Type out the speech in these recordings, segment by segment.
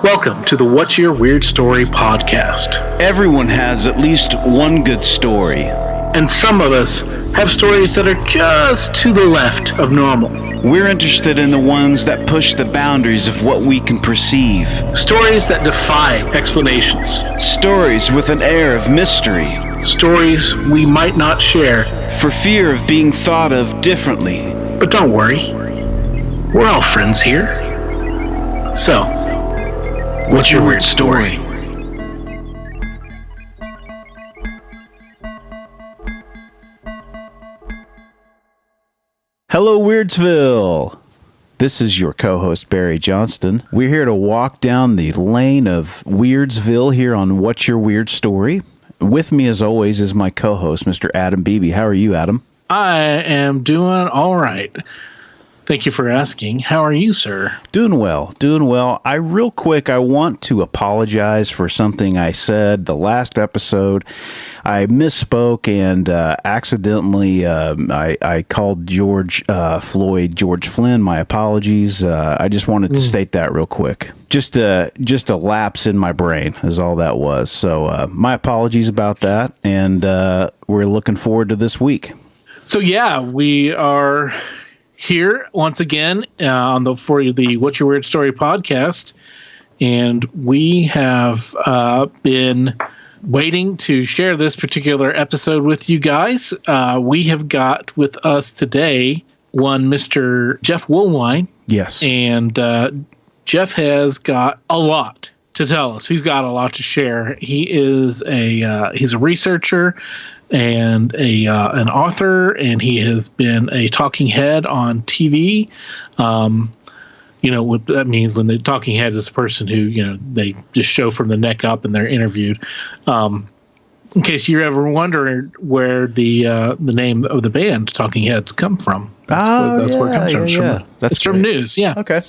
Welcome to the What's Your Weird Story podcast. Everyone has at least one good story. And some of us have stories that are just to the left of normal. We're interested in the ones that push the boundaries of what we can perceive. Stories that defy explanations. Stories with an air of mystery. Stories we might not share for fear of being thought of differently. But don't worry, we're all friends here. So, what's your weird story? Hello, Weirdsville. This is your co-host, Barry Johnston. We're here to walk down the lane of Weirdsville here on What's Your Weird Story. With me, as always, is my co-host, Mr. Adam Beebe. How are you, Adam? I am doing all right. Thank you for asking. How are you, sir? Doing well. Real quick, I want to apologize for something I said the last episode. I misspoke and accidentally I called George Flynn. My apologies. I just wanted to state that real quick. Just a lapse in my brain is all that was. So my apologies about that, and we're looking forward to this week. So yeah, we are here once again for the What's Your Weird Story podcast, and we have been waiting to share this particular episode with you guys. We have got with us today one Mr. Jeff Woolwine. Yes. And Jeff has got a lot to tell us. He's got a lot to share. He is he's a researcher and an author, and he has been a talking head on TV. You know what that means when the talking head is a person who, you know, they just show from the neck up and they're interviewed. In case you're ever wondering where the name of the band Talking Heads come from. That's where it comes from. It's from News. Yeah. Okay.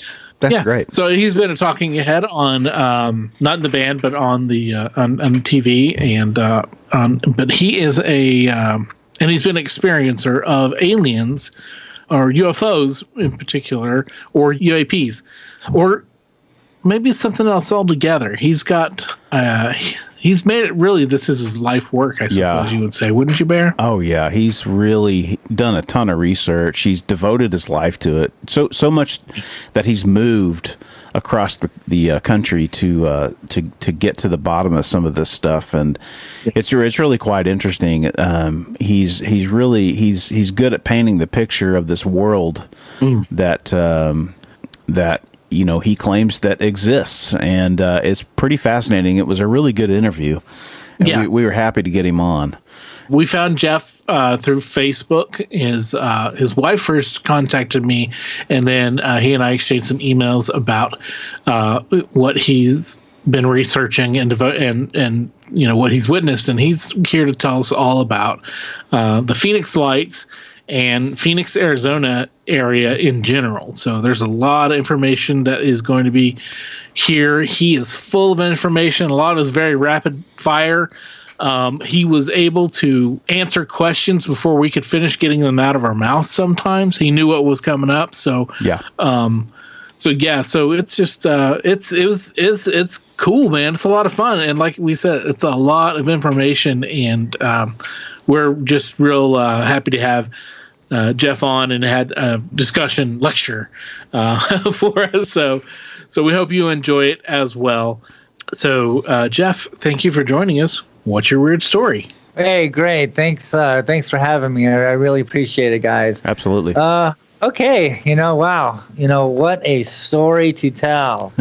That's great. So he's been a talking head on not in the band, but on the on TV, and but he is and he's been an experiencer of aliens or UFOs in particular, or UAPs, or maybe something else altogether. He's got he's made it really. This is his life work, I suppose you would say, wouldn't you, Bear? Oh yeah, he's really done a ton of research. He's devoted his life to it. So much that he's moved across the country to get to the bottom of some of this stuff, and it's really quite interesting. He's good at painting the picture of this world that you know he claims that exists, and it's pretty fascinating. It was a really good interview, and we were happy to get him on. We found Jeff through Facebook. His wife first contacted me, and then he and I exchanged some emails about what he's been researching and you know what he's witnessed, and he's here to tell us all about the Phoenix Lights and Phoenix, Arizona area in general. So there's a lot of information that is going to be here. He is full of information. A lot is very rapid fire. He was able to answer questions before we could finish getting them out of our mouth. Sometimes he knew what was coming up. So so it's just it's cool, man. It's a lot of fun, and like we said, it's a lot of information, and we're just real happy to have Jeff on and had a discussion lecture for us. So we hope you enjoy it as well. So Jeff, thank you for joining us. What's your weird story? Hey, great. Thanks for having me. I really appreciate it, guys. Absolutely. Okay. Wow. What a story to tell.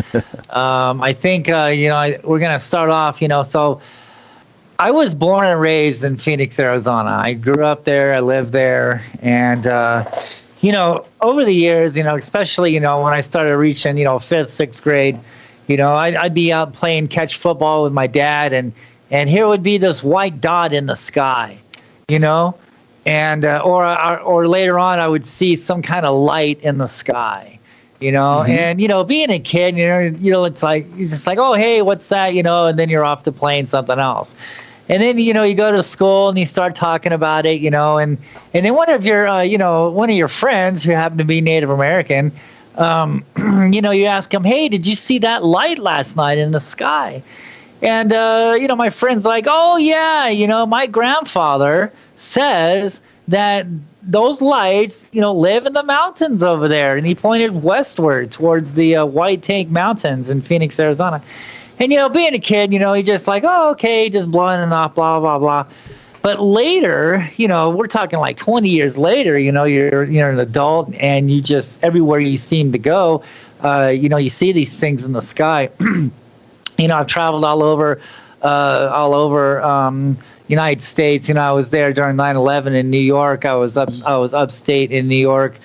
I think, we're going to start off, so I was born and raised in Phoenix, Arizona. I grew up there. I lived there. And, over the years, especially, when I started reaching, 5th, 6th grade, I'd be out playing catch football with my dad, and here would be this white dot in the sky, and or later on I would see some kind of light in the sky, and being a kid, it's like you're just like, oh hey, what's that, and then you're off to playing something else. And then, you go to school and you start talking about it, and then one of your friends who happened to be Native American You ask them, hey, did you see that light last night in the sky? And, my friend's like, oh, yeah, my grandfather says that those lights, live in the mountains over there. And he pointed westward towards the White Tank Mountains in Phoenix, Arizona. And, being a kid, he just like, oh, okay, just blowing it off, blah, blah, blah. But later, we're talking like 20 years later, you're an adult and you just, everywhere you seem to go, you see these things in the sky. I've traveled all over United States. I was there during 9/11 in New York. I was upstate in New York,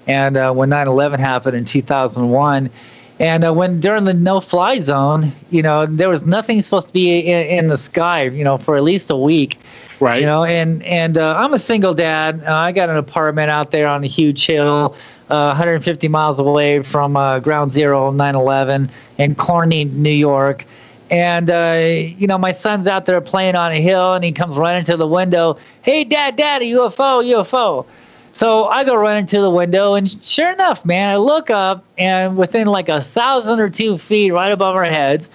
and when 9/11 happened in 2001, and when during the no-fly zone, there was nothing supposed to be in the sky, for at least a week. Right. And I'm a single dad. I got an apartment out there on a huge hill, 150 miles away from Ground Zero 9/11 in Corning, New York. And, my son's out there playing on a hill, and he comes running to the window. Hey, Dad, a UFO, UFO. So I go running to the window, and sure enough, man, I look up, and within like 1,000 or 2 feet right above our heads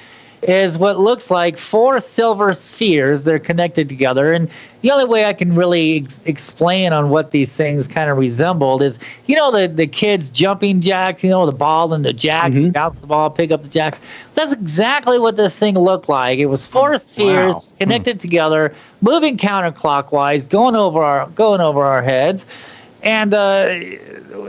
is what looks like 4 silver spheres. They're connected together. And the only way I can really explain on what these things kind of resembled is, the kids jumping jacks, the ball and the jacks, bounce the ball, pick up the jacks. That's exactly what this thing looked like. It was 4 spheres connected together, moving counterclockwise, going over our heads. And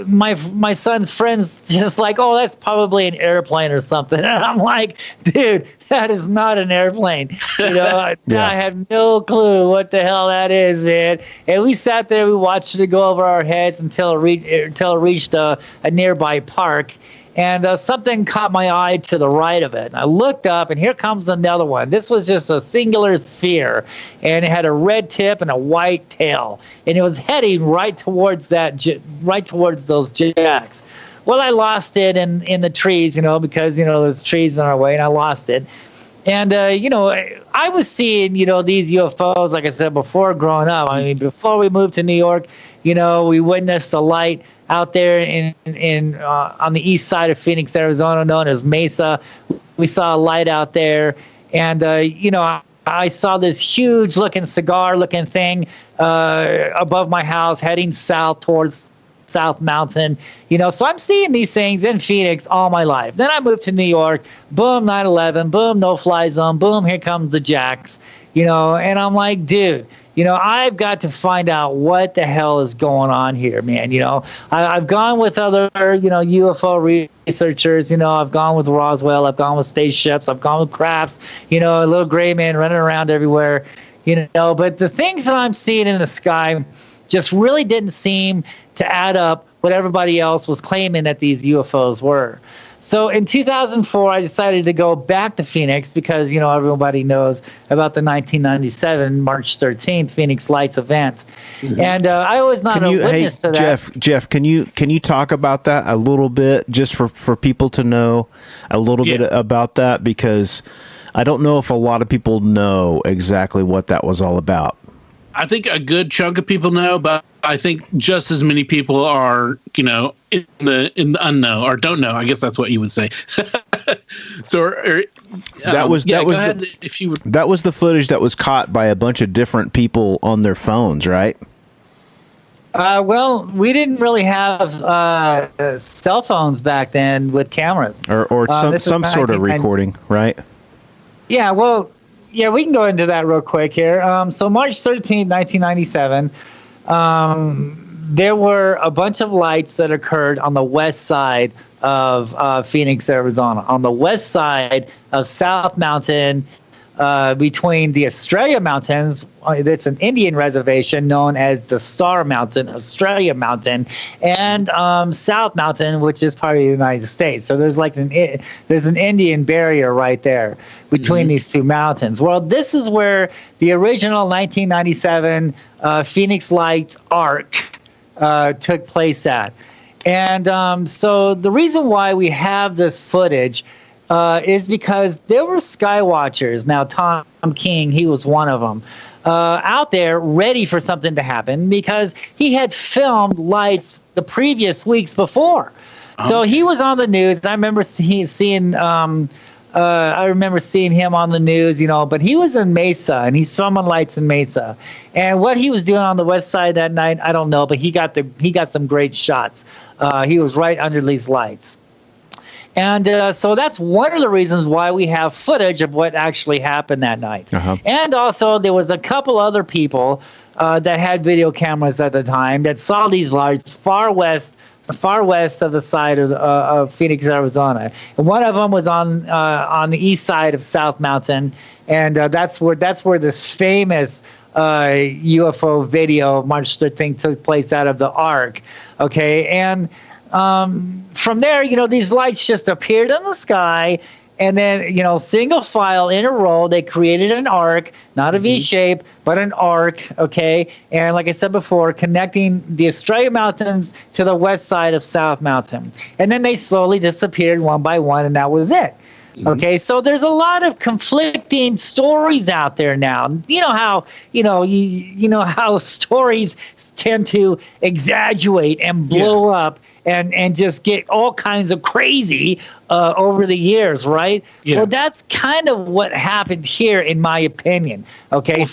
my son's friends just like, oh, that's probably an airplane or something. And I'm like, dude, that is not an airplane. I have no clue what the hell that is, man. And we sat there, we watched it go over our heads until it reached a nearby park. And something caught my eye to the right of it. And I looked up, and here comes another one. This was just a singular sphere, and it had a red tip and a white tail, and it was heading right towards those jacks. Well, I lost it in the trees, because there's trees in our way, and I lost it. And I was seeing these UFOs, like I said before, growing up. I mean, before we moved to New York, we witnessed a light out there on the east side of Phoenix, Arizona, known as Mesa. We saw a light out there, and I saw this huge-looking cigar-looking thing above my house, heading south towards South Mountain. So I'm seeing these things in Phoenix all my life. Then I moved to New York. Boom, 9/11. Boom, no-fly zone. Boom, here comes the jacks. And I'm like, dude. I've got to find out what the hell is going on here, man. I've gone with other, UFO researchers. I've gone with Roswell. I've gone with spaceships. I've gone with crafts. A little gray man running around everywhere. But the things that I'm seeing in the sky just really didn't seem to add up what everybody else was claiming that these UFOs were. So in 2004, I decided to go back to Phoenix because, everybody knows about the 1997 March 13th Phoenix Lights event. Mm-hmm. And I was not a witness to that. Jeff, can you talk about that a little bit, just for people to know a little bit about that? Because I don't know if a lot of people know exactly what that was all about. I think a good chunk of people know, but I think just as many people are, in the unknown or don't know. I guess that's what you would say. So that was the footage that was caught by a bunch of different people on their phones, right? Well, we didn't really have cell phones back then with cameras, or some sort of recording, right? Yeah, well. Yeah, we can go into that real quick here. So March 13th, 1997, there were a bunch of lights that occurred on the west side of Phoenix, Arizona. On the west side of South Mountain, between the Australia Mountains, that's an Indian reservation known as the Star Mountain, Australia Mountain, and South Mountain, which is part of the United States. So there's an Indian barrier right there between these two mountains. Well, this is where the original 1997 Phoenix Lights arc took place at. And so the reason why we have this footage is because there were sky watchers. Now, Tom King, he was one of them, out there ready for something to happen because he had filmed lights the previous weeks before. So he was on the news. I remember seeing him on the news, but he was in Mesa, and he's filming lights in Mesa. And what he was doing on the west side that night, I don't know, but he got some great shots. He was right under these lights. And so that's one of the reasons why we have footage of what actually happened that night. And also there was a couple other people that had video cameras at the time that saw these lights far west of the side of Phoenix, Arizona, and one of them was on the east side of South Mountain, and that's where this famous UFO video of March 13th took place out of the Ark. Okay, and from there, these lights just appeared in the sky. And then, single file in a row, they created an arc, not a V shape, but an arc, okay? And like I said before, connecting the Estrella Mountains to the west side of South Mountain. And then they slowly disappeared one by one, and that was it. Okay, so there's a lot of conflicting stories out there now. You know how, how stories tend to exaggerate and blow up and just get all kinds of crazy over the years, right? Well, that's kind of what happened here, in my opinion. Okay, well,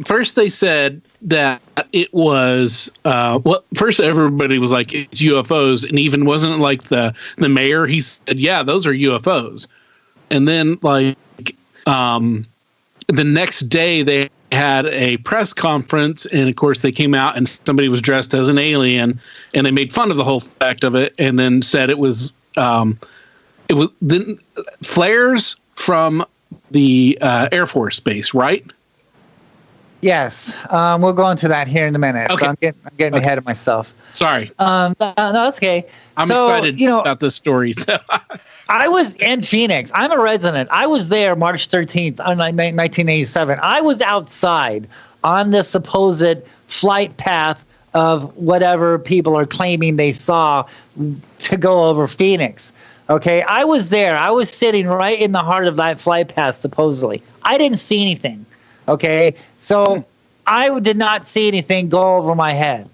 first they said that it was first everybody was like, it's UFOs, and even wasn't like the mayor. He said, yeah, those are UFOs. And then like the next day they had a press conference, and of course they came out and somebody was dressed as an alien, and they made fun of the whole fact of it, and then said it was flares from the Air Force Base, right? Yes, we'll go into that here in a minute. Okay. So I'm getting ahead of myself. Sorry. No, that's okay. I'm excited about this story. So. I was in Phoenix. I'm a resident. I was there March 13th, 1987. I was outside on the supposed flight path of whatever people are claiming they saw to go over Phoenix. Okay, I was there. I was sitting right in the heart of that flight path, supposedly. I didn't see anything. Okay, so I did not see anything go over my head.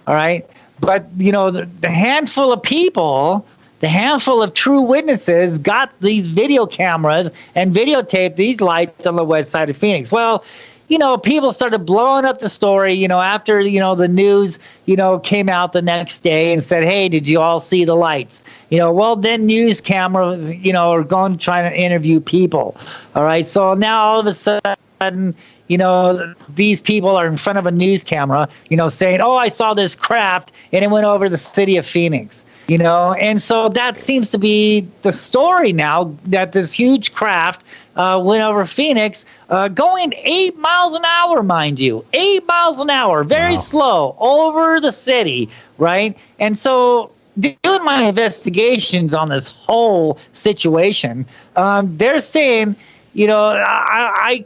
All right, but the handful of people, the handful of true witnesses, got these video cameras and videotaped these lights on the west side of Phoenix. Well, people started blowing up the story, after, the news, came out the next day and said, hey, did you all see the lights? Well, then news cameras, are going trying to interview people. All right. So now all of a sudden, these people are in front of a news camera, saying, oh, I saw this craft and it went over the city of Phoenix. And so that seems to be the story now, that this huge craft went over Phoenix, going 8 miles an hour, mind you, 8 miles an hour, very slow, over the city, right? And so doing my investigations on this whole situation, they're saying, I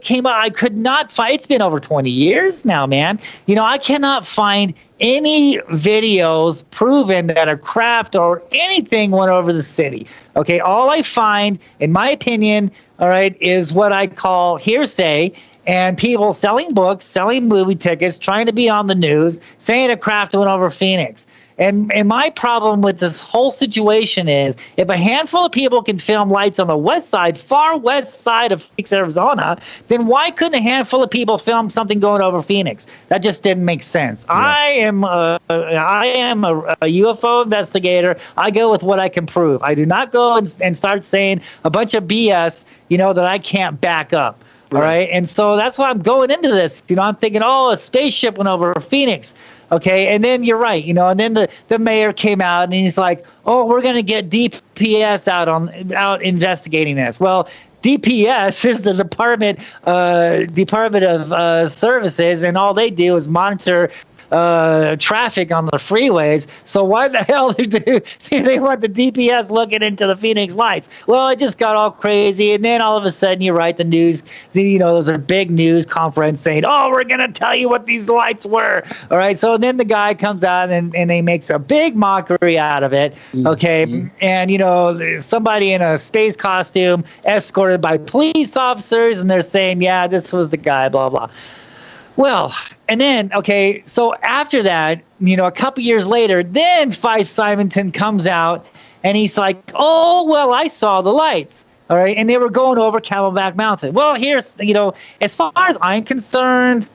could not find, it's been over 20 years now, man. I cannot find any videos proven that a craft or anything went over the city. Okay, all I find, in my opinion, all right, is what I call hearsay, and people selling books, selling movie tickets, trying to be on the news, saying a craft went over Phoenix. And my problem with this whole situation is, if a handful of people can film lights on the west side, far west side of Phoenix, Arizona, then why couldn't a handful of people film something going over Phoenix? That just didn't make sense. Yeah. I am a UFO investigator. I go with what I can prove. I do not go and start saying a bunch of BS, that I can't back up. Right. All right. And so that's why I'm going into this. I'm thinking, a spaceship went over Phoenix. Okay, and then you're right, and then the mayor came out and he's like, oh, we're going to get DPS out investigating this. Well, DPS is the Department of Services, and all they do is monitor traffic on the freeways. So why the hell do they want the DPS looking into the Phoenix lights? Well, it just got all crazy, and then all of a sudden you're right, the news, there's a big news conference saying, oh, we're going to tell you what these lights were. All right, so then the guy comes out and he makes a big mockery out of it, okay? Mm-hmm. And, somebody in a space costume escorted by police officers, and they're saying, yeah, this was the guy, blah, blah. Well, and then, okay, so after that, a couple years later, then Fi Simonton comes out and he's like, oh, well, I saw the lights. All right. And they were going over Camelback Mountain. Well, here's, as far as I'm concerned,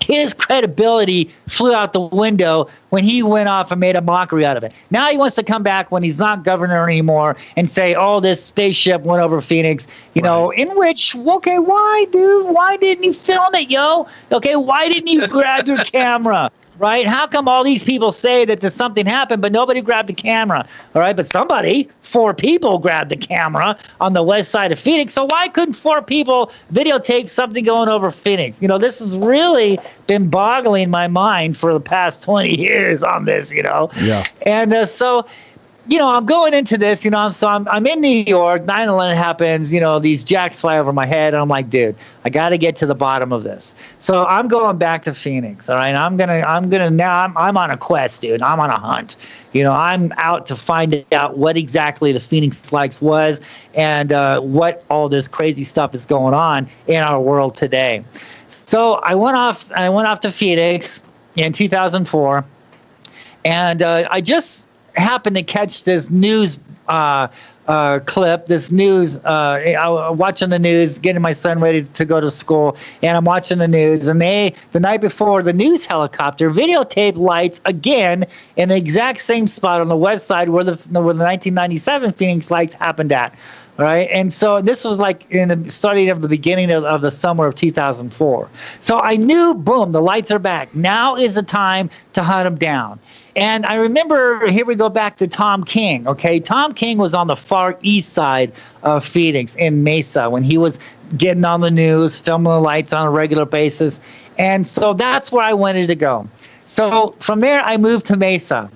his credibility flew out the window when he went off and made a mockery out of it. Now he wants to come back when he's not governor anymore and say, oh, this spaceship went over Phoenix, in which, okay, why, dude? Why didn't you film it, yo? Okay, why didn't you grab your camera? Right? How come all these people say that something happened, but nobody grabbed the camera? All right, but 4 people grabbed the camera on the west side of Phoenix. So why couldn't 4 people videotape something going over Phoenix? This has really been boggling my mind for the past 20 years on this, Yeah. And so, I'm going into this, so I'm in New York, 9/11 happens, these jacks fly over my head, and I'm like, dude, I got to get to the bottom of this. So I'm going back to Phoenix, all right? I'm on a quest, dude. I'm on a hunt. I'm out to find out what exactly the Phoenix Lights was and what all this crazy stuff is going on in our world today. So I went off to Phoenix in 2004, and I just happened to catch this news clip, this news. I was watching the news, getting my son ready to go to school, and I'm watching the news. And the night before, the news helicopter videotaped lights again in the exact same spot on the west side where the 1997 Phoenix Lights happened at. All right. And so this was like in the starting of the beginning of the summer of 2004. So I knew, boom, the lights are back. Now is the time to hunt them down. And I remember, here we go back to Tom King. Okay. Tom King was on the far east side of Phoenix in Mesa when he was getting on the news, filming the lights on a regular basis. And so that's where I wanted to go. So from there, I moved to Mesa.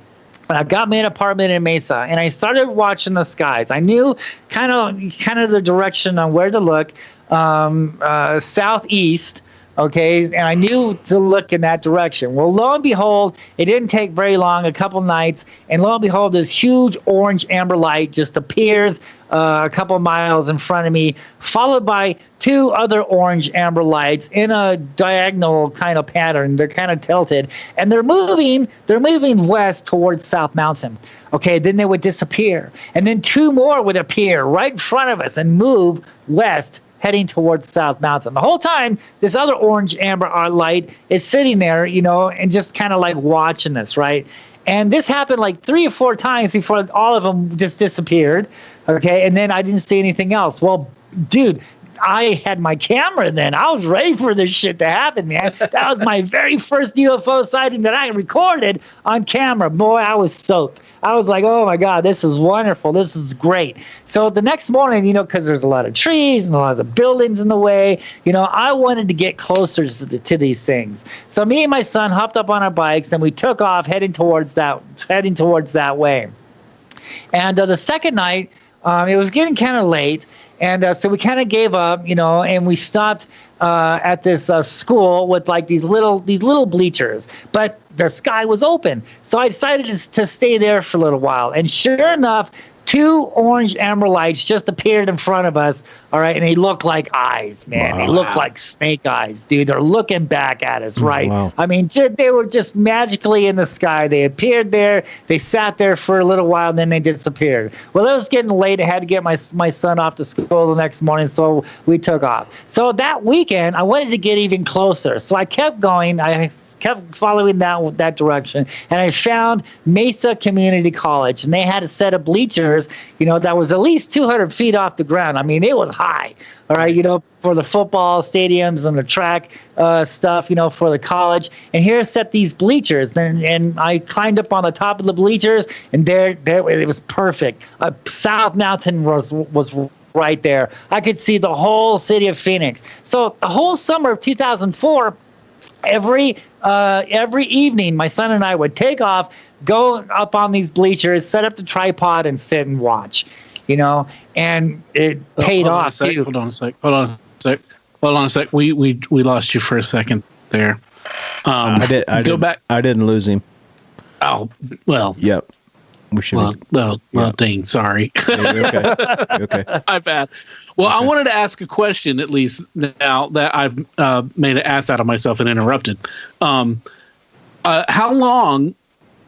I got me an apartment in Mesa, and I started watching the skies. I knew kind of the direction on where to look, southeast, okay, and I knew to look in that direction. Well, lo and behold, it didn't take very long, a couple nights, and lo and behold, this huge orange amber light just appears a couple miles in front of me, followed by 2 other orange amber lights in a diagonal kind of pattern. They're kind of tilted, and they're moving west towards South Mountain. Okay, then they would disappear, and then 2 more would appear right in front of us and move west, heading towards South Mountain. The whole time, this other orange amber light is sitting there, and just kind of like watching us, right? And this happened like 3 or 4 times before all of them just disappeared. Okay, and then I didn't see anything else. Well, dude, I had my camera then. I was ready for this shit to happen, man. That was my very first UFO sighting that I recorded on camera. Boy, I was soaked. I was like, oh my God, this is wonderful. This is great. So the next morning, because there's a lot of trees and a lot of buildings in the way, I wanted to get closer to these things. So me and my son hopped up on our bikes and we took off heading towards that way. And the second night, it was getting kind of late. And so we kind of gave up, and we stopped at this school with like these little bleachers, but the sky was open. So I decided to stay there for a little while. And sure enough, 2 orange amber lights just appeared in front of us. All right. And they looked like eyes, man. Wow. They looked like snake eyes, dude. They're looking back at us, right? Wow. I mean, they were just magically in the sky. They appeared there. They sat there for a little while, and then they disappeared. Well, it was getting late. I had to get my son off to school the next morning, so we took off. So that weekend, I wanted to get even closer. So I kept going. I kept following that direction, and I found Mesa Community College, and they had a set of bleachers, that was at least 200 feet off the ground. I mean, it was high, all right, for the football stadiums and the track stuff, for the college. And here set these bleachers, and I climbed up on the top of the bleachers, and there it was perfect. South Mountain was right there. I could see the whole city of Phoenix. So the whole summer of 2004. Every evening, my son and I would take off, go up on these bleachers, set up the tripod, and sit and watch. And it paid off too. Hold on a sec. We lost you for a second there. I didn't lose him. Oh well. Yep. We should. Well, dang, sorry. Okay. My bad. Well, I wanted to ask a question at least now that I've made an ass out of myself and interrupted. How long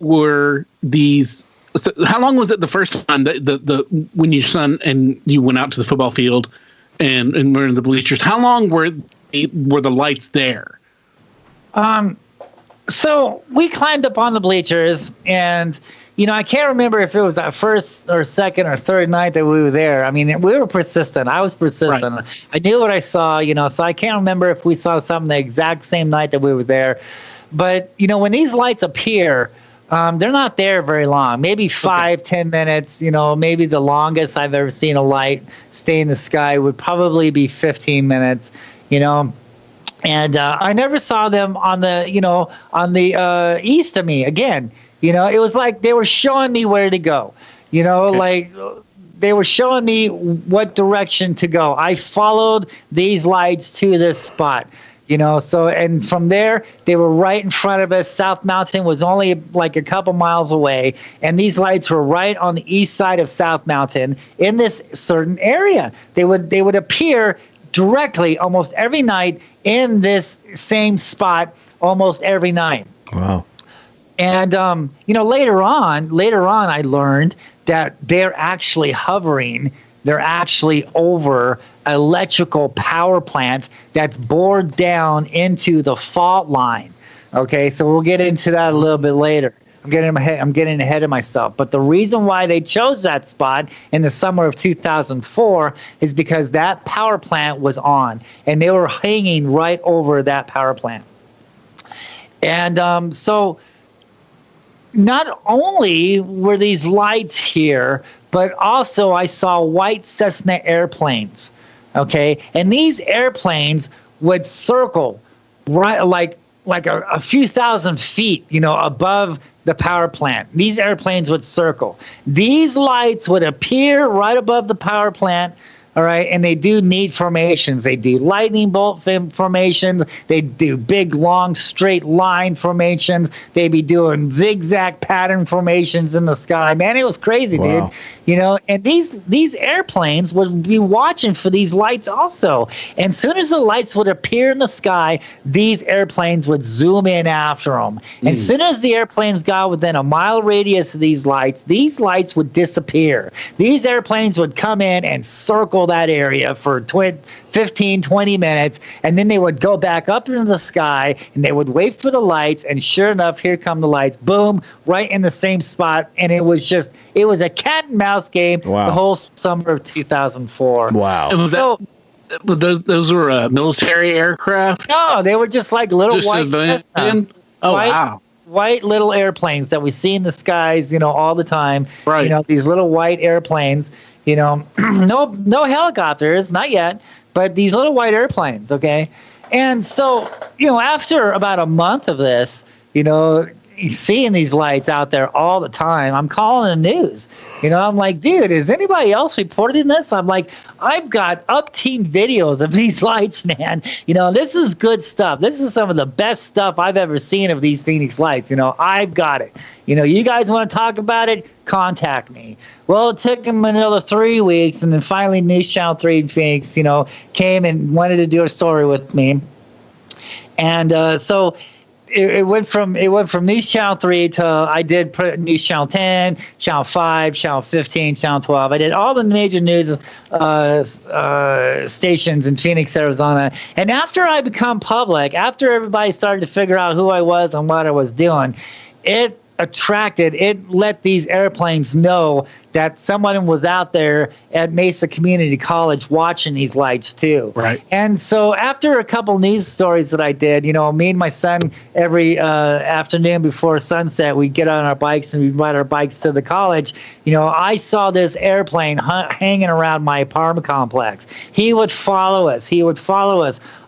were these? So how long was it the first time that when your son and you went out to the football field and were in the bleachers? How long were the lights there? So we climbed up on the bleachers, and I can't remember if it was that first or second or third night that we were there. I mean, we were persistent. I was persistent. Right. I knew what I saw, so I can't remember if we saw something the exact same night that we were there. But, when these lights appear, they're not there very long, maybe 5-10 minutes. Maybe the longest I've ever seen a light stay in the sky would probably be 15 minutes, And I never saw them on the east of me again. It was like they were showing me where to go. Like they were showing me what direction to go. I followed these lights to this spot. So, and from there, they were right in front of us. South Mountain was only like a couple miles away, and these lights were right on the east side of South Mountain in this certain area. They would appear directly almost every night in this same spot almost every night. Wow. And later on I learned that they're actually hovering. They're actually over electrical power plant that's bored down into the fault line. Okay, so we'll get into that a little bit later. I'm getting ahead of myself. But the reason why they chose that spot in the summer of 2004 is because that power plant was on, and they were hanging right over that power plant. And so not only were these lights here, but also I saw white Cessna airplanes. Okay, and these airplanes would circle right like a few thousand feet, above the power plant. These airplanes would circle. These lights would appear right above the power plant. All right, and they do neat formations. They do lightning bolt formations. They do big, long, straight line formations. They be doing zigzag pattern formations in the sky. Man, it was crazy, wow. Dude. And these airplanes would be watching for these lights also. And as soon as the lights would appear in the sky, these airplanes would zoom in after them. And as soon as the airplanes got within a mile radius of these lights would disappear. These airplanes would come in and circle that area for 15, 20 minutes, and then they would go back up into the sky, and they would wait for the lights, and sure enough, here come the lights. Boom, right in the same spot, and it was a cat and mouse game. Wow. The whole summer of 2004. Wow. And those were military aircraft? No, they were just like little white Cessna. Oh, wow. White little airplanes that we see in the skies, all the time. Right. These little white airplanes. No helicopters, not yet, but these little white airplanes, okay? And so, after about a month of this, seeing these lights out there all the time, I'm calling the news. I'm like, dude, is anybody else reporting this? I'm like, I've got up-team videos of these lights, man. This is good stuff. This is some of the best stuff I've ever seen of these Phoenix lights. I've got it. You guys want to talk about it? Contact me. Well, it took them another 3 weeks, and then finally News Channel 3 in Phoenix, came and wanted to do a story with me. And so it went from News Channel 3 to I did put News Channel 10, Channel 5, Channel 15, Channel 12. I did all the major news stations in Phoenix, Arizona. And after I become public, after everybody started to figure out who I was and what I was doing, it let these airplanes know that someone was out there at Mesa Community College watching these lights too. Right. And so after a couple news stories that I did, me and my son every afternoon before sunset, we'd get on our bikes and we'd ride our bikes to the college. I saw this airplane hanging around my apartment complex. He would follow us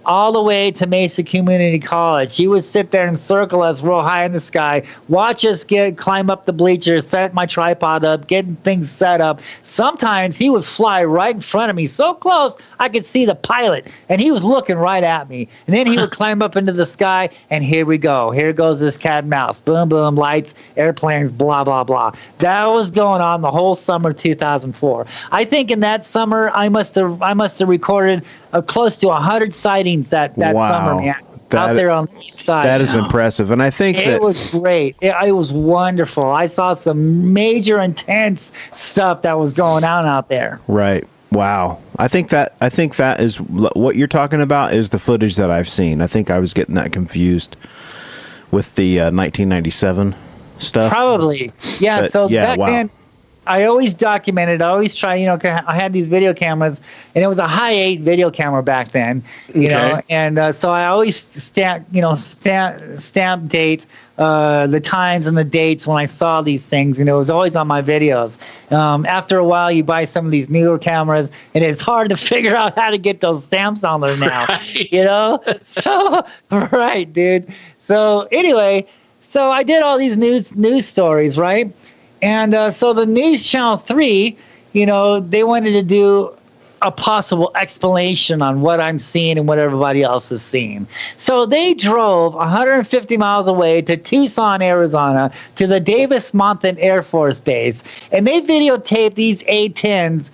all the way to Mesa Community College. He would sit there and circle us real high in the sky, watch us climb up the bleachers, set my tripod up, getting things set up. Sometimes he would fly right in front of me, so close I could see the pilot, and he was looking right at me. And then he would climb up into the sky, and here we go. Here goes this cat and mouse. Boom, boom, lights, airplanes, blah, blah, blah. That was going on the whole summer of 2004. I think in that summer, I must have recorded close to 100 sightings that Wow. summer, man. Out there on the east side. That is impressive. And I think it was great. It was wonderful. I saw some major intense stuff that was going on out there. Right. Wow. I think that is what you're talking about is the footage that I've seen. I think I was getting that confused with the 1997 stuff. Probably. Yeah. But, so yeah, back wow. then, I always documented. I always try, I had these video cameras, and it was a high 8 video camera back then, you know, and so I always stamp date the times and the dates when I saw these things, and it was always on my videos. After a while, you buy some of these newer cameras, and it's hard to figure out how to get those stamps on there now, you know? So, right, dude. So anyway, so I did all these news stories, right? And so the News Channel 3, they wanted to do a possible explanation on what I'm seeing and what everybody else is seeing. So they drove 150 miles away to Tucson, Arizona, to the Davis-Monthan Air Force Base, and they videotaped these A-10s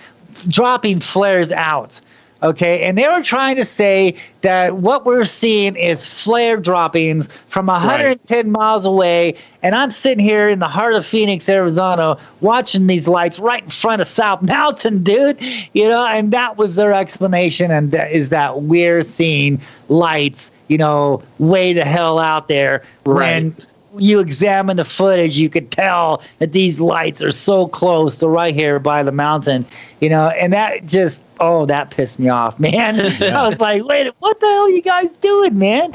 dropping flares out. Okay, and they were trying to say that what we're seeing is flare droppings from 110 miles away, and I'm sitting here in the heart of Phoenix, Arizona, watching these lights right in front of South Mountain, dude. And that was their explanation, and that we're seeing lights, way the hell out there. When you examine the footage, you could tell that these lights are so close to right here by the mountain, and that just, that pissed me off, man. I was like, wait, what the hell are you guys doing, man?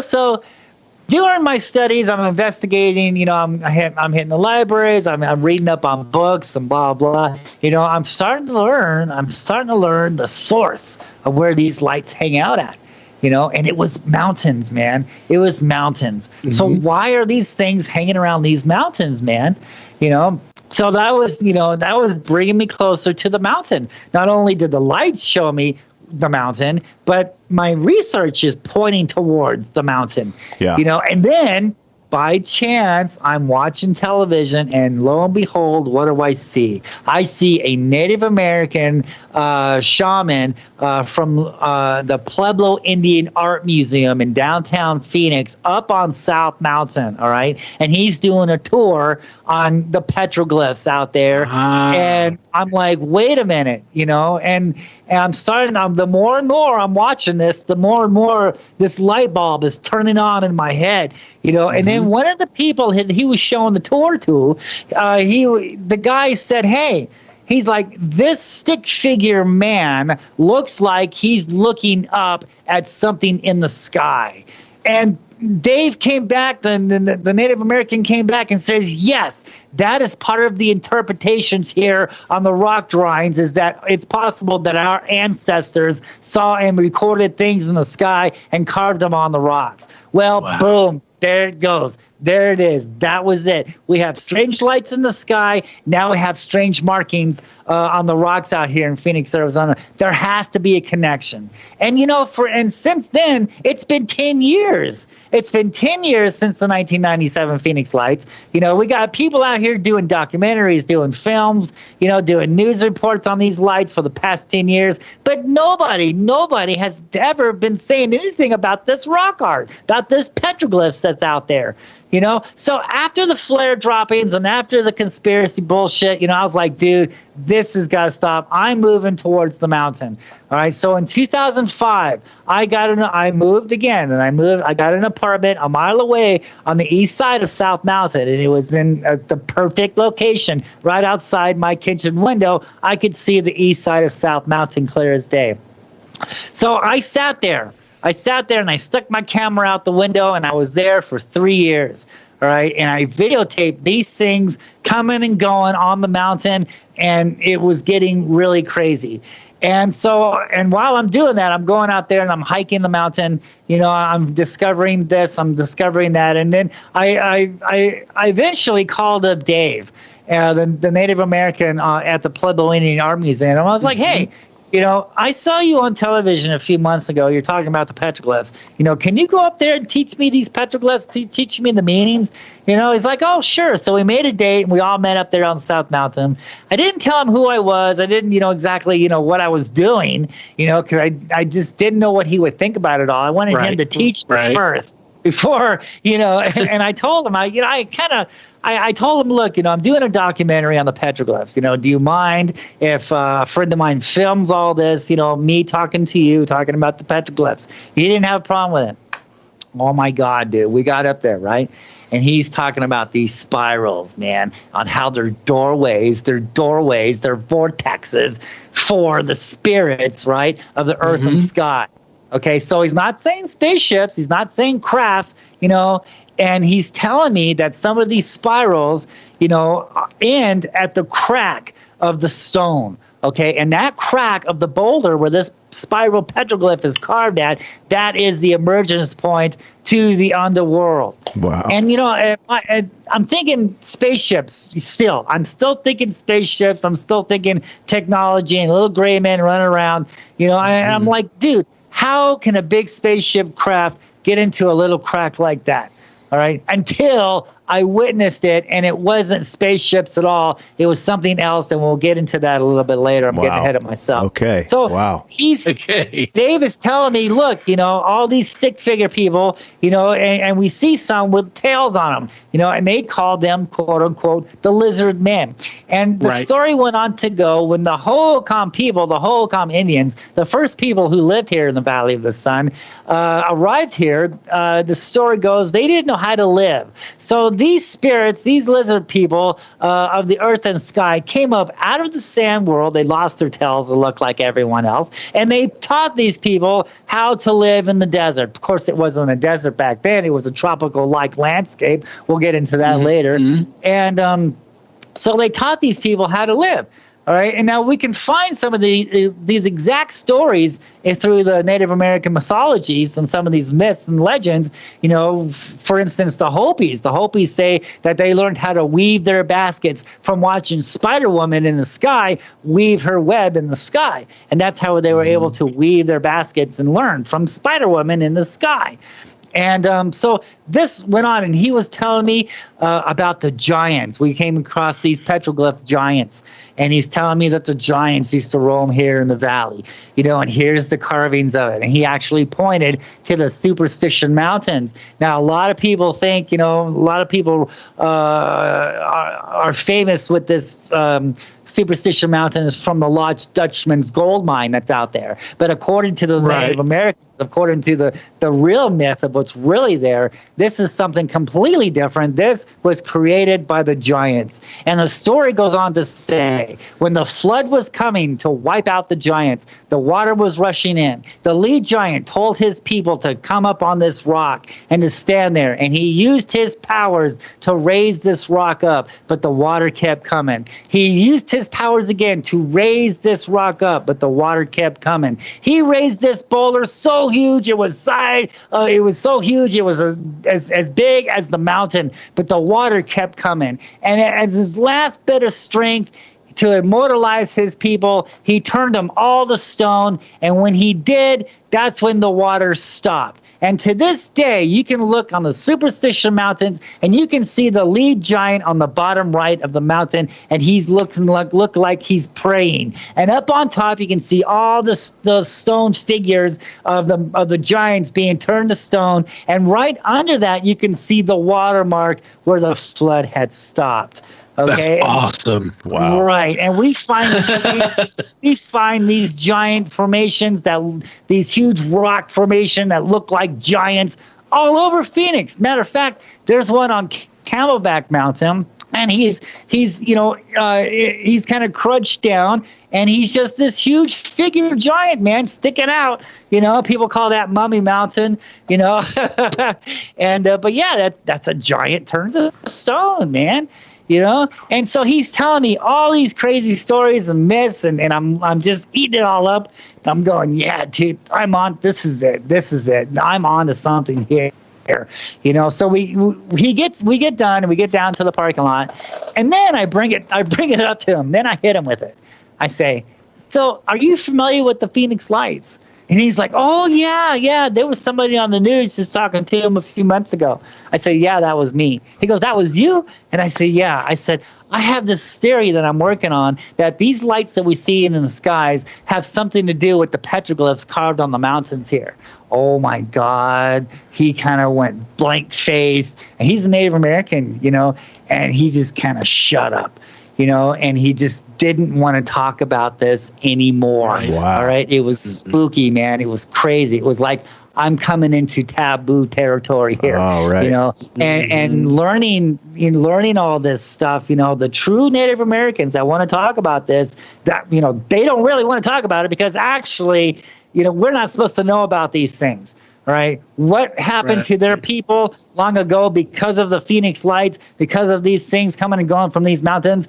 So during my studies, I'm investigating, I'm hitting the libraries, I'm reading up on books and blah, blah. I'm starting to learn the source of where these lights hang out at. And it was mountains, man. It was mountains. Mm-hmm. So why are these things hanging around these mountains, man? So that was bringing me closer to the mountain. Not only did the lights show me the mountain, but my research is pointing towards the mountain. Yeah. And then by chance, I'm watching television, and lo and behold, what do I see? I see a Native American shaman from the Pueblo Indian Art Museum in downtown Phoenix up on South Mountain, all right? And he's doing a tour on the petroglyphs out there. And I'm like, wait a minute, and I'm starting, the more and more I'm watching this, the more and more this light bulb is turning on in my head, and then one of the people he was showing the tour to, the guy said, hey, he's like, this stick figure man looks like he's looking up at something in the sky. And Dave came back, the Native American came back and says, yes, that is part of the interpretations here on the rock drawings, is that it's possible that our ancestors saw and recorded things in the sky and carved them on the rocks. Well, boom, there it goes. There it is. That was it. We have strange lights in the sky. Now we have strange markings on the rocks out here in Phoenix, Arizona. There has to be a connection. And, and since then, it's been 10 years. It's been 10 years since the 1997 Phoenix lights. We got people out here doing documentaries, doing films, doing news reports on these lights for the past 10 years. But nobody has ever been saying anything about this rock art, about this petroglyphs that's out there. So after the flare droppings and after the conspiracy bullshit, I was like, dude, this has got to stop. I'm moving towards the mountain. All right. So in 2005, I moved again, and I got an apartment a mile away on the east side of South Mountain, and it was in the perfect location right outside my kitchen window. I could see the east side of South Mountain clear as day. So I sat there and I stuck my camera out the window, and I was there for 3 years. All right. And I videotaped these things coming and going on the mountain, and it was getting really crazy. And while I'm doing that, I'm going out there and I'm hiking the mountain. I'm discovering this, I'm discovering that, and then I eventually called up Dave, the Native American at the Pueblo Indian Art Museum. And I was like, hey, I saw you on television a few months ago. You're talking about the petroglyphs. Can you go up there and teach me these petroglyphs, teach me the meanings? He's like, oh, sure. So we made a date, and we all met up there on the South Mountain. I didn't tell him who I was. I didn't, exactly, what I was doing, because I just didn't know what he would think about it all. I wanted him to teach me first before, and I told him, I told him, look, I'm doing a documentary on the petroglyphs. Do you mind if a friend of mine films all this, me talking to you, talking about the petroglyphs? He didn't have a problem with it. Oh, my God, dude. We got up there, right? And he's talking about these spirals, man, on how they're doorways, they're vortexes for the spirits, right, of the earth and sky. Okay, so he's not saying spaceships, he's not saying crafts, and he's telling me that some of these spirals, end at the crack of the stone. Okay, and that crack of the boulder where this spiral petroglyph is carved at, that is the emergence point to the underworld. Wow. And, I'm thinking spaceships still. I'm still thinking spaceships. I'm still thinking technology and little gray men running around. And I'm like, dude, how can a big spaceship craft get into a little crack like that? All right, until I witnessed it, and it wasn't spaceships at all. It was something else, and we'll get into that a little bit later. I'm getting ahead of myself. Okay. So wow. Dave is telling me, look, all these stick figure people, and we see some with tails on them, and they called them, quote unquote, the lizard men. And the story went on to go when the Hohokam people, the Hohokam Indians, the first people who lived here in the Valley of the Sun, arrived here. The story goes, they didn't know how to live. So these spirits, these lizard people of the earth and sky came up out of the sand world. They lost their tails to look like everyone else. And they taught these people how to live in the desert. Of course, it wasn't a desert back then. It was a tropical-like landscape. We'll get into that later. And so they taught these people how to live. All right, and now we can find some of these exact stories through the Native American mythologies and some of these myths and legends. For instance, the Hopis. The Hopis say that they learned how to weave their baskets from watching Spider-Woman in the sky weave her web in the sky. And that's how they were able to weave their baskets and learn from Spider-Woman in the sky. And so this went on, and he was telling me about the giants. We came across these petroglyph giants, and he's telling me that the giants used to roam here in the valley, and here's the carvings of it. And he actually pointed to the Superstition Mountains. Now, a lot of people think, a lot of people are famous with this Superstition Mountains from the Lost Dutchman's gold mine that's out there. But according to the Native Americans, according to the real myth of what's really there, this is something completely different. This was created by the giants. And the story goes on to say, when the flood was coming to wipe out the giants, the water was rushing in. The lead giant told his people to come up on this rock and to stand there. And he used his powers to raise this rock up, but the water kept coming. He used his powers again to raise this rock up, but the water kept coming. He raised this boulder so huge, it was so huge, it was as big as the mountain, but the water kept coming. And as his last bit of strength to immortalize his people, he turned them all to stone, and when he did, that's when the water stopped. And to this day, you can look on the Superstition Mountains, and you can see the lead giant on the bottom right of the mountain, and he's look like he's praying. And up on top, you can see all the stone figures of the giants being turned to stone. And right under that, you can see the watermark where the flood had stopped. Okay? That's awesome. Wow. Right. And we find these giant formations, these huge rock formation that look like giants all over Phoenix. Matter of fact, there's one on Camelback Mountain, and he's kind of crouched down, and he's just this huge figure giant, man, sticking out. People call that Mummy Mountain, and but yeah, that's a giant turned to stone, man. And so he's telling me all these crazy stories and myths, and I'm just eating it all up. I'm going, yeah, dude, this is it. I'm on to something here. So we get done and we get down to the parking lot, and then I bring it up to him. Then I hit him with it. I say, so are you familiar with the Phoenix Lights? And he's like, oh, yeah. There was somebody on the news just talking to him a few months ago. I said, yeah, that was me. He goes, that was you? And I say, yeah. I said, I have this theory that I'm working on that these lights that we see in the skies have something to do with the petroglyphs carved on the mountains here. Oh, my God. He kind of went blank-faced. And he's a Native American, and he just kind of shut up. And he just didn't want to talk about this anymore. Wow. All right. It was spooky, man. It was crazy. It was like, I'm coming into taboo territory here. Oh, right. And learning all this stuff, the true Native Americans that want to talk about this, that, they don't really want to talk about it because actually, we're not supposed to know about these things. Right? What happened to their people long ago because of the Phoenix Lights, because of these things coming and going from these mountains,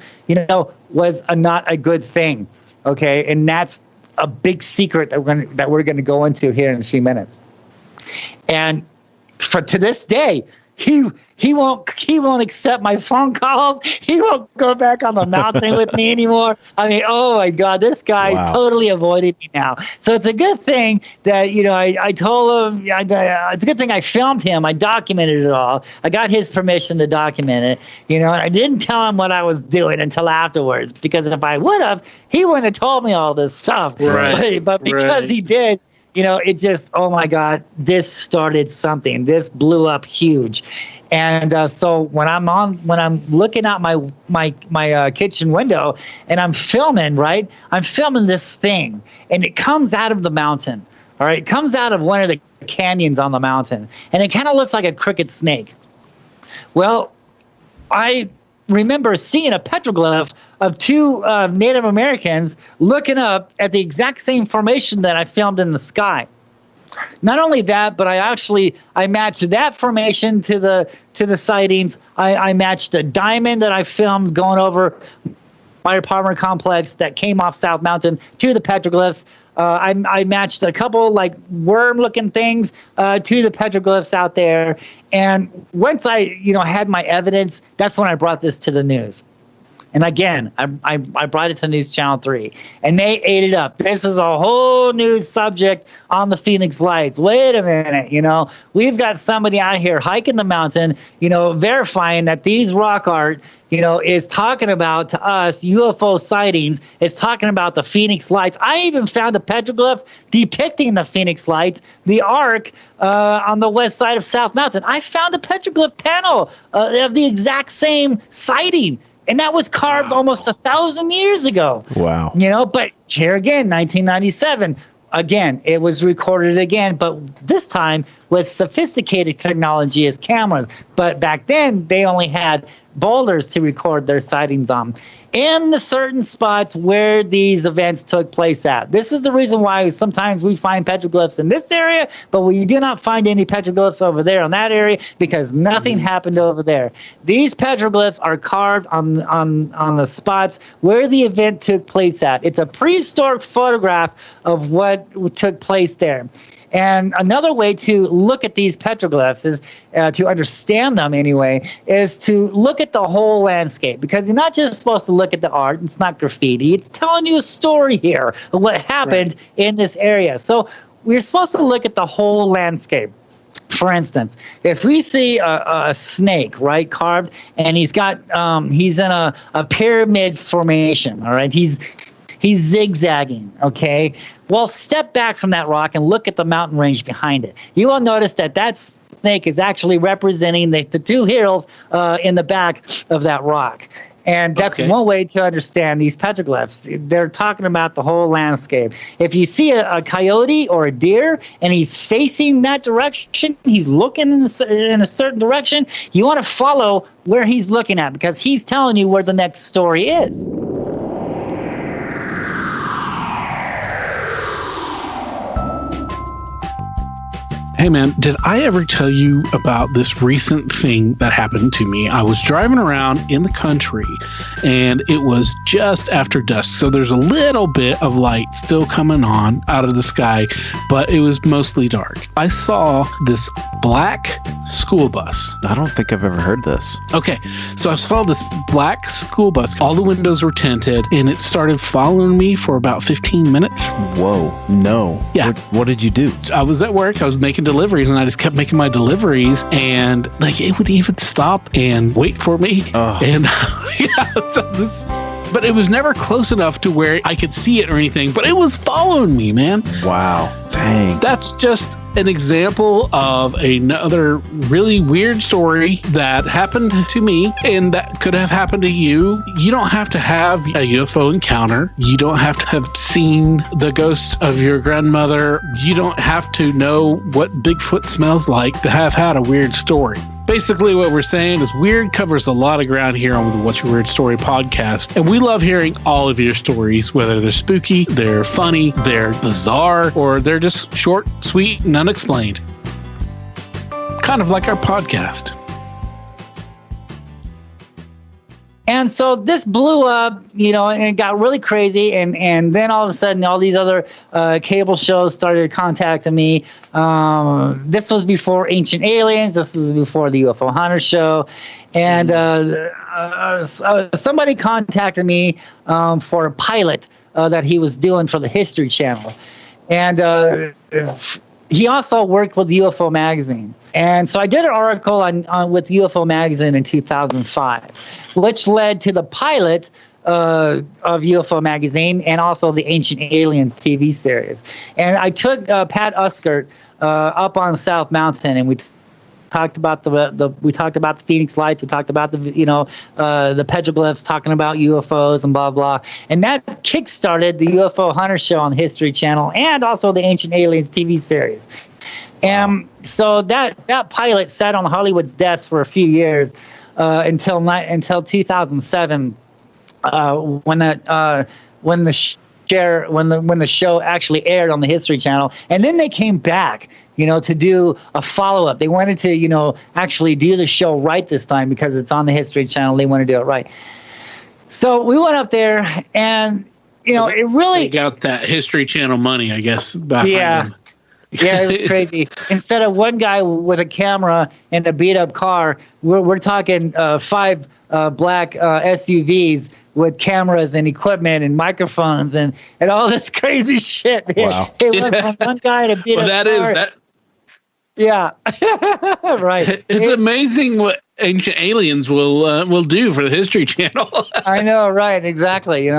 was not a good thing. Okay, and that's a big secret that we're going to go into here in a few minutes. And to this day, he won't accept my phone calls. He won't go back on the mountain with me anymore. I mean, oh my God, this guy's totally avoided me now. So it's a good thing that, I told him, it's a good thing I filmed him. I documented it all. I got his permission to document it, and I didn't tell him what I was doing until afterwards, because if I would have, he wouldn't have told me all this stuff. Right. But because he did, it just, oh my God, this started something. This blew up huge. And so when I'm looking out my kitchen window and I'm filming, right? I'm filming this thing, and it comes out of the mountain. All right, it comes out of one of the canyons on the mountain, and it kind of looks like a crooked snake. Well, I remember seeing a petroglyph of two Native Americans looking up at the exact same formation that I filmed in the sky. Not only that, but I matched that formation to the sightings. I matched a diamond that I filmed going over my apartment complex that came off South Mountain to the petroglyphs. I matched a couple like worm-looking things to the petroglyphs out there. And once I had my evidence, that's when I brought this to the news. And again, I brought it to News Channel 3, and they ate it up. This is a whole new subject on the Phoenix Lights. Wait a minute, we've got somebody out here hiking the mountain, verifying that these rock art, is talking about to us UFO sightings. It's talking about the Phoenix Lights. I even found a petroglyph depicting the Phoenix Lights, the arc on the west side of South Mountain. I found a petroglyph panel of the exact same sighting. And that was carved almost 1,000 years ago. Wow. But here again, 1997, again, it was recorded again, but this time with sophisticated technology as cameras. But back then, they only had boulders to record their sightings on in the certain spots where these events took place at. This is the reason why sometimes we find petroglyphs in this area, but we do not find any petroglyphs over there on that area because nothing happened over there. These petroglyphs are carved on the spots where the event took place at. It's a prehistoric photograph of what took place there. And another way to look at these petroglyphs is to understand them anyway, is to look at the whole landscape, because you're not just supposed to look at the art. It's not graffiti. It's telling you a story here of what happened in this area. So we're supposed to look at the whole landscape. For instance, if we see a snake, right, carved, and he's in a pyramid formation, all right, he's zigzagging, okay? Well, step back from that rock and look at the mountain range behind it. You will notice that snake is actually representing the two hills in the back of that rock. And that's one way to understand these petroglyphs. They're talking about the whole landscape. If you see a coyote or a deer and he's facing that direction, he's looking in a certain direction, you want to follow where he's looking at, because he's telling you where the next story is. Hey man, did I ever tell you about this recent thing that happened to me? I was driving around in the country and it was just after dusk. So there's a little bit of light still coming on out of the sky, but it was mostly dark. I saw this black school bus. I don't think I've ever heard this. Okay, so I saw this black school bus. All the windows were tinted and it started following me for about 15 minutes. Whoa, no. Yeah. What did you do? I was at work. I was making deliveries and I just kept making my deliveries, and like it would even stop and wait for me. And yeah, but it was never close enough to where I could see it or anything, but it was following me, man. Wow. Dang. That's just an example of another really weird story that happened to me and that could have happened to you. You don't have to have a UFO encounter. You don't have to have seen the ghost of your grandmother. You don't have to know what Bigfoot smells like to have had a weird story. Basically, what we're saying is weird covers a lot of ground here on the What's Your Weird Story podcast. And we love hearing all of your stories, whether they're spooky, they're funny, they're bizarre, or they're just short, sweet, and unexplained. Kind of like our podcast. And so this blew up, and it got really crazy. And then all of a sudden, all these other cable shows started contacting me. This was before Ancient Aliens. This was before the UFO Hunter show. And somebody contacted me for a pilot that he was doing for the History Channel. And he also worked with UFO Magazine. And so I did an article on with UFO Magazine in 2005, which led to the pilot of UFO Magazine and also the Ancient Aliens TV series. And I took Pat Uskert up on South Mountain, and we talked about we talked about the Phoenix Lights, we talked about the petroglyphs, talking about UFOs and blah blah, and that kickstarted the UFO Hunter show on the History Channel and also the Ancient Aliens TV series. And so that pilot sat on Hollywood's desk for a few years until 2007, when the show actually aired on the History Channel, and then they came back, to do a follow-up. They wanted to, actually do the show right this time because it's on the History Channel. They want to do it right. So we went up there, and it really they got that History Channel money, I guess. Behind them. Yeah, it was crazy. Instead of one guy with a camera and a beat-up car, we're talking 5 black SUVs with cameras and equipment and microphones and all this crazy shit. Wow. It went from one guy to beat-up car. Yeah, right. It's amazing what Ancient Aliens will do for the History Channel. I know, right? Exactly.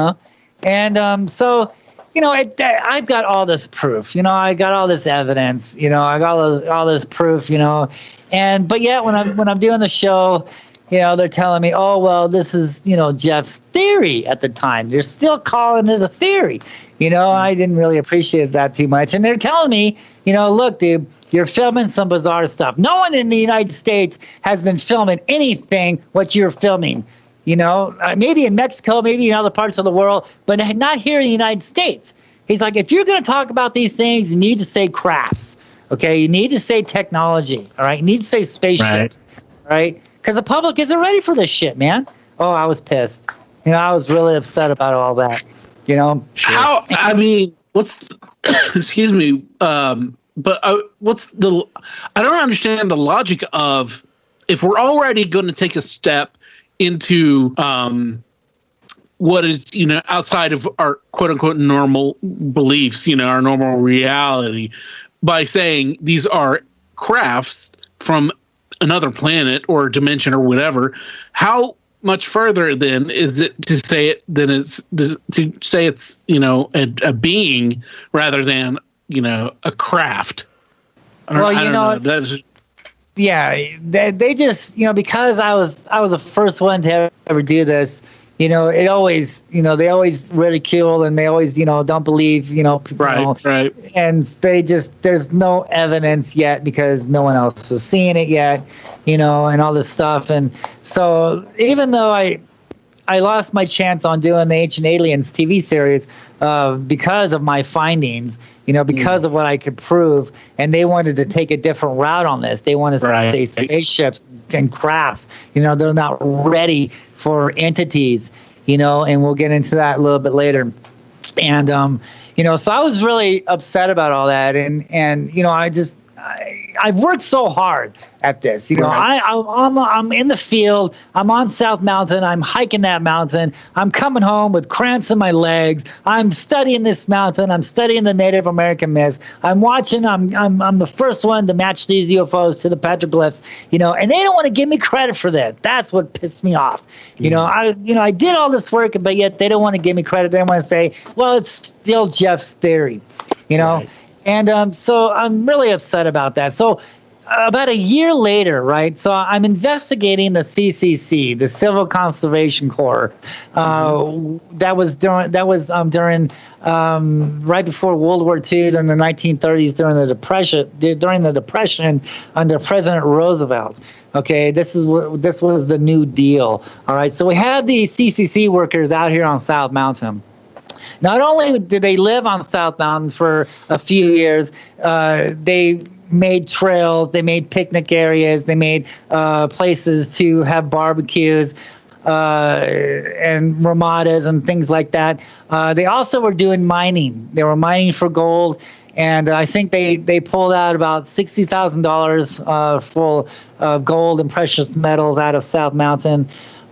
And so. I've got all this proof. I got all this evidence. I got all this proof. But yet when I'm doing the show, they're telling me, oh well, this is Jeff's theory at the time. They're still calling it a theory. I didn't really appreciate that too much, and they're telling me, look, dude, you're filming some bizarre stuff. No one in the United States has been filming anything what you're filming. Maybe in Mexico, maybe in other parts of the world, but not here in the United States. He's like, if you're going to talk about these things, you need to say crafts, okay? You need to say technology, all right? You need to say spaceships, right? Because the public isn't ready for this shit, man. Oh, I was pissed. I was really upset about all that, Sure. How, I mean, excuse me, but what's I don't understand the logic of, if we're already going to take a step into what is outside of our quote unquote normal beliefs, our normal reality, by saying these are crafts from another planet or dimension or whatever, how much further then is it to say it than it's to say it's a being rather than a craft? I don't know. That's yeah, they just because I was the first one to ever do this. It always they always ridicule and they always don't believe people, right, and there's no evidence yet because no one else is seeing it yet, and all this stuff. And so even though I lost my chance on doing the Ancient Aliens TV series because of my findings, because of what I could prove. And they wanted to take a different route on this. They want to say spaceships and crafts, they're not ready for entities, and we'll get into that a little bit later. And, so I was really upset about all that. And I've worked so hard at this. I'm in the field. I'm on South Mountain. I'm hiking that mountain. I'm coming home with cramps in my legs. I'm studying this mountain. I'm studying the Native American myths. I'm watching. I'm the first one to match these UFOs to the petroglyphs. And they don't want to give me credit for that. That's what pissed me off. I did all this work, but yet they don't want to give me credit. They want to say, well, it's still Jeff's theory. Right. And so I'm really upset about that. So about a year later, right? So I'm investigating the CCC, the Civil Conservation Corps. That was during right before World War II, during the 1930s, during the Depression under President Roosevelt. Okay, this was the New Deal. All right, so we had the CCC workers out here on South Mountain. Not only did they live on South Mountain for a few years, they made trails, they made picnic areas, they made places to have barbecues and ramadas and things like that. They also were doing mining. They were mining for gold, and I think they pulled out about $60,000 full of gold and precious metals out of South Mountain.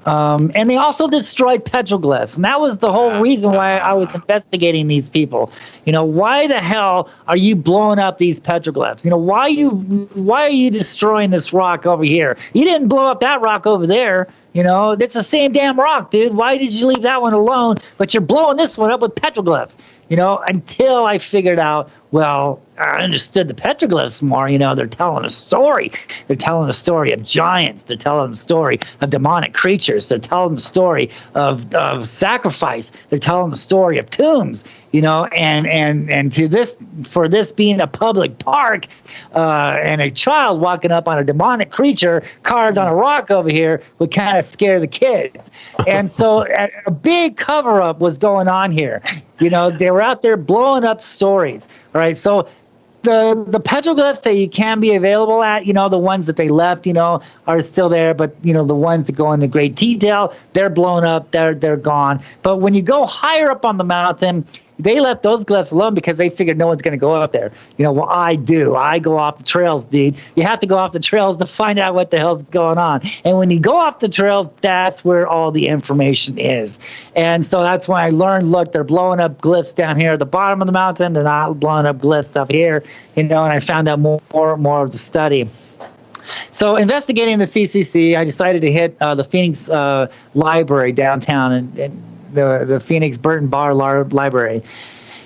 And they also destroyed petroglyphs. And that was the whole reason why I was investigating these people. Why the hell are you blowing up these petroglyphs? Why are you destroying this rock over here? You didn't blow up that rock over there. It's the same damn rock, dude. Why did you leave that one alone? But you're blowing this one up with petroglyphs. Until I figured out, well, I understood the petroglyphs more. They're telling a story. They're telling a story of giants. They're telling a story of demonic creatures. They're telling the story of sacrifice. They're telling the story of tombs. And for this being a public park, and a child walking up on a demonic creature carved on a rock over here would kind of scare the kids. And so a big cover up was going on here. They were out there blowing up stories. All right. So the petroglyphs that you can be available at, the ones that they left, are still there. But, the ones that go into great detail, they're blown up. They're gone. But when you go higher up on the mountain, they left those glyphs alone because they figured no one's going to go up there. Well, I do. I go off the trails, dude. You have to go off the trails to find out what the hell's going on. And when you go off the trails, that's where all the information is. And so that's when I learned, look, they're blowing up glyphs down here at the bottom of the mountain. They're not blowing up glyphs up here, and I found out more of the study. So investigating the CCC, I decided to hit the Phoenix Library downtown and the Phoenix Burton Bar Library.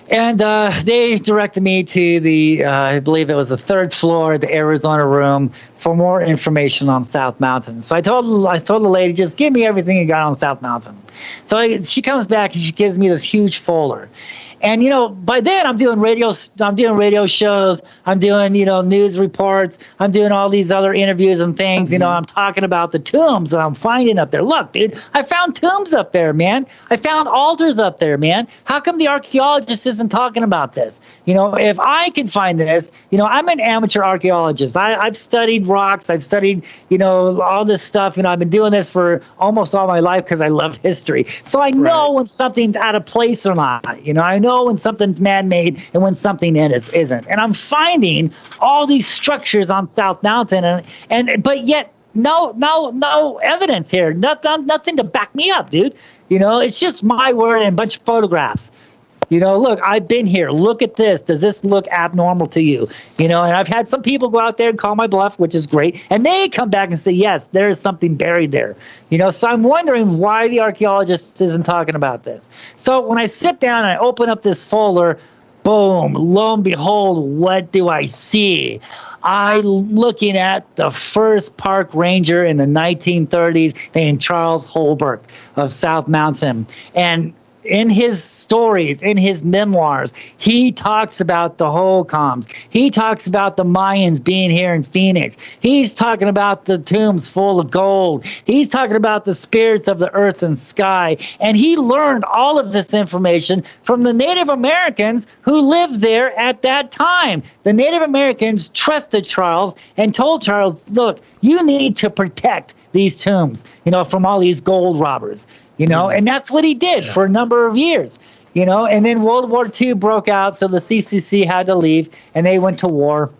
And they directed me to the, I believe it was the third floor, the Arizona room, for more information on South Mountain. So I told the lady, just give me everything you got on South Mountain. So she comes back and she gives me this huge folder. And, by then I'm doing radio shows. I'm doing, news reports. I'm doing all these other interviews and things. I'm talking about the tombs that I'm finding up there. Look, dude, I found tombs up there, man. I found altars up there, man. How come the archaeologist isn't talking about this? If I can find this, I'm an amateur archaeologist. I've studied rocks. I've studied, all this stuff. I've been doing this for almost all my life because I love history. So I know when something's out of place or not. I know when something's man-made and when something isn't. And I'm finding all these structures on South Mountain, but yet no evidence here. Nothing to back me up, dude. It's just my word and a bunch of photographs. Look, I've been here. Look at this. Does this look abnormal to you? And I've had some people go out there and call my bluff, which is great. And they come back and say, yes, there is something buried there. So I'm wondering why the archaeologist isn't talking about this. So when I sit down and I open up this folder, boom, lo and behold, what do I see? I'm looking at the first park ranger in the 1930s named Charles Holbrook of South Mountain. And in his stories, in his memoirs, he talks about the Holcombs. He talks about the Mayans being here in Phoenix. He's talking about the tombs full of gold. He's talking about the spirits of the earth and sky. And he learned all of this information from the Native Americans who lived there at that time. The Native Americans trusted Charles and told Charles, look, you need to protect these tombs, from all these gold robbers. And that's what he did for a number of years, and then World War II broke out. So the CCC had to leave and they went to war.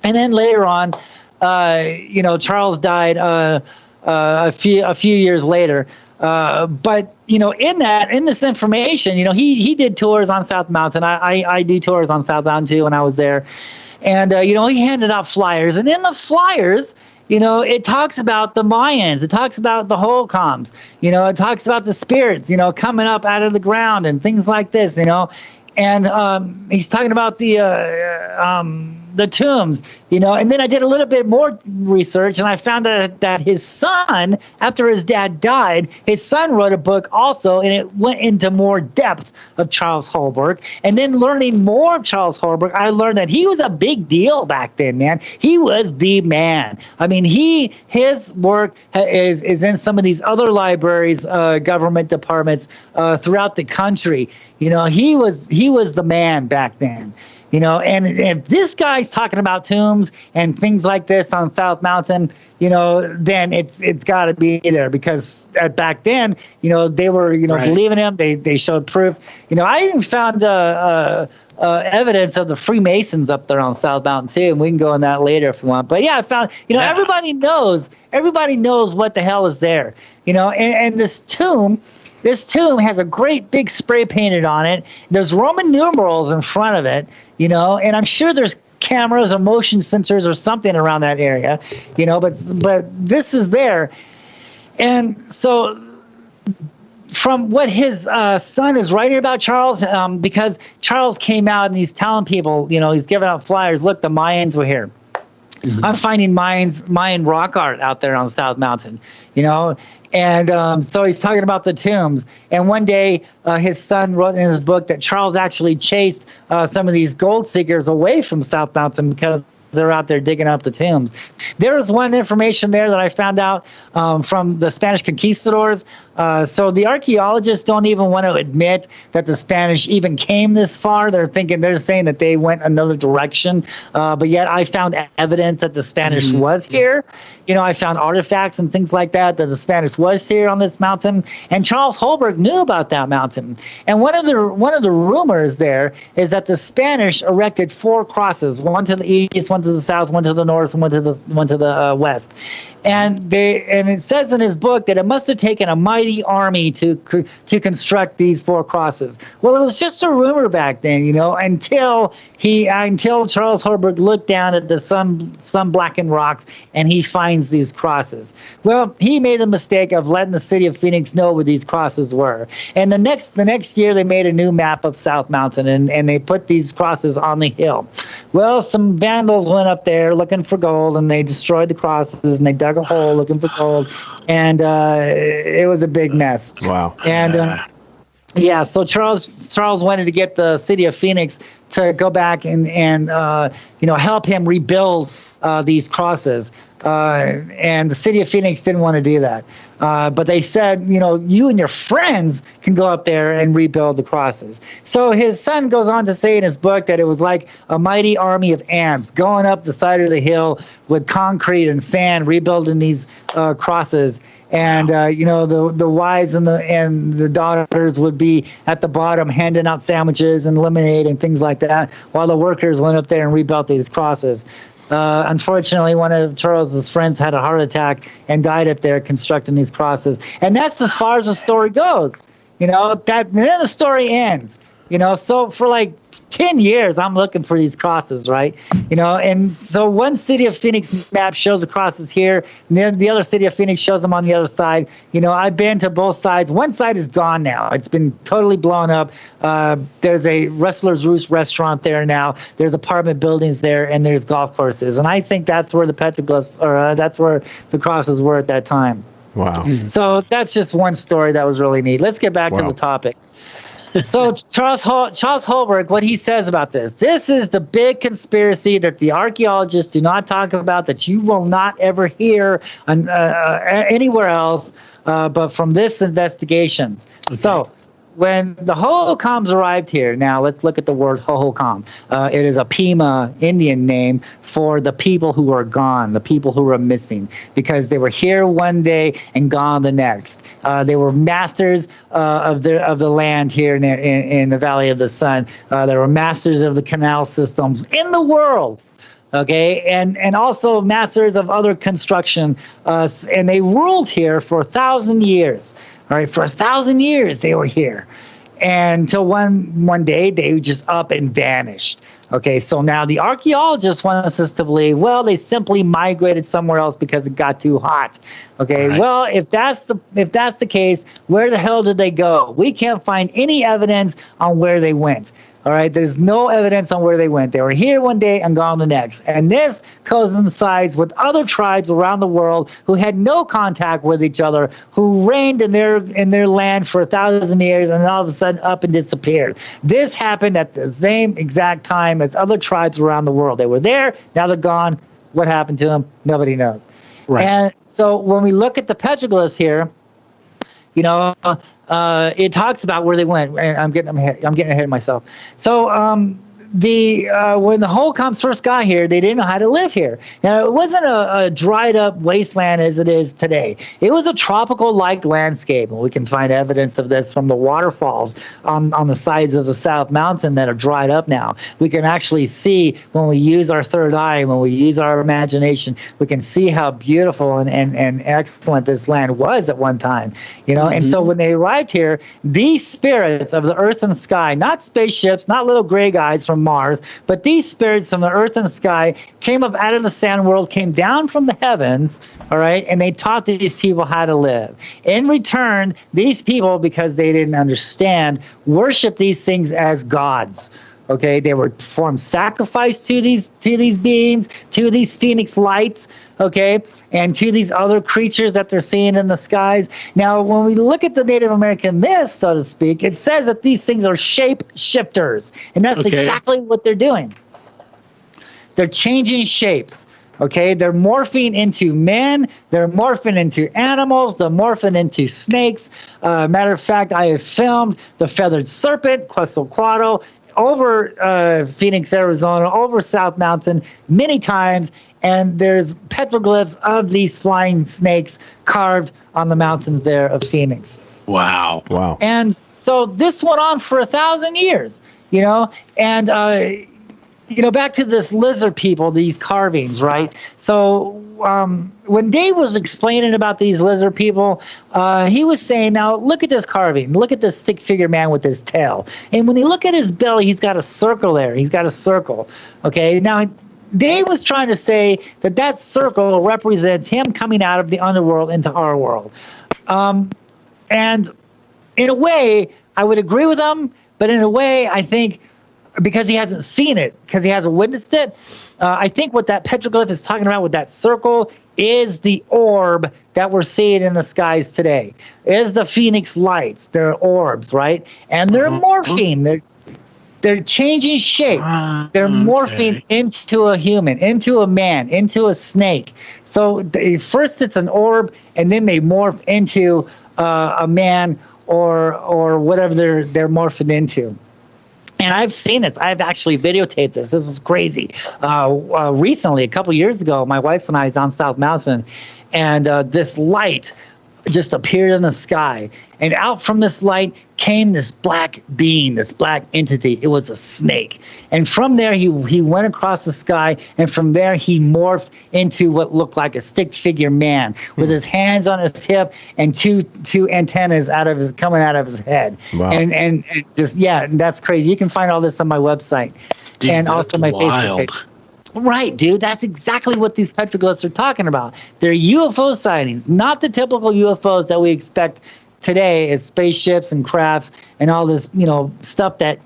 And then later on, Charles died a few years later. But, in this information, he did tours on South Mountain. I do tours on South Mountain too when I was there. And, he handed out flyers. And in the flyers, it talks about the Mayans. It talks about the Holcombs. It talks about the spirits, coming up out of the ground and things like this, And he's talking about the tombs, and then I did a little bit more research and I found that his son, after his dad died, his son wrote a book also, and it went into more depth of Charles Holbrook. And then learning more of Charles Holbrook, I learned that he was a big deal back then, man. He was the man. I mean, his work is in some of these other libraries, government departments throughout the country. He was the man back then. And if this guy's talking about tombs and things like this on South Mountain, then it's got to be there, because back then, they were, right, believing him. They showed proof. I even found evidence of the Freemasons up there on South Mountain too, and we can go on that later if you want. But yeah, I found, everybody knows what the hell is there, and this tomb. This tomb has a great big spray painted on it. There's Roman numerals in front of it, and I'm sure there's cameras or motion sensors or something around that area, but this is there. And so from what his son is writing about Charles, because Charles came out and he's telling people, he's giving out flyers, look, the Mayans were here. Mm-hmm. I'm finding Mayan rock art out there on South Mountain, And so he's talking about the tombs. And one day, his son wrote in his book that Charles actually chased some of these gold seekers away from South Mountain because they're out there digging up the tombs. There was one information there that I found out from the Spanish conquistadors. So the archaeologists don't even want to admit that the Spanish even came this far. They're saying that they went another direction. But yet I found evidence that the Spanish was here. I found artifacts and things like that the Spanish was here on this mountain. And Charles Holbrook knew about that mountain. And one of the rumors there is that the Spanish erected 4 crosses, one to the east, one to the south, one to the north, and one to the west. And it says in his book that it must have taken a mighty army to construct these 4 crosses. Well, it was just a rumor back then, until Charles Holbrook looked down at the sun-blackened rocks and he finds these crosses. Well, he made the mistake of letting the city of Phoenix know where these crosses were. And the next year they made a new map of South Mountain and they put these crosses on the hill. Well, some vandals went up there looking for gold and they destroyed the crosses and they dug a hole looking for gold, and it was a big mess. Wow. And so Charles wanted to get the city of Phoenix to go back and help him rebuild these crosses. And the city of Phoenix didn't want to do that. But they said, you and your friends can go up there and rebuild the crosses. So his son goes on to say in his book that it was like a mighty army of ants going up the side of the hill with concrete and sand, rebuilding these crosses. And the wives and the daughters would be at the bottom handing out sandwiches and lemonade and things like that, while the workers went up there and rebuilt these crosses. Unfortunately, one of Charles's friends had a heart attack and died up there constructing these crosses. And that's as far as the story goes. Then the story ends. So for like 10 years, I'm looking for these crosses, right? And so one city of Phoenix map shows the crosses here, and then the other city of Phoenix shows them on the other side. I've been to both sides. One side is gone now. It's been totally blown up. There's a Wrestler's Roost restaurant there now. There's apartment buildings there, and there's golf courses. And I think that's where the petroglyphs, or that's where the crosses were at that time. Wow. So that's just one story that was really neat. Let's get back to the topic. So Charles Holbrook, what he says about this is the big conspiracy that the archaeologists do not talk about, that you will not ever hear anywhere else, but from this investigations. Okay. So when the Hohokams arrived here, now let's look at the word Hohokam. It is a Pima Indian name for the people who are gone, the people who are missing, because they were here one day and gone the next. They were masters of the land here in the Valley of the Sun. They were masters of the canal systems in the world. Okay, and also masters of other construction, and they ruled here for 1,000 years. All right, for 1,000 years they were here, and until one day they just up and vanished. Okay, so now the archaeologists want us to believe, well, they simply migrated somewhere else because it got too hot. Okay, right. Well, if that's the case, where the hell did they go? We can't find any evidence on where they went. All right, there's no evidence on where they went. They were here one day and gone the next. And this coincides with other tribes around the world who had no contact with each other, who reigned in their land for 1,000 years and all of a sudden up and disappeared. This happened at the same exact time as other tribes around the world. They were there, now they're gone. What happened to them? Nobody knows. Right. And so when we look at the petroglyphs here, it talks about where they went, and I'm getting ahead of myself. So when the Hohokams first got here, they didn't know how to live here. Now, it wasn't a dried up wasteland as it is today. It was a tropical-like landscape, and we can find evidence of this from the waterfalls on the sides of the South Mountain that are dried up now. We can actually see, when we use our third eye, when we use our imagination, we can see how beautiful and excellent this land was at one time. And so when they arrived here, these spirits of the earth and sky, not spaceships, not little gray guys from Mars, but these spirits from the earth and sky came up out of the sand world, came down from the heavens, all right, and they taught these people how to live. In return, these people, because they didn't understand, worshiped these things as gods. Okay, they would perform sacrifice to these beings, to these phoenix lights, okay, and to these other creatures that they're seeing in the skies. Now, when we look at the Native American myths, so to speak, it says that these things are shape shifters, and that's exactly what they're doing. They're changing shapes. Okay, they're morphing into men, they're morphing into animals, they're morphing into snakes. Matter of fact, I have filmed the feathered serpent, Quetzalcoatl, over Phoenix, Arizona, over South Mountain many times, and there's petroglyphs of these flying snakes carved on the mountains there of Phoenix. Wow. And so this went on for 1,000 years, and back to this lizard people, these carvings, right? So when Dave was explaining about these lizard people, he was saying, now look at this carving. Look at this stick-figure man with his tail. And when you look at his belly, he's got a circle there. He's got a circle. Okay, now Dave was trying to say that circle represents him coming out of the underworld into our world. And in a way, I would agree with him, but in a way, I think, because he hasn't seen it, because he hasn't witnessed it, I think what that petroglyph is talking about with that circle is the orb that we're seeing in the skies today. Is the Phoenix lights. They're orbs, right? And they're morphing. They're changing shape. They're morphing into a human, into a man, into a snake. So first it's an orb, and then they morph into a man or whatever they're morphing into. And I've seen this. I've actually videotaped this. This is crazy. Recently, a couple years ago, my wife and I was on South Mountain, and this light just appeared in the sky. And out from this light came this black being, this black entity. It was a snake. And from there, he went across the sky, and from there, he morphed into what looked like a stick-figure man with his hands on his hip and two antennas coming out of his head. Wow. And just, that's crazy. You can find all this on my website. Dude, and also my Facebook page. Right, dude. That's exactly what these petroglyphs are talking about. They're UFO sightings, not the typical UFOs that we expect today as spaceships and crafts and all this, stuff that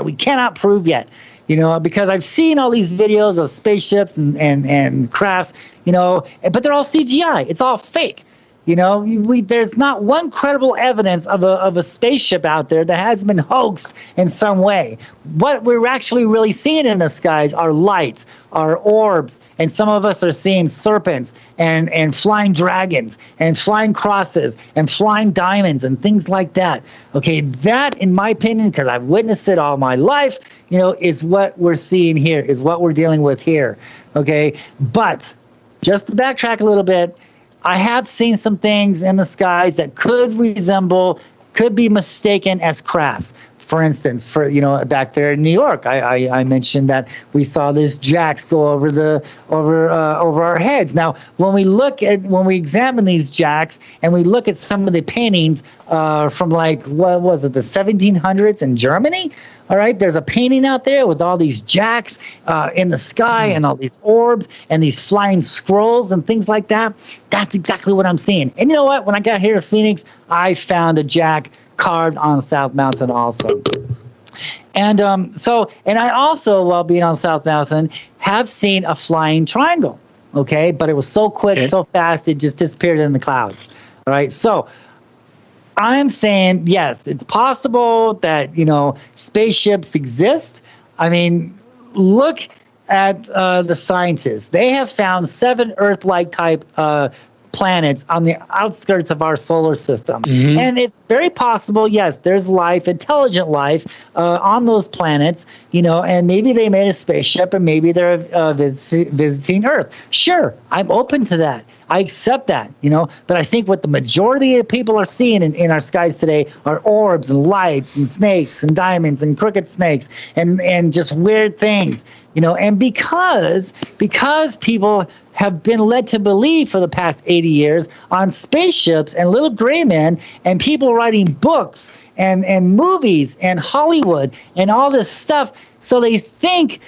we cannot prove yet. Because I've seen all these videos of spaceships and crafts, but they're all CGI. It's all fake. There's not one credible evidence of a spaceship out there that has been hoaxed in some way. What we're actually really seeing in the skies are lights, are orbs, and some of us are seeing serpents and flying dragons and flying crosses and flying diamonds and things like that. Okay, that, in my opinion, because I've witnessed it all my life, is what we're seeing here, is what we're dealing with here. Okay, but just to backtrack a little bit, I have seen some things in the skies that could be mistaken as crafts. For instance, back there in New York, I mentioned that we saw this jacks go over our heads. Now, when we examine these jacks and we look at some of the paintings from what was it, the 1700s in Germany? All right, there's a painting out there with all these jacks in the sky and all these orbs and these flying scrolls and things like that. That's exactly what I'm seeing. And you know what? When I got here to Phoenix, I found a jack carved on South Mountain also. And and I also, while being on South Mountain, have seen a flying triangle. Okay, but it was so quick, so fast, it just disappeared in the clouds. All right, so I'm saying, yes, it's possible that, spaceships exist. I mean, look at the scientists. They have found 7 Earth-like type planets on the outskirts of our solar system. Mm-hmm. And it's very possible, yes, there's life, intelligent life on those planets, and maybe they made a spaceship and maybe they're visiting Earth. Sure, I'm open to that. I accept that, but I think what the majority of people are seeing in our skies today are orbs and lights and snakes and diamonds and crooked snakes and just weird things, and because people have been led to believe for the past 80 years on spaceships and little gray men and people writing books and movies and Hollywood and all this stuff. So they think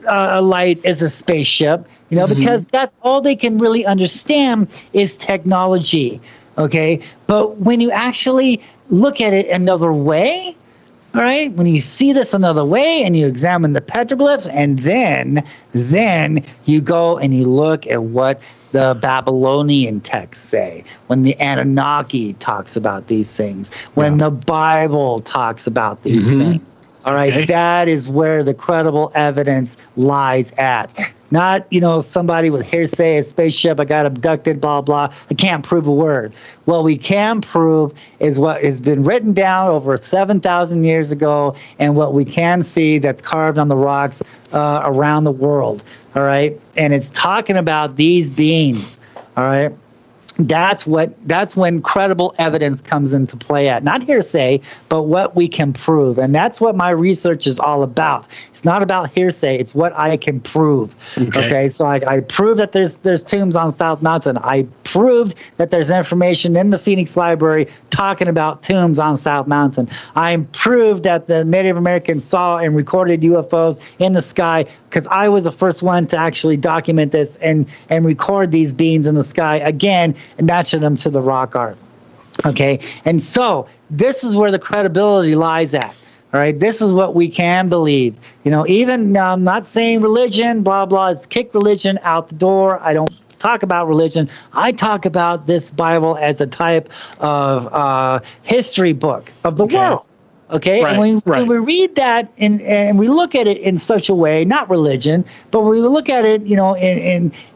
a light is a spaceship, because that's all they can really understand is technology. Okay. But when you actually look at it another way, all right, when you see this another way and you examine the petroglyphs and then you go and you look at what the Babylonian texts say, when the Anunnaki talks about these things, when the Bible talks about these things. All right, that is where the credible evidence lies at. Not, somebody with hearsay, a spaceship, I got abducted, blah, blah. I can't prove a word. What we can prove is what has been written down over 7,000 years ago and what we can see that's carved on the rocks around the world. All right. And it's talking about these beings. All right. That's when credible evidence comes into play at. Not hearsay, but what we can prove. And that's what my research is all about. It's not about hearsay. It's what I can prove. Okay, so I proved that there's tombs on South Mountain. I proved that there's information in the Phoenix Library talking about tombs on South Mountain. I proved that the Native Americans saw and recorded UFOs in the sky because I was the first one to actually document this and record these beings in the sky again and matching them to the rock art. Okay, and so this is where the credibility lies at. All right, this is what we can believe. Even I'm not saying religion, blah, blah. It's kick religion out the door. I don't talk about religion. I talk about this Bible as a type of history book of the world. Okay, right, and when we read that and we look at it in such a way, not religion, but we look at it,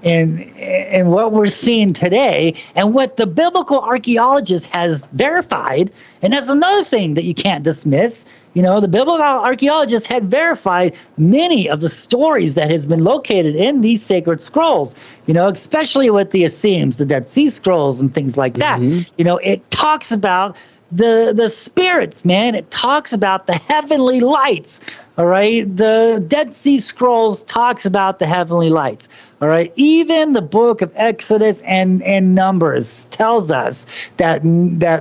in what we're seeing today and what the biblical archaeologist has verified, and that's another thing that you can't dismiss. The biblical archaeologists had verified many of the stories that has been located in these sacred scrolls, especially with the Essenes, the Dead Sea Scrolls and things like that. It talks about the spirits, man. It talks about the heavenly lights. All right. The Dead Sea Scrolls talks about the heavenly lights. All right. Even the book of Exodus and Numbers tells us that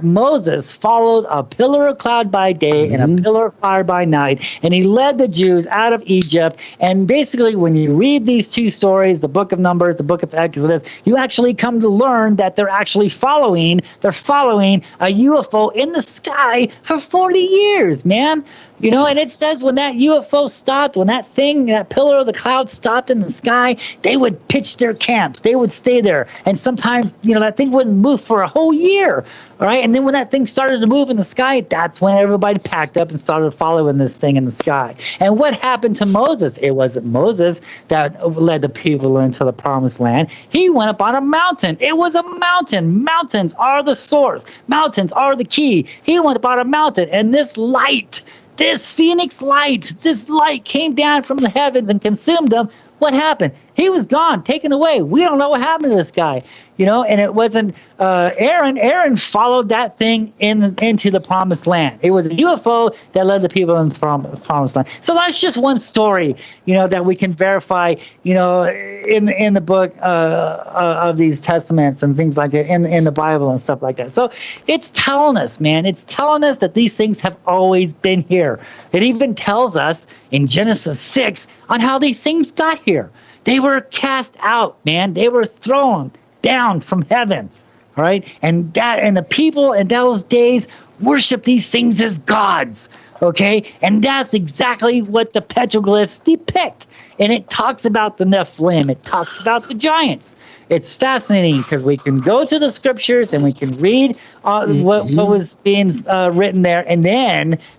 Moses followed a pillar of cloud by day and a pillar of fire by night, and he led the Jews out of Egypt. And basically, when you read these two stories, the book of Numbers, the book of Exodus, you actually come to learn that they're following a UFO in the sky for 40 years, man. And it says when that UFO stopped, when that pillar of the cloud stopped in the sky, they would pitch their camps. They would stay there. And sometimes, that thing wouldn't move for a whole year. All right. And then when that thing started to move in the sky, that's when everybody packed up and started following this thing in the sky. And what happened to Moses? It wasn't Moses that led the people into the promised land. He went up on a mountain. It was a mountain. Mountains are the source. Mountains are the key. He went up on a mountain, and this light, this phoenix light, this light came down from the heavens and consumed him. What happened? He was gone, taken away. We don't know what happened to this guy, and it wasn't Aaron. Aaron followed that thing into the promised land. It was a UFO that led the people into the promised land. So that's just one story, that we can verify, in the book of these testaments and things like that, in the Bible and stuff like that. So it's telling us, man, it's telling us that these things have always been here. It even tells us in Genesis 6 on how these things got here. They were cast out, man. They were thrown down from heaven, all right? And the people in those days worship these things as gods, okay? And that's exactly what the petroglyphs depict. And it talks about the Nephilim. It talks about the giants. It's fascinating because we can go to the scriptures and we can read what was being written there, and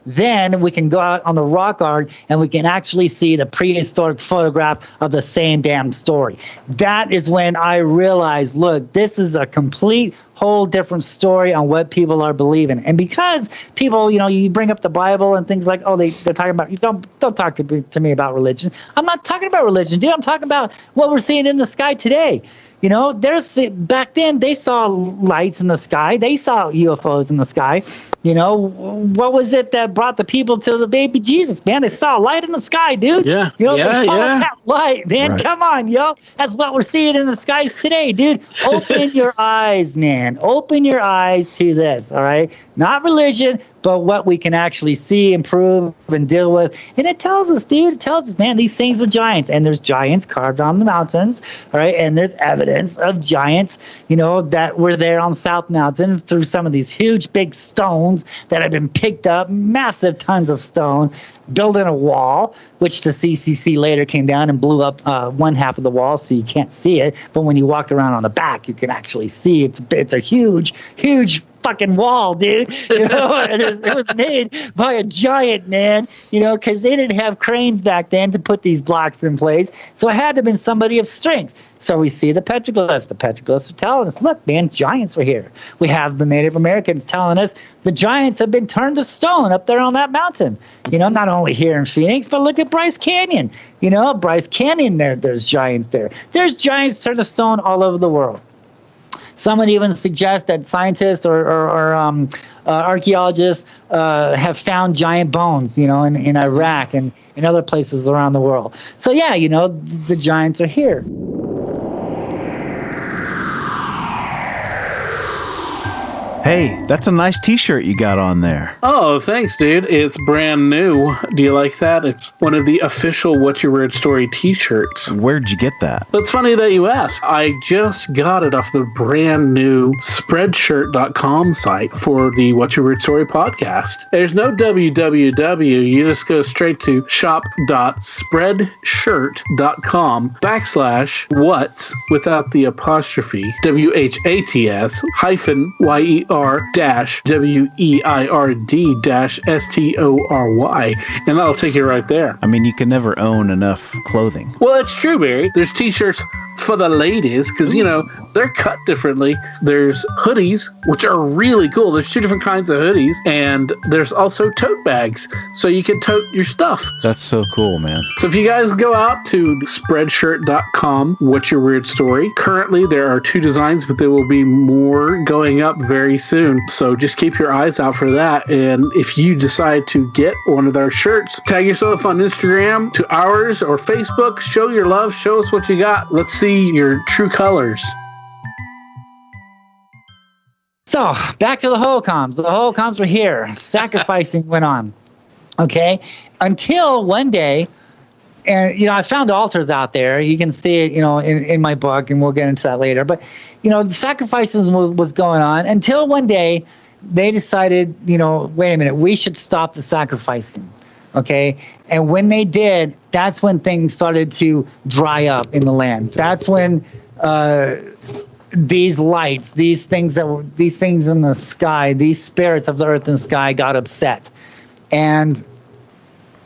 then we can go out on the rock art and we can actually see the prehistoric photograph of the same damn story. That is when I realized, look, this is a complete whole different story on what people are believing. And because people, you bring up the Bible and things like, they're talking about, you don't talk to me about religion. I'm not talking about religion, dude. I'm talking about what we're seeing in the sky today. Back then they saw lights in the sky. They saw UFOs in the sky. What was it that brought the people to the baby Jesus, man? They saw a light in the sky, dude. Yeah. They followed that light, man. Right. Come on, That's what we're seeing in the skies today, dude. Open your eyes, man. Open your eyes to this, all right? Not religion, but what we can actually see and prove and deal with. And it tells us, dude, man, these things are giants. And there's giants carved on the mountains, all right? And there's evidence of giants, that were there on South Mountain through some of these huge, big stones that have been picked up, massive tons of stone, building a wall, which the CCC later came down and blew up one half of the wall so you can't see it. But when you walk around on the back, you can actually see it's a huge, huge fucking wall, dude. It was made by a giant, man, because they didn't have cranes back then to put these blocks in place. So it had to have been somebody of strength. So we see the petroglyphs. The petroglyphs are telling us, look, man, giants were here. We have the Native Americans telling us the giants have been turned to stone up there on that mountain. Not only here in Phoenix, but look at Bryce Canyon. Bryce Canyon, there's giants there. There's giants turned to stone all over the world. Some would even suggest that scientists or archaeologists have found giant bones, in Iraq and in other places around the world. So, yeah, the giants are here. Hey, that's a nice T-shirt you got on there. Oh, thanks, dude. It's brand new. Do you like that? It's one of the official What's Your Weird Story T-shirts. Where'd you get that? It's funny that you ask. I just got it off the brand new Spreadshirt.com site for the What's Your Weird Story podcast. There's no www. You just go straight to shop.spreadshirt.com/what's without the apostrophe WHATS hyphen YER-WEIRD-STORY, and that'll take you right there. I mean, you can never own enough clothing. Well, it's true, Barry. There's t-shirts for the ladies because, they're cut differently. There's hoodies, which are really cool. There's two different kinds of hoodies, and there's also tote bags, so you can tote your stuff. That's so cool, man. So if you guys go out to spreadshirt.com, What's Your Weird Story, currently there are 2 designs, but there will be more going up very soon. So just keep your eyes out for that. And if you decide to get one of our shirts, tag yourself on Instagram to ours or Facebook. Show your love. Show us what you got. Let's see your true colors. So back to the holocoms. The holocoms were here. Sacrificing went on. Okay. Until one day, and, I found altars out there. You can see it, in my book, and we'll get into that later. But, the sacrifices was going on until one day they decided, wait a minute, we should stop the sacrificing. Okay. And when they did, that's when things started to dry up in the land. That's when these lights, these things in the sky, these spirits of the earth and sky got upset. And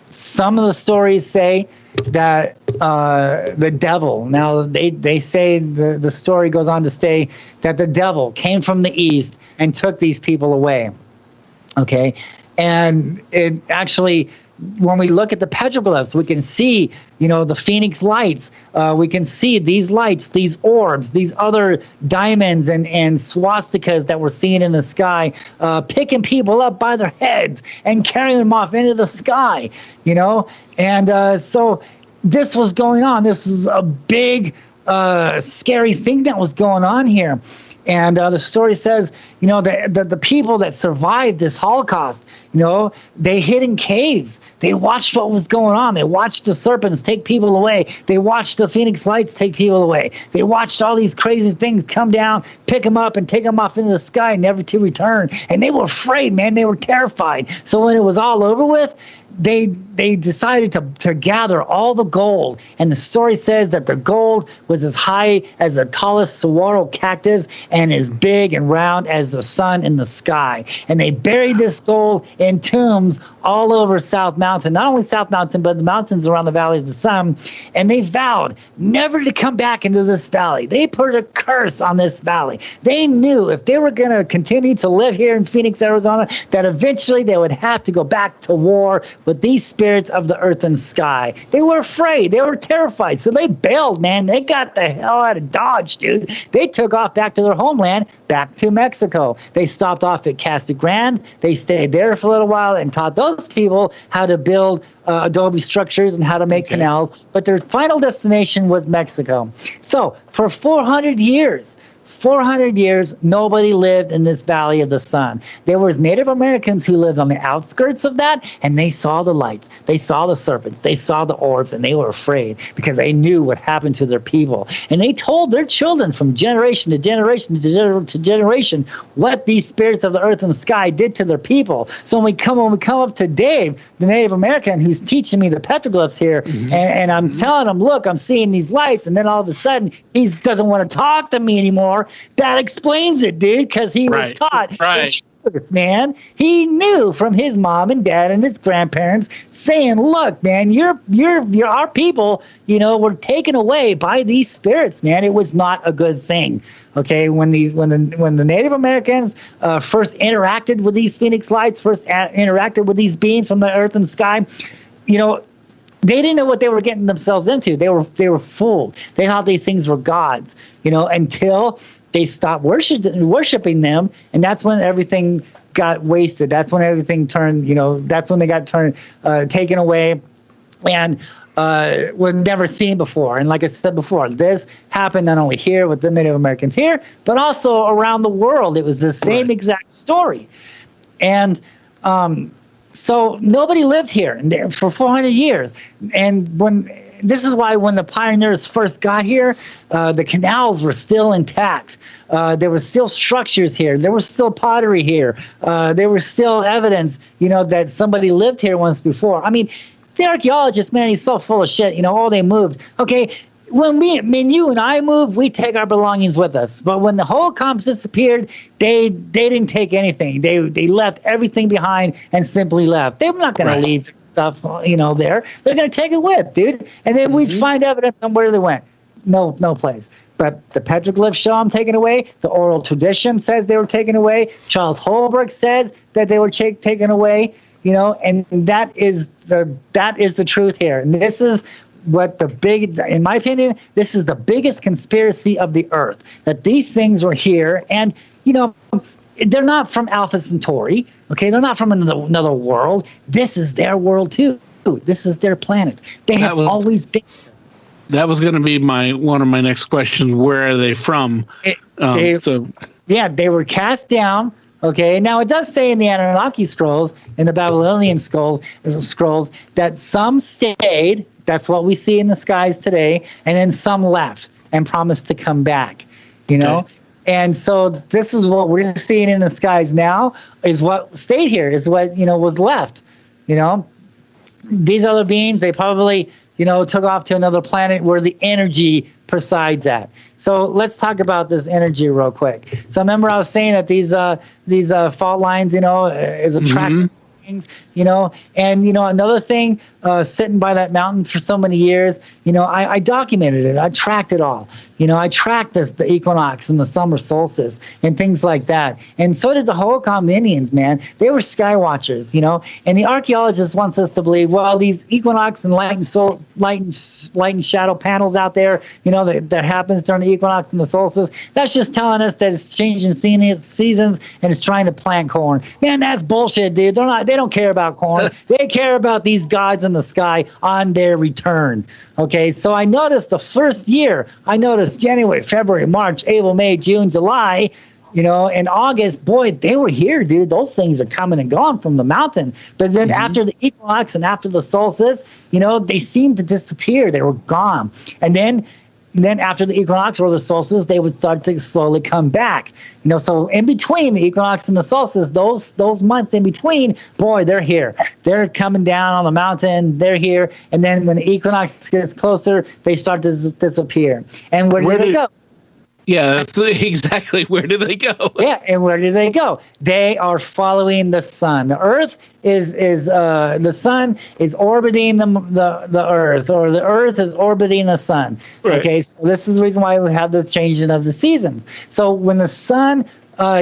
some of the stories say that the devil, now they say the story goes on to say that the devil came from the east and took these people away. Okay. And it actually, when we look at the petroglyphs, we can see, the phoenix lights. We can see these lights, these orbs, these other diamonds and swastikas that we're seeing in the sky, picking people up by their heads and carrying them off into the sky, And so this was going on. This is a big, scary thing that was going on here. And the story says, the people that survived this Holocaust, they hid in caves. They watched what was going on. They watched the serpents take people away. They watched the phoenix lights take people away. They watched all these crazy things come down, pick them up, and take them off into the sky, never to return. And they were afraid, man. They were terrified. So when it was all over with, they decided to gather all the gold. And the story says that the gold was as high as the tallest saguaro cactus and as big and round as the sun in the sky. And they buried this gold in tombs all over South Mountain, not only South Mountain, but the mountains around the Valley of the Sun. And they vowed never to come back into this valley. They put a curse on this valley. They knew if they were going to continue to live here in Phoenix, Arizona, that eventually they would have to go back to war with these spirits of the earth and sky. They were afraid. They were terrified. So they bailed, man. They got the hell out of Dodge, dude. They took off back to their homeland, back to Mexico. They stopped off at Casa Grande. They stayed there for a little while and taught those people how to build adobe structures and how to make canals. But their final destination was Mexico. So for 400 years, nobody lived in this Valley of the Sun. There was Native Americans who lived on the outskirts of that, and they saw the lights. They saw the serpents. They saw the orbs, and they were afraid because they knew what happened to their people. And they told their children from generation to generation to generation what these spirits of the earth and the sky did to their people. So when we come up to Dave, the Native American who's teaching me the petroglyphs here, and I'm telling him, look, I'm seeing these lights, and then all of a sudden he doesn't want to talk to me anymore. That explains it, dude, because he was taught the truth, man. He knew from his mom and dad and his grandparents saying, look, man, you're our people, were taken away by these spirits, man. It was not a good thing. Okay, when the Native Americans first interacted with these phoenix lights, first interacted with these beings from the earth and sky, they didn't know what they were getting themselves into. They were fooled. They thought these things were gods, until they stopped worshiping them, and that's when everything got wasted. That's when everything turned, that's when they got taken away, and was never seen before. And like I said before, this happened not only here with the Native Americans here, but also around the world. It was the same exact story. And so nobody lived here for 400 years. And this is why when the pioneers first got here, the canals were still intact. There were still structures here. There was still pottery here. There was still evidence, that somebody lived here once before. I mean, the archaeologist, man, he's so full of shit. They moved. Okay, when you and I moved, we take our belongings with us. But when the Holocaust disappeared, they didn't take anything. They left everything behind and simply left. They're not going to leave stuff, there. They're going to take it with, dude. And then we'd find evidence on where they went. No place. But the petroglyphs show them taken away. The oral tradition says they were taken away. Charles Holbrook says that they were taken away. And that is the truth here. And this is what in my opinion, this is the biggest conspiracy of the earth, that these things were here. And, they're not from Alpha Centauri. Okay. They're not from another world. This is their world too. This is their planet. They have always been. That was going to be one of my next questions. Where are they from? They were cast down. Okay, now it does say in the Anunnaki scrolls, in the Babylonian scrolls, that some stayed. That's what we see in the skies today, and then some left and promised to come back. Okay. And so this is what we're seeing in the skies now. Is what stayed here. Is what was left. these other beings, they probably, took off to another planet where the energy presides at. So let's talk about this energy real quick. So remember I was saying that these fault lines, is attracting things, and another thing, sitting by that mountain for so many years, I documented it. I tracked it all. I tracked the equinox and the summer solstice and things like that. And so did the Hohokam Indians, man. They were sky watchers, and the archaeologist wants us to believe, well, these equinox and light and shadow panels out there, that happens during the equinox and the solstice, that's just telling us that it's changing seasons and it's trying to plant corn. Man, that's bullshit, dude. They don't care about corn. They care about these gods in the sky on their return. Okay, so I noticed the first year, January, February, March, April, May, June, July, in August, boy, they were here, dude. Those things are coming and gone from the mountain. But then after the equinox and after the solstice, they seemed to disappear. They were gone. And then after the equinox or the solstice, they would start to slowly come back. So in between the equinox and the solstice, those months in between, boy, they're here. They're coming down on the mountain. They're here. And then when the equinox gets closer, they start to disappear. And where do they go? Yeah, that's exactly. Where do they go? Yeah, and where do they go? They are following the sun. The Earth is the sun is orbiting the Earth, or the Earth is orbiting the sun. Right. Okay, so this is the reason why we have the changing of the seasons. So when the sun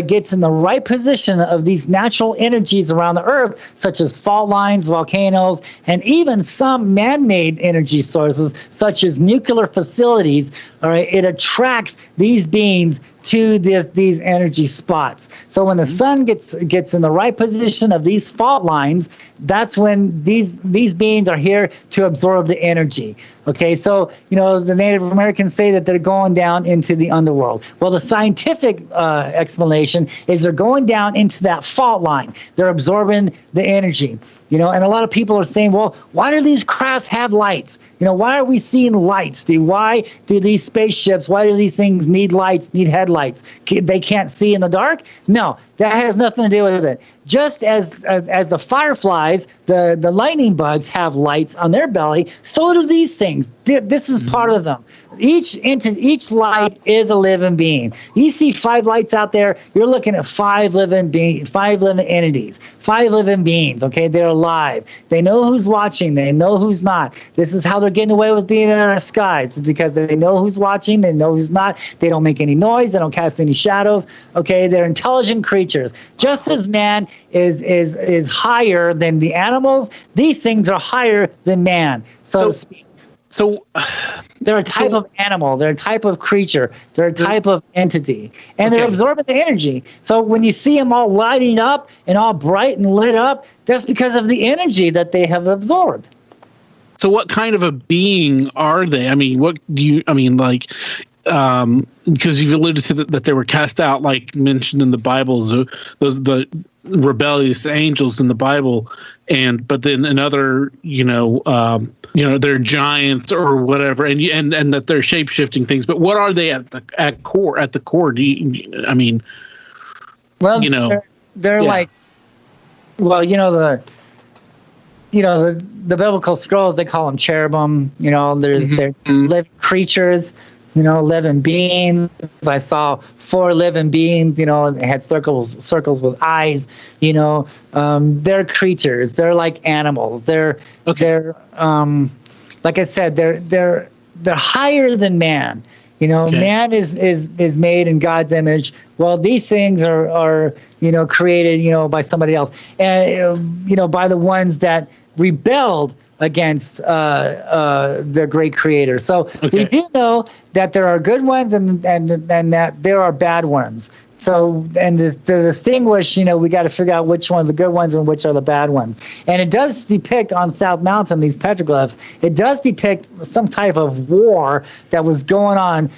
gets in the right position of these natural energies around the Earth, such as fault lines, volcanoes, and even some man-made energy sources, such as nuclear facilities, all right, it attracts these beings to these energy spots. So when the sun gets in the right position of these fault lines, that's when these beings are here to absorb the energy. Okay, so the Native Americans say that they're going down into the underworld. Well, the scientific explanation is they're going down into that fault line. They're absorbing the energy. And a lot of people are saying, well, why do these crafts have lights? Why are we seeing lights? Why do these spaceships, why do these things need lights, need headlights? They can't see in the dark? No, that has nothing to do with it. Just as the fireflies, the lightning bugs have lights on their belly, so do these things. This is part of them. Each light is a living being. You see 5 lights out there, you're looking at 5 living entities, 5 living beings. Okay, they're alive. They know who's watching. They know who's not. This is how they're getting away with being in our skies. It's because they know who's watching. They know who's not. They don't make any noise. They don't cast any shadows. Okay, they're intelligent creatures. Just as man is higher than the animals, these things are higher than man. So to speak. So they're a type of animal. They're a type of creature. They're a type of entity. And they're absorbing the energy. So when you see them all lighting up and all bright and lit up, that's because of the energy that they have absorbed. So what kind of a being are they? I mean, because you've alluded to that they were cast out, like mentioned in the Bible, the rebellious angels in the Bible, but then another, they're giants or whatever, and that they're shape shifting things. But what are they at the core? At the core, they're like, the biblical scrolls, they call them cherubim. They're living creatures. Living beings. I saw 4 living beings, they had circles with eyes, they're creatures. They're like animals. They're like I said, they're higher than man. Man is made in God's image. Well, these things are created, by somebody else. And, by the ones that rebelled against the great creator. So we do know that there are good ones and that there are bad ones. So, and to distinguish, we got to figure out which ones are the good ones and which are the bad ones. And it does depict on South Mountain, these petroglyphs, it does depict some type of war that was going on,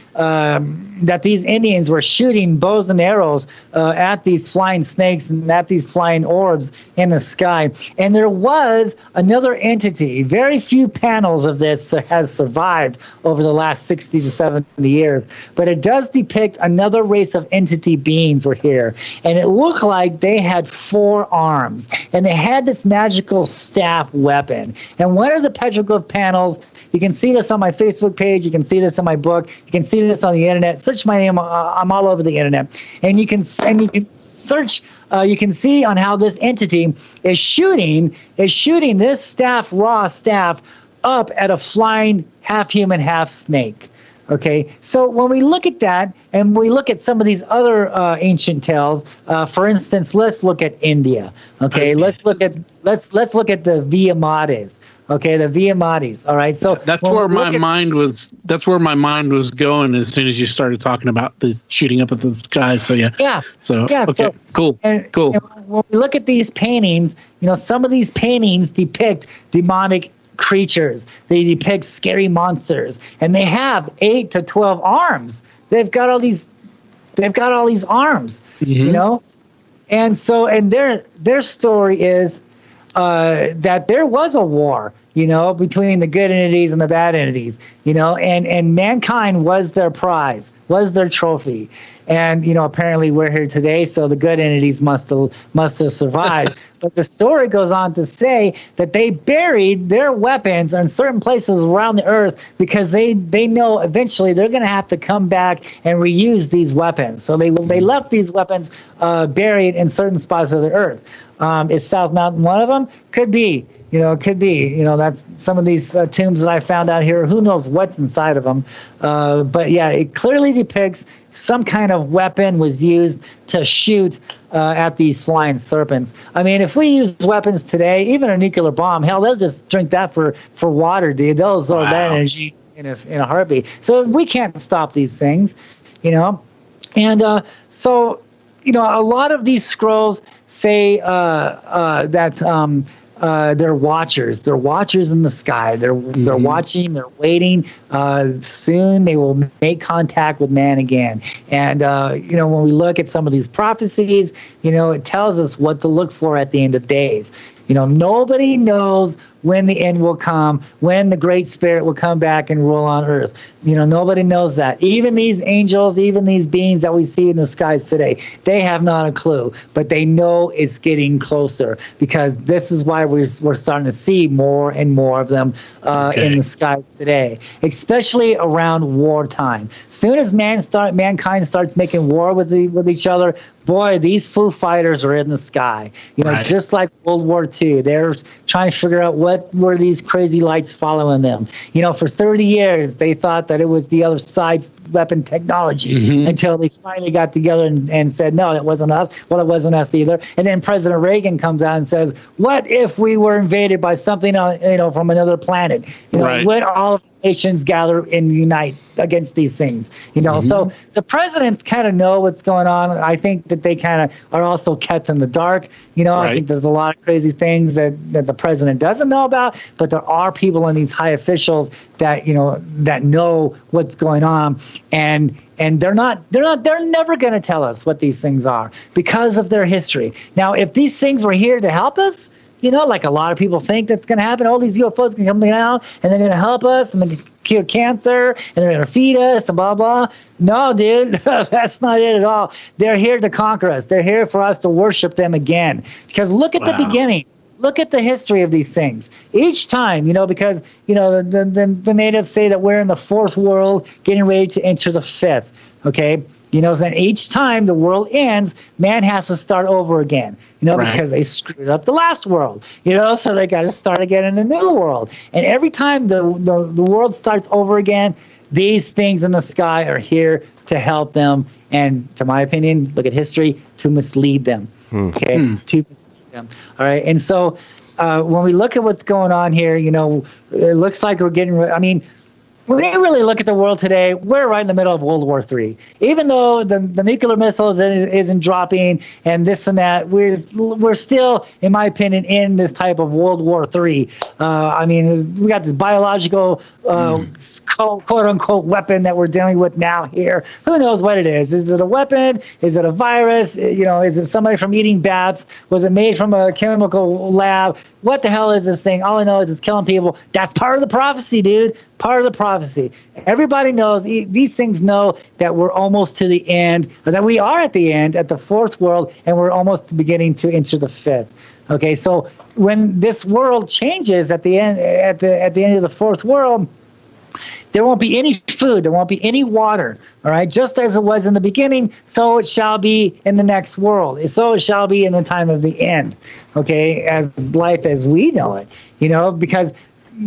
that these Indians were shooting bows and arrows at these flying snakes and at these flying orbs in the sky. And there was another entity, very few panels of this has survived over the last 60 to 70 years, but it does depict another race of entity beings beings were here, and it looked like they had 4 arms, and they had this magical staff weapon. And one of the petroglyph panels, you can see this on my Facebook page, you can see this in my book, you can see this on the internet. Search my name, I'm all over the internet, and you can search. You can see on how this entity is shooting this staff, raw staff, up at a flying half human, half snake. Okay, so when we look at that, and we look at some of these other ancient tales, for instance, let's look at India. Okay, let's look at the Via Matis. Okay, the Via Matis. All right, so that's where my mind was. That's where my mind was going as soon as you started talking about this shooting up at the sky. So yeah. So okay, so, cool. And when we look at these paintings, some of these paintings depict demonic creatures. They depict scary monsters, and they have 8 to 12 arms. They've got all these arms, and so their story is that there was a war, between the good entities and the bad entities, and mankind was their prize, was their trophy. And, apparently we're here today, so the good entities must have survived. But the story goes on to say that they buried their weapons in certain places around the earth because they know eventually they're going to have to come back and reuse these weapons. So they left these weapons buried in certain spots of the earth. Is South Mountain one of them? Could be. It could be. That's some of these tombs that I found out here. Who knows what's inside of them? But yeah, it clearly depicts some kind of weapon was used to shoot at these flying serpents. I mean, if we use weapons today, even a nuclear bomb, hell, they'll just drink that for water, dude. They'll absorb that energy in a heartbeat. So we can't stop these things, And so, a lot of these scrolls say that they're watchers. They're watchers in the sky. They're watching. They're waiting. Soon they will make contact with man again. And when we look at some of these prophecies, it tells us what to look for at the end of days. Nobody knows when the end will come, when the Great Spirit will come back and rule on earth. Nobody knows that. Even these angels, even these beings that we see in the skies today, they have not a clue, but they know it's getting closer because this is why we're starting to see more and more of them in the skies today, especially around wartime. Soon as mankind starts making war with each other, boy, these Foo Fighters are in the sky. Just like World War II, they're trying to figure out what were these crazy lights following them. For 30 years, they thought that it was the other side's weapon technology until they finally got together and said, no, that wasn't us. Well, it wasn't us either. And then President Reagan comes out and says, what if we were invaded by something, from another planet? Would all of nations gather and unite against these things? So the presidents kind of know what's going on. I think that they kind of are also kept in the dark. I think there's a lot of crazy things that the president doesn't know about, but there are people in these high officials that that know what's going on, and they're never going to tell us what these things are because of their history. Now, if these things were here to help us, like a lot of people think that's going to happen. All these UFOs can come down and they're going to help us and they're going to cure cancer and they're going to feed us and blah, blah. No, dude, that's not it at all. They're here to conquer us. They're here for us to worship them again. Because look at the beginning. Look at the history of these things. Each time, because, the natives say that we're in the 4th world getting ready to enter the 5th. Okay. Then each time the world ends, man has to start over again, because they screwed up the last world, so they got to start again in a new world. And every time the world starts over again, these things in the sky are here to help them. And to my opinion, look at history, to mislead them. Okay. To mislead them. All right. And so when we look at what's going on here, it looks like we're getting, when we really look at the world today, we're right in the middle of World War III. Even though the nuclear missiles isn't dropping and this and that, we're still, in my opinion, in this type of World War III. We got this biological quote-unquote weapon that we're dealing with now here. Who knows what it is? Is it a weapon? Is it a virus? Is it somebody from eating bats? Was it made from a chemical lab? What the hell is this thing? All I know is it's killing people. That's part of the prophecy, dude. part of the prophecy. Everybody knows, these things know that we're almost to the end, or that we are at the end, at the fourth world, and we're almost beginning to enter the fifth. Okay, so when this world changes at the end, at the end of the fourth world, there won't be any food, there won't be any water, all right? Just as it was in the beginning, so it shall be in the next world. So it shall be in the time of the end, okay, as life as we know it, because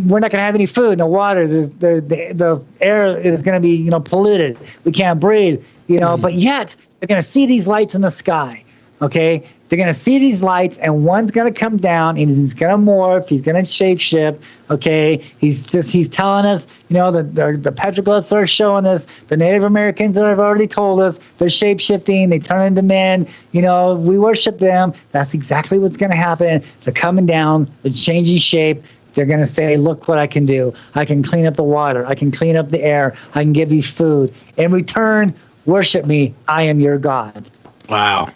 we're not going to have any food, no water. The air is going to be, polluted. We can't breathe, but yet they're going to see these lights in the sky, okay? They're going to see these lights, and one's going to come down, and he's going to morph. He's going to shapeshift. Okay, he's telling us, the petroglyphs are showing us. The Native Americans that have already told us they're shapeshifting. They turn into men. We worship them. That's exactly what's going to happen. They're coming down. They're changing shape. They're going to say, look what I can do. I can clean up the water. I can clean up the air. I can give you food. In return, worship me. I am your God. Wow.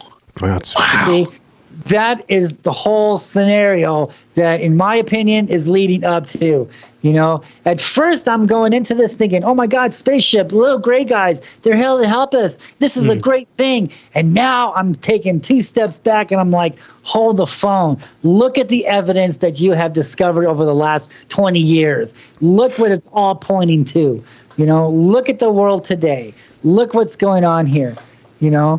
See, that is the whole scenario that, in my opinion, is leading up to. At first I'm going into this thinking, oh my God, spaceship, little gray guys, they're here to help us. This is a great thing. And now I'm taking 2 steps back and I'm like, hold the phone. Look at the evidence that you have discovered over the last 20 years. Look what it's all pointing to. Look at the world today. Look what's going on here. Yeah.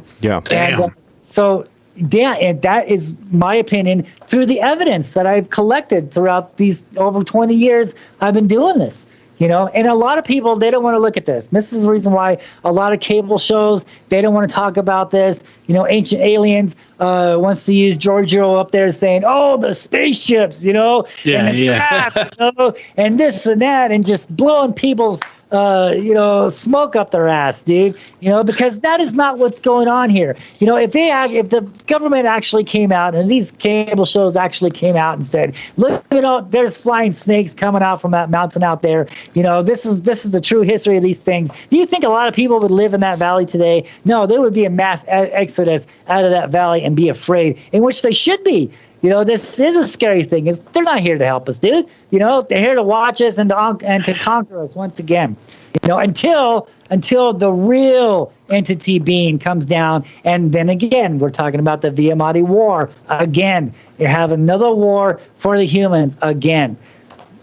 And, so, yeah, and that is my opinion through the evidence that I've collected throughout these over 20 years I've been doing this, and a lot of people, they don't want to look at this. This is the reason why a lot of cable shows, they don't want to talk about this. Ancient Aliens wants to use Giorgio up there saying, oh, the spaceships, and the crap, and this and that, and just blowing people's smoke up their ass, dude, because that is not what's going on here. If the government actually came out and these cable shows actually came out and said, look, there's flying snakes coming out from that mountain out there. This is the true history of these things. Do you think a lot of people would live in that valley today? No, there would be a mass exodus out of that valley and be afraid, in which they should be. This is a scary thing. They're not here to help us, dude. They're here to watch us and to conquer us once again. Until the real entity being comes down, and then again, we're talking about the Via Maati War again. You have another war for the humans again.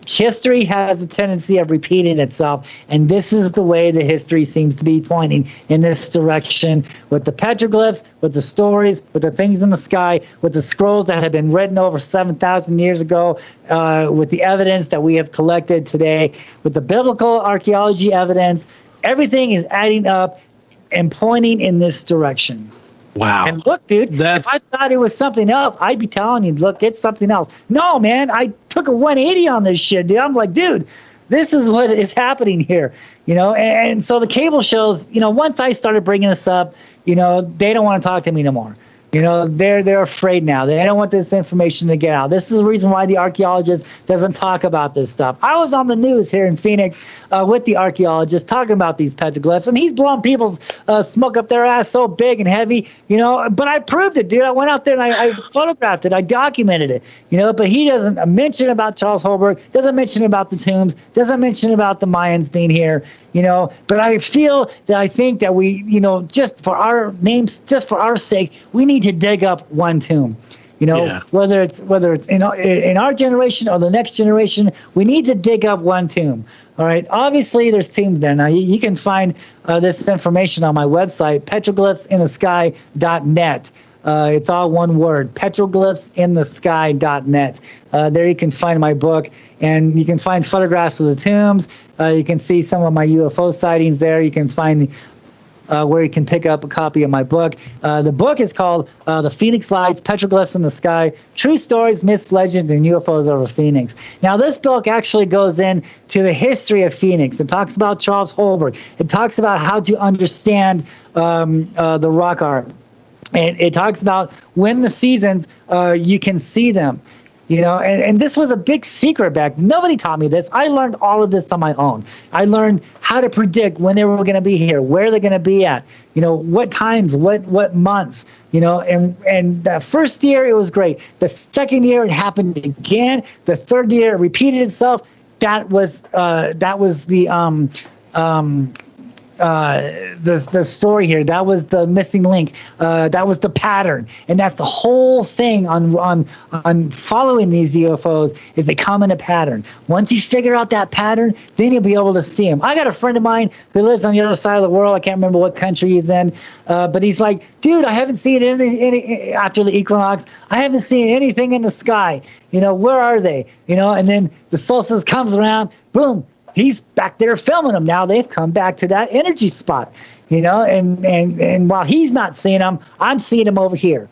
History has a tendency of repeating itself, and this is the way the history seems to be pointing in this direction, with the petroglyphs, with the stories, with the things in the sky, with the scrolls that have been written over 7,000 years ago, with the evidence that we have collected today, with the biblical archaeology evidence. Everything is adding up and pointing in this direction. Wow. And look, dude, if I thought it was something else, I'd be telling you, look, it's something else. No, man, I took a 180 on this shit, dude. I'm like, dude, this is what is happening here, and so the cable shows, once I started bringing this up, they don't want to talk to me no more. They're afraid now. They don't want this information to get out. This is the reason why the archaeologist doesn't talk about this stuff. I was on the news here in Phoenix with the archaeologist talking about these petroglyphs, and he's blowing people's smoke up their ass so big and heavy, but I proved it, dude. I went out there and I photographed it. I documented it, but he doesn't mention about Charles Holbrook, doesn't mention about the tombs, doesn't mention about the Mayans being here, but I think that we, just for our names, just for our sake, we need to dig up one tomb. Whether it's in our generation or the next generation, we need to dig up one tomb. All right. Obviously, there's tombs there. Now, you can find this information on my website, petroglyphsinthesky.net. It's all one word, petroglyphsinthesky.net. There you can find my book, and you can find photographs of the tombs. You can see some of my UFO sightings there. You can find where you can pick up a copy of my book. The book is called The Phoenix Lights, Petroglyphs in the Sky, True Stories, Myths, Legends, and UFOs over Phoenix. Now, this book actually goes into the history of Phoenix. It talks about Charles Holbrook. It talks about how to understand the rock art. And it talks about when the seasons, you can see them. And this was a big secret back. Nobody taught me this. I learned all of this on my own. I learned how to predict when they were going to be here, where they're going to be at, what times, what months, and the first year it was great. The second year it happened again. The third year it repeated itself. that was the story here. That was the missing link. That was the pattern, and that's the whole thing on following these UFOs is they come in a pattern. Once you figure out that pattern, then you'll be able to see them. I got a friend of mine who lives on the other side of the world. I can't remember what country he's in, but he's like, dude, I haven't seen any after the equinox. I haven't seen anything in the sky. Where are they? And then the solstice comes around, boom. He's back there filming them. Now they've come back to that energy spot, and while he's not seeing them, I'm seeing them over here,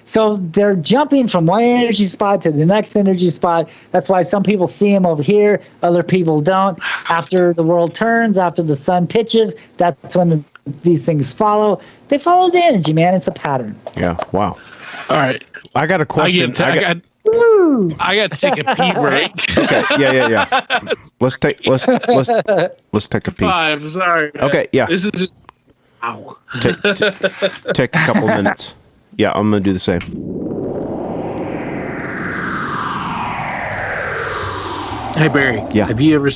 So they're jumping from one energy spot to the next energy spot. That's why some people see them over here, other people don't. After the world turns, after the sun pitches, that's when these things follow. They follow the energy, man. It's a pattern. Yeah. Wow. All right. I got a question. I got to take a pee break. Okay. Yeah. Let's take a pee. 5. Sorry. Man. Okay. Yeah. This is just. Ow. Take a couple minutes. Yeah, I'm gonna do the same. Hey Barry. Yeah. Have you ever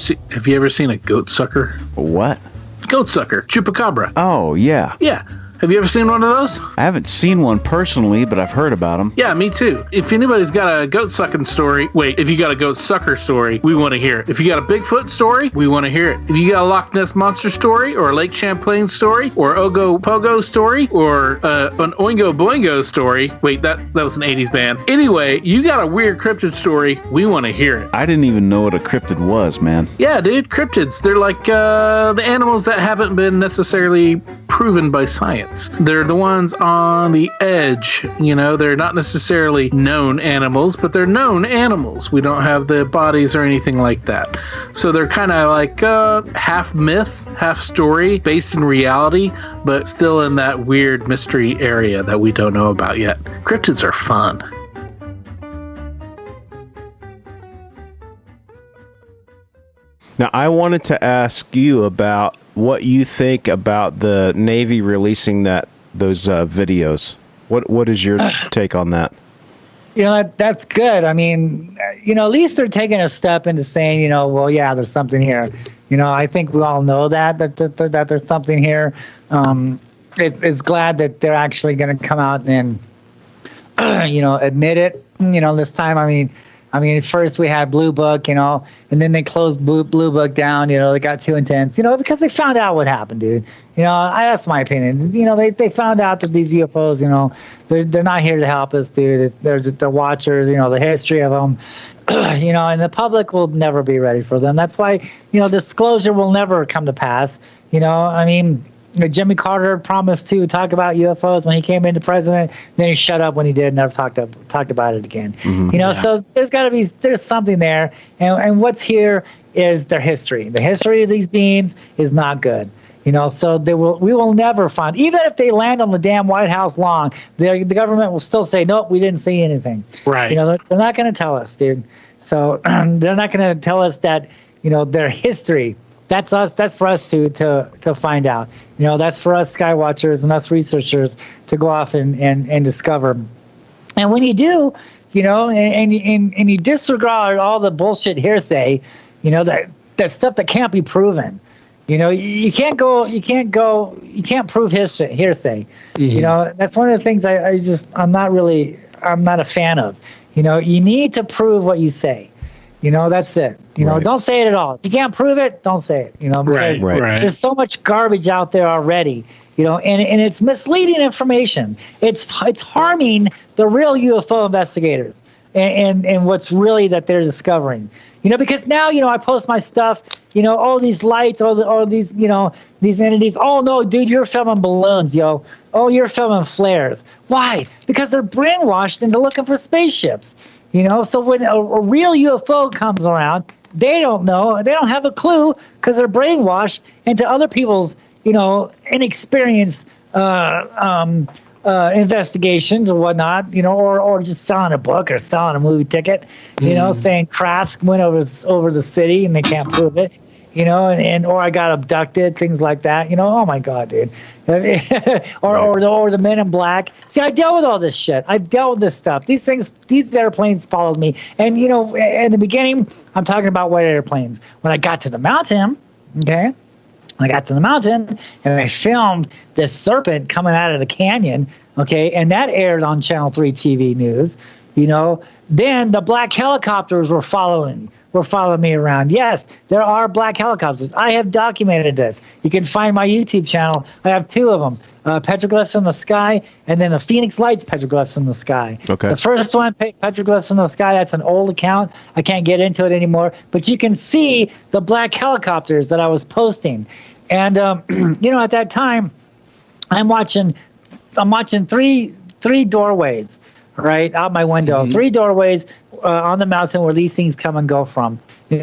seen a goat sucker? What? Goat sucker, chupacabra. Oh yeah. Yeah. Have you ever seen one of those? I haven't seen one personally, but I've heard about them. Yeah, me too. If anybody's got a goat sucking story, if you got a goat sucker story, we want to hear it. If you got a Bigfoot story, we want to hear it. If you got a Loch Ness Monster story, or a Lake Champlain story, or Ogo Pogo story, or an Oingo Boingo story. Wait, that was an 80s band. Anyway, you got a weird cryptid story, we want to hear it. I didn't even know what a cryptid was, man. Yeah, dude, cryptids. They're like the animals that haven't been necessarily proven by science. They're the ones on the edge. They're not necessarily known animals, but they're known animals. We don't have the bodies or anything like that. So they're kind of like half myth, half story, based in reality, but still in that weird mystery area that we don't know about yet. Cryptids are fun. Now, I wanted to ask you about what you think about the Navy releasing those videos. What is your take on that? That's good. I mean, at least they're taking a step into saying, well, yeah, there's something here. I think we all know that there's something here. It's glad that they're actually going to come out and, admit it. This time, I mean, first we had Blue Book, and then they closed Blue Book down. They got too intense, because they found out what happened, dude. That's my opinion. They found out that these UFOs, they're not here to help us, dude. They're just the watchers, the history of them, and the public will never be ready for them. That's why, disclosure will never come to pass. Jimmy Carter promised to talk about UFOs when he came into president. Then he shut up when he did, never talked about it again. Mm-hmm. So there's something there, and what's here is their history. The history of these beings is not good. So we will never find, even if they land on the damn White House lawn, the government will still say, nope, we didn't see anything. Right. They're not going to tell us, dude. So they're not going to tell us that, their history. That's us. That's for us to find out. That's for us Skywatchers and us researchers to go off and discover. And when you do, and you disregard all the bullshit hearsay, that stuff that can't be proven. You can't prove hearsay. Mm-hmm. That's one of the things I'm not a fan of. You need to prove what you say. That's it. Right. Don't say it at all. If you can't prove it, don't say it. Because there's so much garbage out there already. And it's misleading information. It's harming the real UFO investigators and what's really that they're discovering. Because now I post my stuff. All these lights, all these these entities. Oh no, dude, you're filming balloons, yo. Oh, you're filming flares. Why? Because they're brainwashed into looking for spaceships. So when a real UFO comes around, they don't know. They don't have a clue because they're brainwashed into other people's, inexperienced investigations or whatnot, or just selling a book or selling a movie ticket, saying crafts went over the city and they can't prove it. and or I got abducted, things like that. Oh my God, dude. or the Men in Black. See, I dealt with all this shit. I've dealt with this stuff. These airplanes followed me. And, in the beginning, I'm talking about white airplanes. When I got to the mountain, okay, and I filmed this serpent coming out of the canyon, okay, and that aired on Channel 3 TV News, then the black helicopters were following me around. Yes, there are black helicopters. I have documented this. You can find my YouTube channel. I have 2 of them. Petroglyphs in the Sky, and then the Phoenix Lights Petroglyphs in the Sky. Okay. The first one, Petroglyphs in the Sky, that's an old account. I can't get into it anymore. But you can see the black helicopters that I was posting. And, at that time, I'm watching 3 doorways, right, out my window. Mm-hmm. 3 doorways on the mountain where these things come and go from.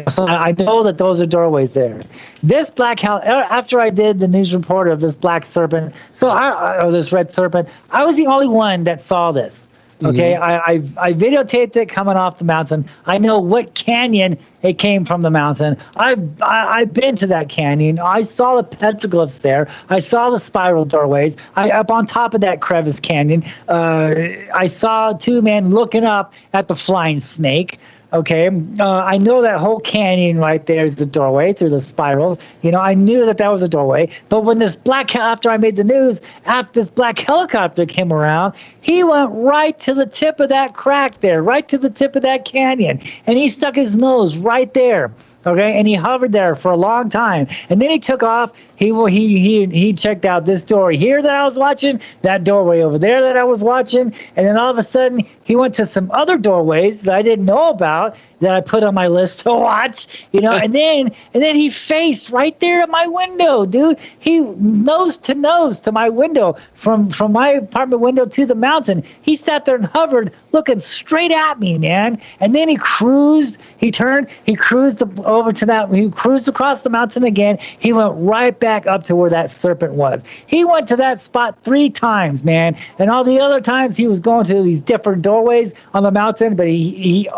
So I know that those are doorways there. This after I did the news report of this black serpent, this red serpent, I was the only one that saw this. Okay, mm-hmm. I videotaped it coming off the mountain. I know what canyon it came from the mountain. I've been to that canyon. I saw the petroglyphs there. I saw the spiral doorways. Up on top of that crevice canyon, I saw 2 men looking up at the flying snake. Okay, I know that whole canyon right there is the doorway through the spirals. I knew that was a doorway. But when after I made the news, after this black helicopter came around, he went right to the tip of that crack there, right to the tip of that canyon, and he stuck his nose right there. Okay, and he hovered there for a long time, and then he took off. He checked out this doorway here that I was watching, that doorway over there that I was watching, and then all of a sudden he went to some other doorways that I didn't know about that I put on my list to watch, and then he faced right there at my window, dude. He nose to nose to my window from my apartment window to the mountain. He sat there and hovered, looking straight at me, man. And then he cruised. He cruised over to that. He cruised across the mountain again. He went right back up to where that serpent was. He went to that spot 3 times, man. And all the other times he was going to these different doorways on the mountain, but he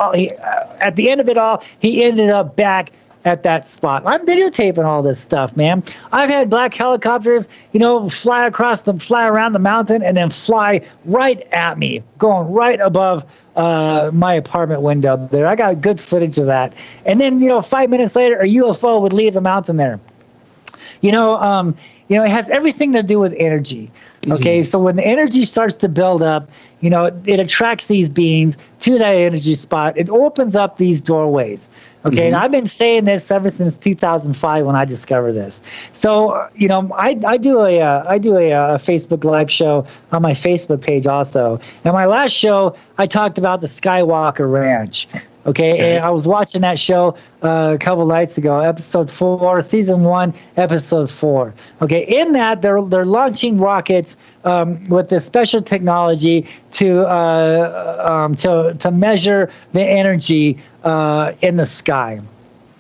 at the end of it all, he ended up back at that spot. I'm videotaping all this stuff, man. I've had black helicopters, fly around the mountain and then fly right at me, going right above my apartment window there. I got good footage of that. And then, 5 minutes later, a UFO would leave the mountain there. It has everything to do with energy. Okay, so when the energy starts to build up, it attracts these beings to that energy spot. It opens up these doorways. Okay, and I've been saying this ever since 2005 when I discovered this. So, I do a Facebook Live show on my Facebook page also. And my last show, I talked about the Skywalker Ranch. Okay, and I was watching that show a couple nights ago, episode 4, season 1, episode 4. Okay, in that they're launching rockets with this special technology to measure the energy in the sky.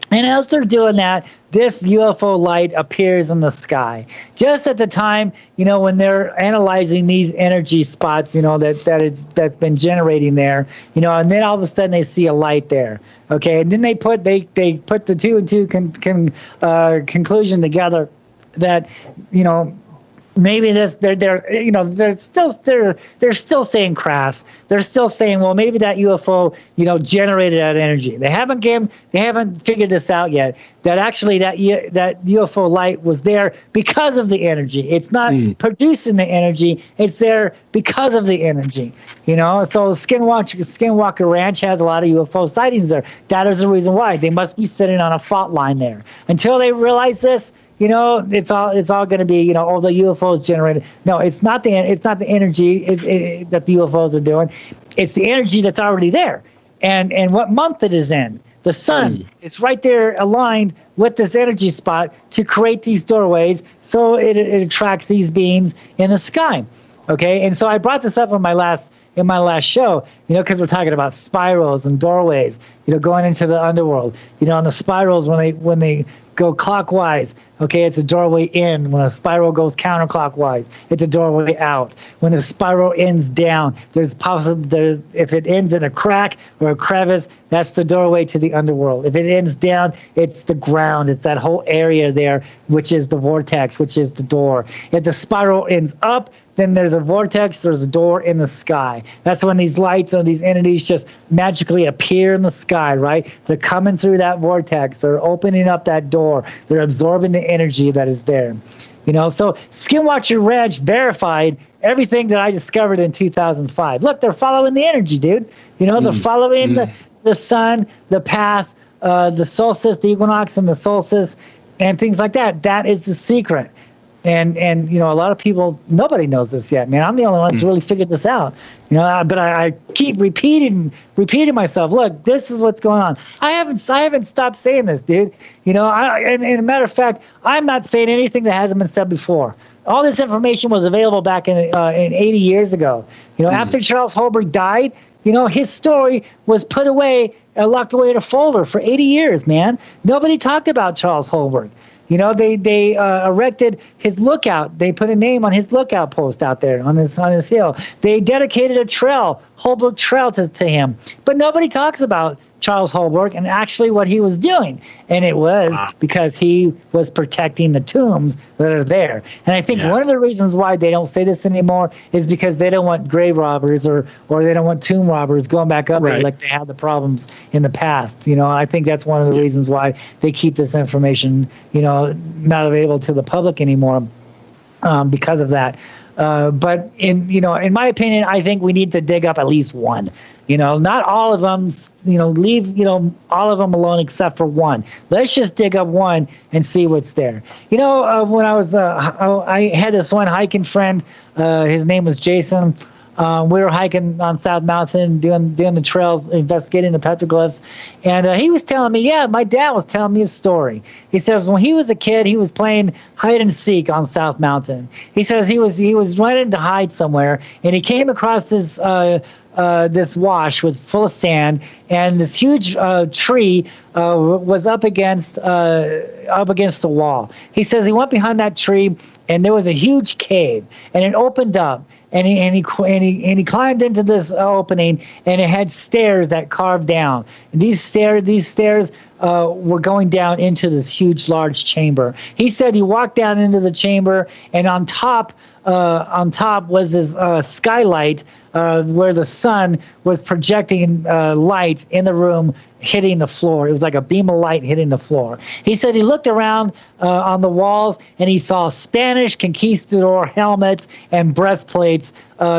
And as they're doing that, this UFO light appears in the sky. Just at the time, when they're analyzing these energy spots, that's been generating there, and then all of a sudden they see a light there. Okay, and then they put the 2 and 2 conclusion together that, maybe they're still saying crafts. They're still saying, well, maybe that UFO, generated that energy. They haven't figured this out yet. That actually that UFO light was there because of the energy. It's not producing the energy. It's there because of the energy. So Skinwalker Ranch has a lot of UFO sightings there. That is the reason why. They must be sitting on a fault line there. Until they realize this, it's all going to be, the UFOs generated. No, it's not the energy that the UFOs are doing. It's the energy that's already there. And what month it is in. The sun, it's right there aligned with this energy spot to create these doorways, so it attracts these beings in the sky. Okay, and so I brought this up in my last in my last show, because we're talking about spirals and doorways, going into the underworld. On the spirals, when they go clockwise, okay, it's a doorway in. When a spiral goes counterclockwise, it's a doorway out. When the spiral ends down, if it ends in a crack or a crevice, that's the doorway to the underworld. If it ends down, it's the ground. It's that whole area there, which is the vortex, which is the door. If the spiral ends up, then there's a vortex, there's a door in the sky. That's when these lights or these entities just magically appear in the sky, right? They're coming through that vortex. They're opening up that door. They're absorbing the energy that is there. So Skinwalker Ranch verified everything that I discovered in 2005. Look, they're following the energy, dude. They're following the sun, the path, the solstice, the equinox and the solstice, and things like that. That is the secret. And a lot of people, nobody knows this yet, man. I'm the only one that's really figured this out. But I keep repeating myself. Look, this is what's going on. I haven't stopped saying this, dude. And a matter of fact, I'm not saying anything that hasn't been said before. All this information was available back in 80 years ago. After Charles Holbrook died, his story was put away, locked away in a folder for 80 years, man. Nobody talked about Charles Holbrook. They erected his lookout. They put a name on his lookout post out there on his hill. They dedicated a trail, Holbrook Trail, to him. But nobody talks about Charles Holbrook and actually what he was doing. And it was because he was protecting the tombs that are there. And I think one of the reasons why they don't say this anymore is because they don't want grave robbers or they don't want tomb robbers going back up there like they had the problems in the past. I think that's one of the reasons why they keep this information, not available to the public anymore because of that. But in my opinion, I think we need to dig up at least one. Not all of them, leave, all of them alone except for one. Let's just dig up one and see what's there. When I was, I had this one hiking friend, his name was Jason. We were hiking on South Mountain, doing the trails, investigating the petroglyphs. And he was telling me, my dad was telling me a story. He says when he was a kid, he was playing hide and seek on South Mountain. He says he was running to hide somewhere, and he came across this wash full of sand, and this huge tree was up against the wall. He says he went behind that tree, and there was a huge cave, and it opened up, and he climbed into this opening, and it had stairs that carved down. And these stairs were going down into this huge, large chamber. He said he walked down into the chamber, and on top was this skylight where the sun was projecting light in the room, hitting the floor. It was like a beam of light hitting the floor. He said he looked around on the walls, and he saw Spanish conquistador helmets and breastplates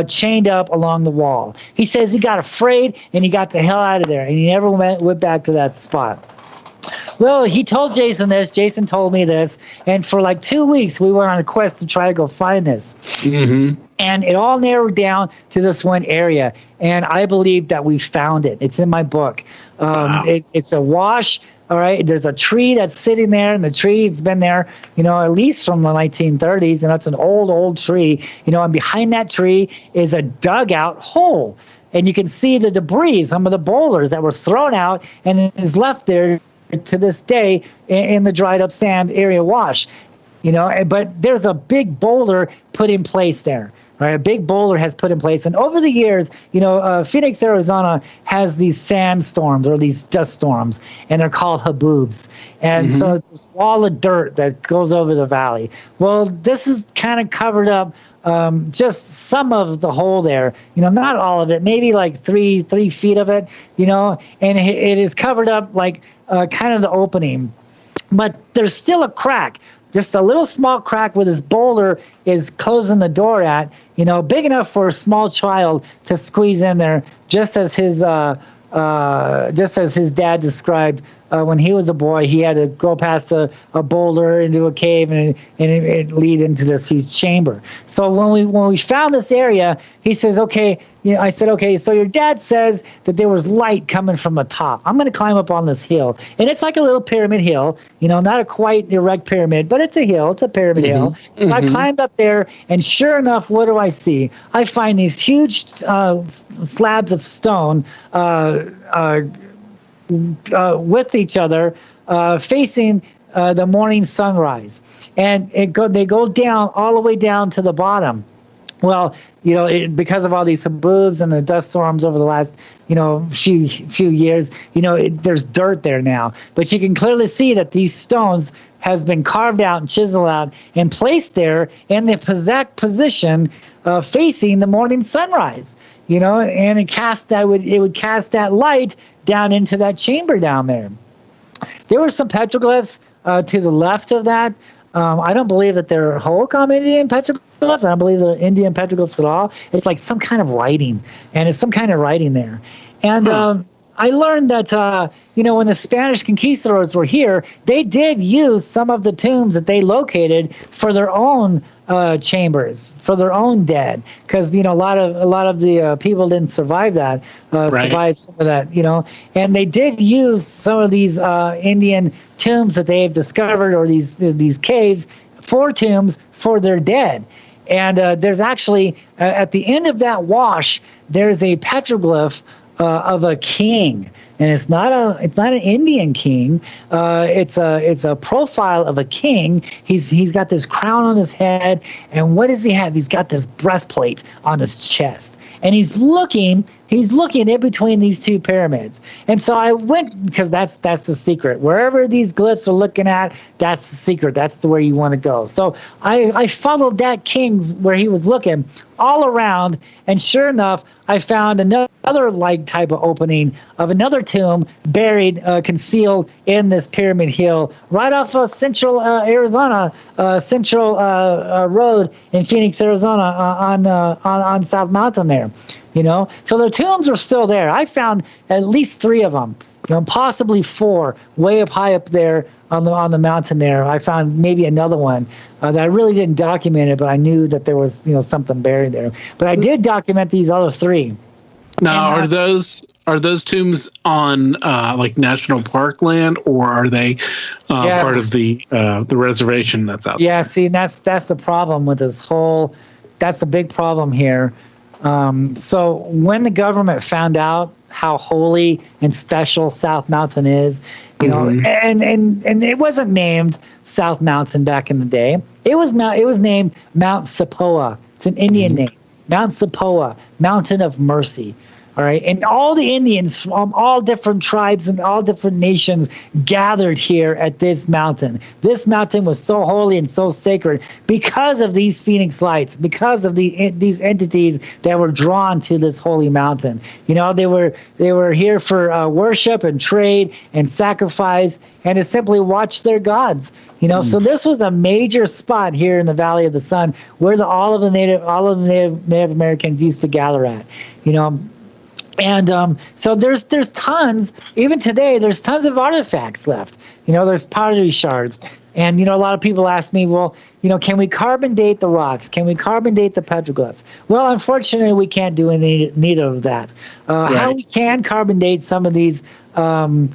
chained up along the wall. He says he got afraid, and he got the hell out of there, and he never went back to that spot. Well, he told Jason this. Jason told me this. And for like 2 weeks, we went on a quest to try to go find this. Mm-hmm. And it all narrowed down to this one area. And I believe that we found it. It's in my book. It's a wash. All right. There's a tree that's sitting there, and the tree's been there, at least from the 1930s. And that's an old tree, and behind that tree is a dugout hole. And you can see the debris, some of the boulders that were thrown out, and it is left there to this day in the dried up sand area wash, but there's a big boulder put in place there, right? A big boulder has put in place. And over the years, Phoenix, Arizona has these sandstorms or these dust storms, and they're called haboobs. And so it's this wall of dirt that goes over the valley. Well, this is kind of covered up just some of the hole there, not all of it, maybe like three feet of it, and it is covered up like kind of the opening, but there's still a crack, just a little small crack where this boulder is closing the door at, big enough for a small child to squeeze in there, just as his dad described when he was a boy, he had to go past a boulder into a cave and it lead into this huge chamber. So when we found this area, he says, okay, I said, okay, so your dad says that there was light coming from the top. I'm going to climb up on this hill. And it's like a little pyramid hill, not a quite erect pyramid, but it's a hill. It's a pyramid hill. So I climbed up there, and sure enough, what do I see? I find these huge slabs of stone with each other, facing the morning sunrise. And they go down all the way down to the bottom. Well, because of all these haboobs and the dust storms over the last, few years, there's dirt there now. But you can clearly see that these stones has been carved out and chiseled out and placed there in the exact position facing the morning sunrise. And it would cast that light down into that chamber down there. There were some petroglyphs to the left of that. I don't believe that they're Hohokam Indian petroglyphs. I don't believe they're Indian petroglyphs at all. It's like some kind of writing, and it's some kind of writing there. And I learned that, when the Spanish conquistadors were here, they did use some of the tombs that they located for their own chambers, for their own dead, because a lot of the people didn't survive that, survived some of that, and they did use some of these Indian tombs that they've discovered, or these caves, for tombs for their dead. And there's actually at the end of that wash, there's a petroglyph of a king. And it's not an Indian king. It's a profile of a king. He's got this crown on his head, and what does he have? He's got this breastplate on his chest, and he's looking in between these two pyramids. And so I went, because that's the secret. Wherever these glyphs are looking at, that's the secret. That's the where you want to go. So I followed that king's where he was looking all around, and sure enough, I found another like type of opening of another tomb buried, concealed in this pyramid hill, right off of Central Arizona, Central Road in Phoenix, Arizona, on South Mountain there. So the tombs are still there. I found at least 3 of them, possibly 4, way up high up there on the mountain there. I found maybe another one that I really didn't document it, but I knew that there was something buried there. But I did document these other 3. Now, are those tombs on like national park land, or are they part of the reservation that's out there? Yeah, see, that's the problem with this whole. That's a big problem here. So when the government found out how holy and special South Mountain is, and it wasn't named South Mountain back in the day. It was named Mount Sepoa. It's an Indian name. Mount Sepoa, Mountain of Mercy. All right, and all the Indians from all different tribes and all different nations gathered here at this mountain. This mountain was so holy and so sacred because of these Phoenix Lights, because of these entities that were drawn to this holy mountain. They were here for worship and trade and sacrifice, and to simply watch their gods. So this was a major spot here in the Valley of the Sun where all of the Native Americans used to gather at. And so there's tons, even today, there's tons of artifacts left. There's pottery shards. And, a lot of people ask me, well, can we carbon date the rocks? Can we carbon date the petroglyphs? Well, unfortunately, we can't do neither of that. How we can carbon date some of these, how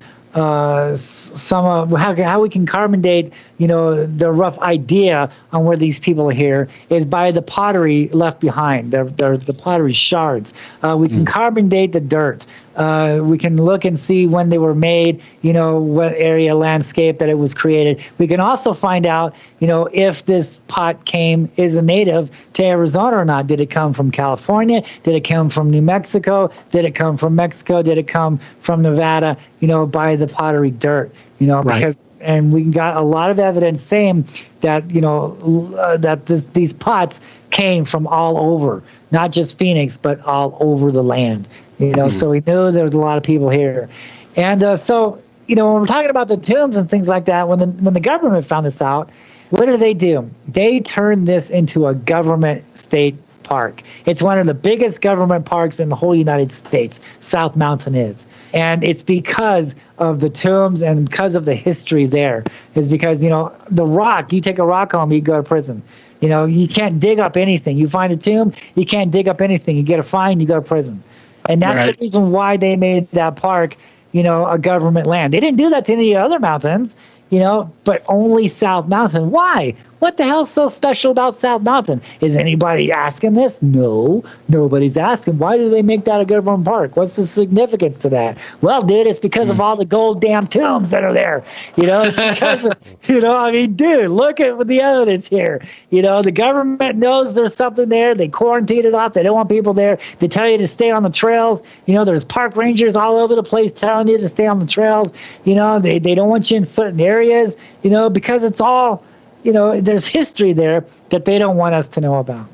we can carbon date, the rough idea on where these people are here is by the pottery left behind, the pottery shards. We can carbon date the dirt. We can look and see when they were made, what area, landscape that it was created. We can also find out, if this pot is a native to Arizona or not. Did it come from California? Did it come from New Mexico? Did it come from Mexico? Did it come from Nevada, by the pottery dirt, because, and we got a lot of evidence saying that, that these pots came from all over, not just Phoenix, but all over the land. So we knew there was a lot of people here. And so, when we're talking about the tombs and things like that, when the government found this out, what do? They turned this into a government state park. It's one of the biggest government parks in the whole United States, South Mountain is. And it's because of the tombs and because of the history there. Is because, the rock, you take a rock home, you go to prison. You can't dig up anything. You find a tomb, you can't dig up anything. You get a fine, you go to prison. And that's the reason why they made that park, a government land. They didn't do that to any other mountains, but only South Mountain. Why? What the hell's so special about South Mountain? Is anybody asking this? No, nobody's asking. Why do they make that a government park? What's the significance to that? Well, dude, it's because of all the gold damn tombs that are there. It's because of, dude, look at the evidence here. The government knows there's something there. They quarantine it off. They don't want people there. They tell you to stay on the trails. There's park rangers all over the place telling you to stay on the trails. They don't want you in certain areas, because it's all, there's history there that they don't want us to know about.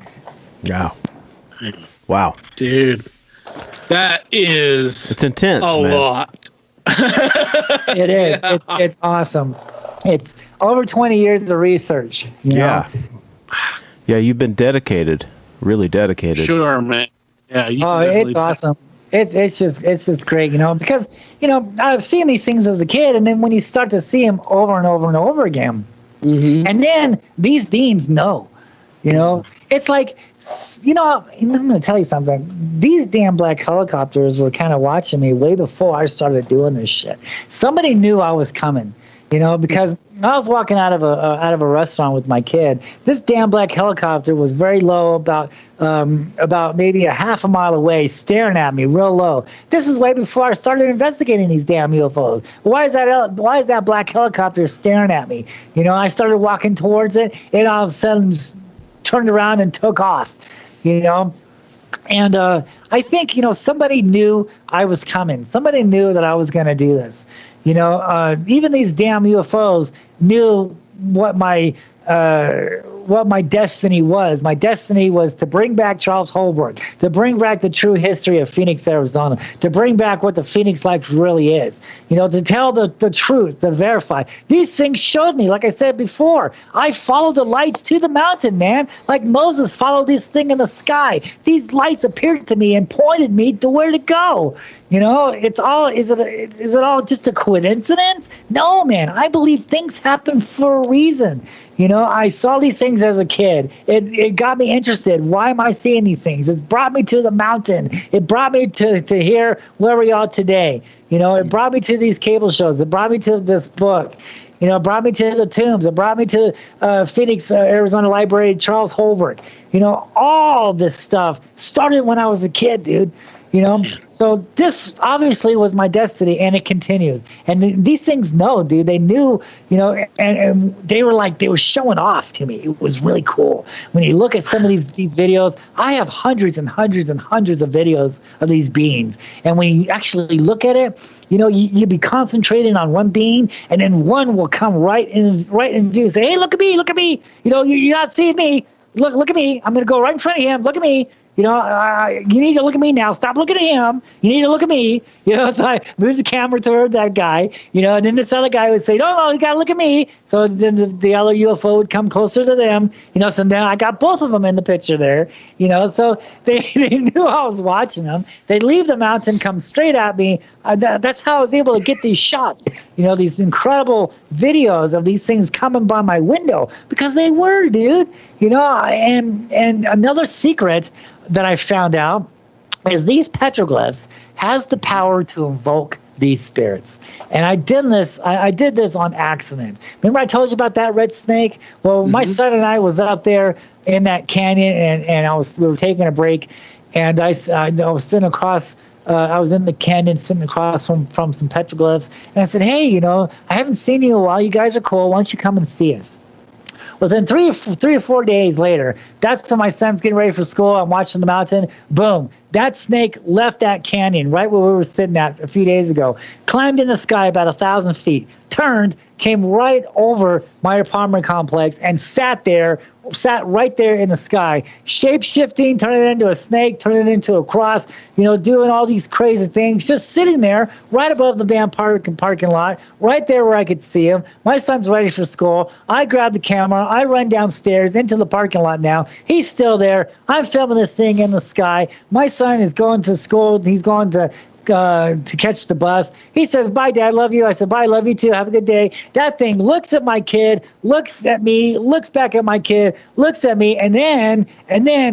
Yeah. Wow. Dude, that is... It's intense, a man. lot. It is. Yeah. It's awesome. It's over 20 years of research. Yeah. Yeah, you've been dedicated. Really dedicated. Sure, man. Yeah. It's awesome. It's just great, because, I've seen these things as a kid, and then when you start to see them over and over and over again, and then these beings know, it's like, I'm going to tell you something. These damn black helicopters were kind of watching me way before I started doing this shit. Somebody knew I was coming, because I was walking out of a restaurant with my kid. This damn black helicopter was very low, about maybe a half a mile away, staring at me real low. This is way before I started investigating these damn UFOs. Why is that black helicopter staring at me? I started walking towards it, and all of a sudden turned around and took off. And I think somebody knew I was coming. Somebody knew that I was going to do this. Even these damn UFOs knew what my destiny was. My destiny was to bring back Charles Holbrook, to bring back the true history of Phoenix, Arizona, to bring back what the Phoenix life really is. To tell the truth, to verify. These things showed me, like I said before, I followed the lights to the mountain, man. Like Moses followed this thing in the sky. These lights appeared to me and pointed me to where to go. It's all, is it all just a coincidence? No, man. I believe things happen for a reason. I saw these things as a kid. It got me interested. Why am I seeing these things? It's brought me to the mountain. It brought me to here where we are today. It brought me to these cable shows. It brought me to this book. It brought me to the tombs. It brought me to Phoenix, Arizona Library, Charles Holbrook. All this stuff started when I was a kid, dude. So this obviously was my destiny, and it continues. And these things know, dude. They knew, and they were showing off to me. It was really cool. When you look at some of these videos, I have hundreds and hundreds and hundreds of videos of these beings. And when you actually look at it, you be concentrating on one being, and then one will come right in view and say, "Hey, look at me. You're not seeing me. Look at me. I'm going to go right in front of him. Look at me. You need to look at me now. Stop looking at him. You need to look at me." So I moved the camera toward that guy, and then this other guy would say, no, you got to look at me. So then the other UFO would come closer to them, so now I got both of them in the picture there, so they knew I was watching them. They'd leave the mountain, come straight at me. That's how I was able to get these shots, these incredible videos of these things coming by my window, because they were, dude, and another secret that I found out is these petroglyphs has the power to invoke these spirits. And I did this on accident. Remember I told you about that red snake? Well, my son and I was out there in that canyon, and we were taking a break, and I was sitting across. I was in the canyon sitting across from some petroglyphs, and I said, "Hey, I haven't seen you in a while. You guys are cool. Why don't you come and see us?" Within 3 or 4 days later, that's when my son's getting ready for school. I'm watching the mountain. Boom. That snake left that canyon right where we were sitting at a few days ago, climbed in the sky about 1,000 feet, turned, came right over my apartment complex, and sat right there in the sky, shape-shifting, turning it into a snake, turning it into a cross, doing all these crazy things, just sitting there right above the damn parking lot, right there where I could see him. My son's ready for school. I grab the camera. I run downstairs into the parking lot now. He's still there. I'm filming this thing in the sky. My son is going to school. He's going to to catch the bus. He says, "Bye, Dad, love you." I said, "Bye, love you too. Have a good day." That thing looks at my kid, looks at me, looks back at my kid, looks at me, and then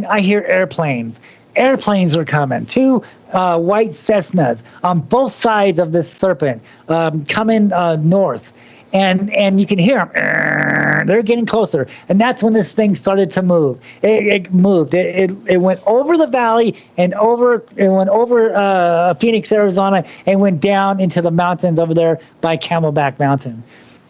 I hear airplanes. Airplanes are coming. Two white Cessnas on both sides of this serpent coming north. And you can hear them. They're getting closer. And that's when this thing started to move. It moved. It went over the valley and it went over Phoenix, Arizona, and went down into the mountains over there by Camelback Mountain.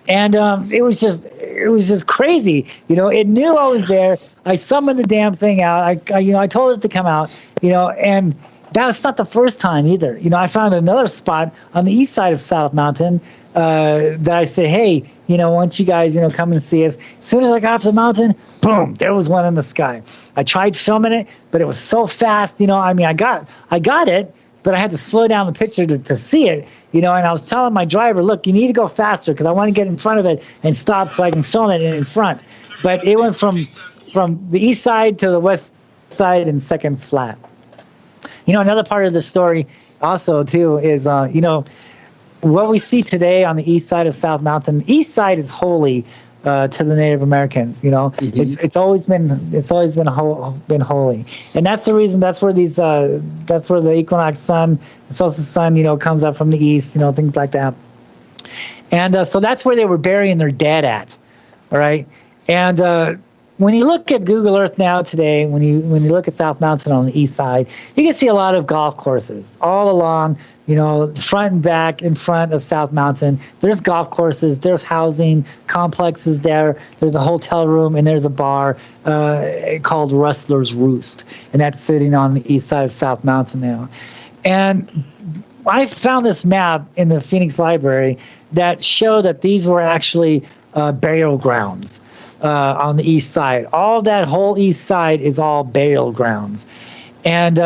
And it was just crazy. It knew I was there. I summoned the damn thing out. I told it to come out, and that's not the first time either. I found another spot on the east side of South Mountain that I said, "Hey, why don't you guys, come and see us?" As soon as I got up the mountain, boom, there was one in the sky. I tried filming it, but it was so fast. I got it, but I had to slow down the picture to see it. And I was telling my driver, "Look, you need to go faster because I want to get in front of it and stop so I can film it in front." But it went from the east side to the west side in seconds flat. Another part of the story also too is what we see today on the east side of South Mountain. The east side is holy to the Native Americans. Mm-hmm. It's always been holy, and that's the reason. That's where the equinox sun, the solstice sun, comes up from the east. Things like that, and so that's where they were burying their dead at. All right, and when you look at Google Earth now today, when you look at South Mountain on the east side, you can see a lot of golf courses all along. Front and back in front of South Mountain. There's golf courses, there's housing complexes there, there's a hotel room, and there's a bar called Rustler's Roost. And that's sitting on the east side of South Mountain now. And I found this map in the Phoenix Library that showed that these were actually burial grounds on the east side. All that whole east side is all burial grounds. And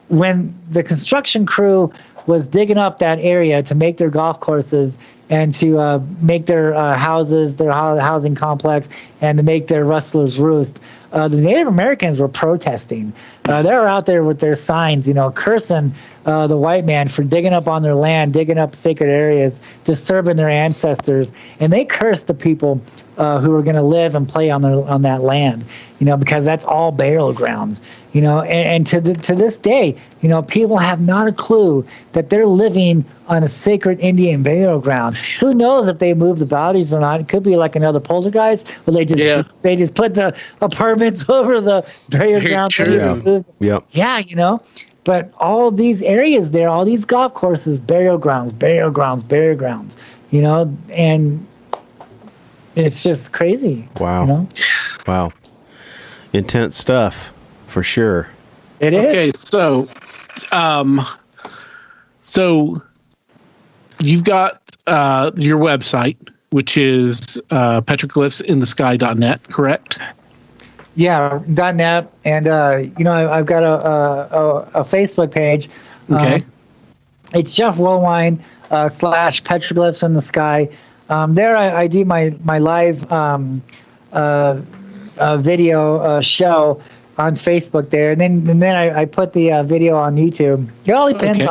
when the construction crew was digging up that area to make their golf courses and to make their houses, their housing complex, and to make their Rustler's Roost, the Native Americans were protesting. They were out there with their signs, cursing the white man for digging up on their land, digging up sacred areas, disturbing their ancestors, and they cursed the people who were going to live and play on that land, because that's all burial grounds, and to this day, people have not a clue that they're living on a sacred Indian burial ground. Who knows if they move the bodies or not? It could be like another poltergeist, where they just put the apartments over the burial ground. Yeah, but all these areas there, all these golf courses, burial grounds, and it's just crazy. Wow. Wow. Intense stuff, for sure. It is. Okay, so you've got your website, which is petroglyphsinthesky.net, correct? Yeah, .net, and I've got a Facebook page. Okay. It's Jeff Woolwine / Petroglyphs in the Sky. There I do my live video show on Facebook there, and then I put the video on YouTube. It all depends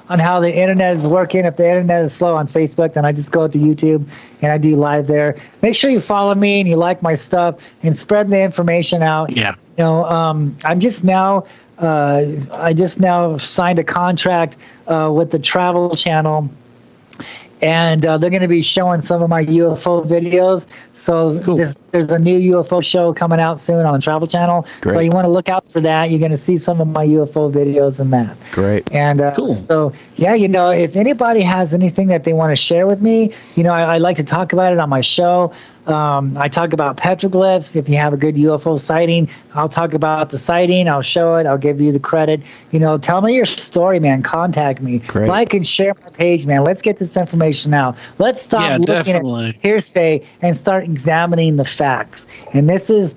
on how the internet is working. If the internet is slow on Facebook, then I just go to YouTube and I do live there. Make sure you follow me and you like my stuff and spread the information out. Yeah. I'm just now I just now signed a contract with the Travel Channel. And they're going to be showing some of my UFO videos. So cool. There's a new UFO show coming out soon on the Travel Channel. Great. So you want to look out for that. You're going to see some of my UFO videos in that. Great. And cool. So, yeah, if anybody has anything that they want to share with me, I like to talk about it on my show. I talk about petroglyphs. If you have a good UFO sighting, I'll talk about the sighting. I'll show it. I'll give you the credit. Tell me your story, man. Contact me. Great. Like and share my page, man. Let's get this information out. Let's stop looking at hearsay and start examining the facts. And this is